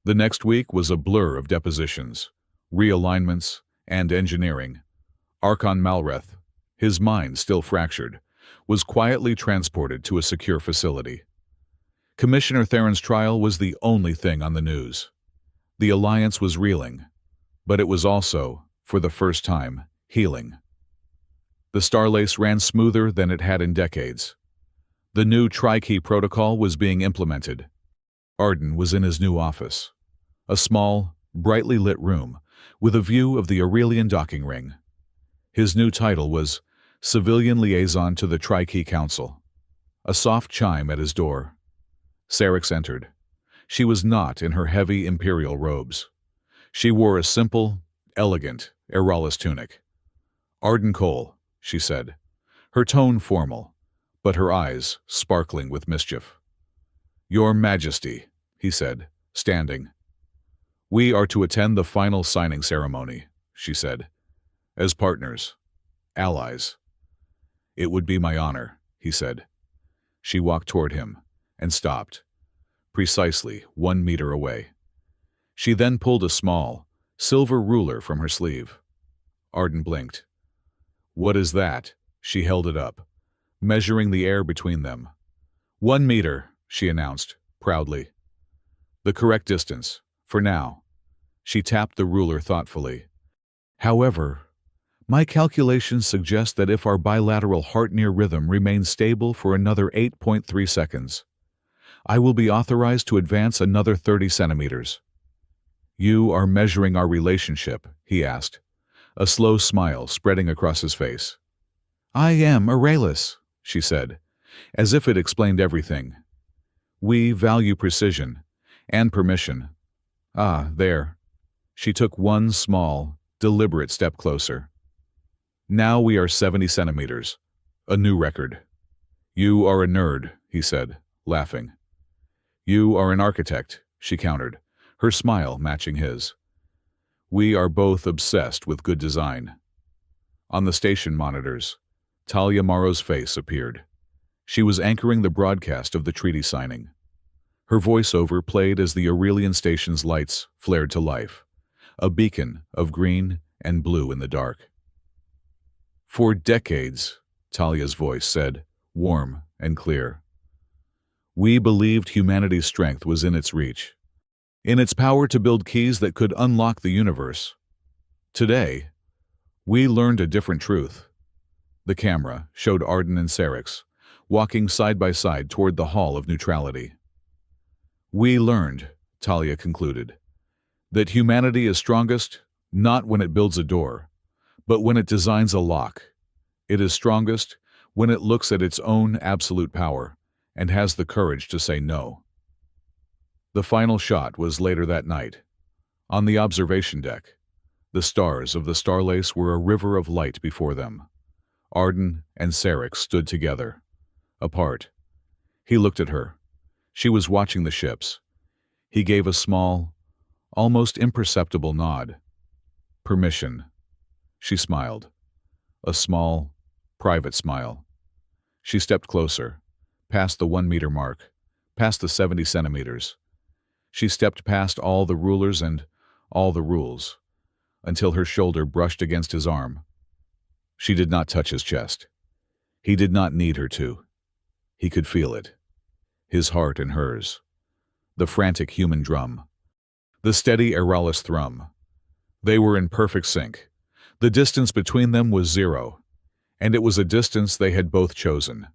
The next week was a blur of depositions, realignments, and engineering. Archon Malreth, his mind still fractured, was quietly transported to a secure facility. Commissioner Theron's trial was the only thing on the news. The Alliance was reeling, but it was also, for the first time, healing. The Starlace ran smoother than it had in decades. The new Tri-Key protocol was being implemented. Arden was in his new office, a small, brightly lit room with a view of the Aurelian docking ring. His new title was Civilian Liaison to the Tri-Key Council. A soft chime at his door. Syrinx entered. She was not in her heavy imperial robes. She wore a simple, elegant, Eralis tunic. Arden Cole, she said, her tone formal, but her eyes sparkling with mischief. Your Majesty, he said, standing. We are to attend the final signing ceremony, she said, as partners, allies. It would be my honor, he said. She walked toward him and stopped, precisely 1 meter away. She then pulled a small, silver ruler from her sleeve. Arden blinked. What is that? She held it up, measuring the air between them. 1 meter, she announced, proudly. The correct distance, for now. She tapped the ruler thoughtfully. However, my calculations suggest that if our bilateral heart-near rhythm remains stable for another 8.3 seconds, I will be authorized to advance another 30 centimeters. You are measuring our relationship, he asked, a slow smile spreading across his face. I am Eralis, she said, as if it explained everything. We value precision and permission. Ah, there. She took one small, deliberate step closer. Now we are 70 centimeters, a new record. You are a nerd, he said, laughing. You are an architect, she countered, her smile matching his. We are both obsessed with good design. On the station monitors, Talia Morrow's face appeared. She was anchoring the broadcast of the treaty signing. Her voiceover played as the Aurelian station's lights flared to life, a beacon of green and blue in the dark. For decades, Talia's voice said, warm and clear. We believed humanity's strength was in its reach, in its power to build keys that could unlock the universe. Today, we learned a different truth. The camera showed Arden and Syrinx, walking side by side toward the Hall of Neutrality. We learned, Talia concluded, that humanity is strongest not when it builds a door, but when it designs a lock. It is strongest when it looks at its own absolute power and has the courage to say no. The final shot was later that night. On the observation deck, the stars of the Starlace were a river of light before them. Arden and Syrinx stood together, apart. He looked at her. She was watching the ships. He gave a small, almost imperceptible nod. Permission. She smiled. A small, private smile. She stepped closer, past the 1 meter mark, past the 70 centimeters. She stepped past all the rulers and all the rules, until her shoulder brushed against his arm. She did not touch his chest. He did not need her to. He could feel it. His heart in hers. The frantic human drum. The steady Eralis thrum. They were in perfect sync. The distance between them was 0, and it was a distance they had both chosen.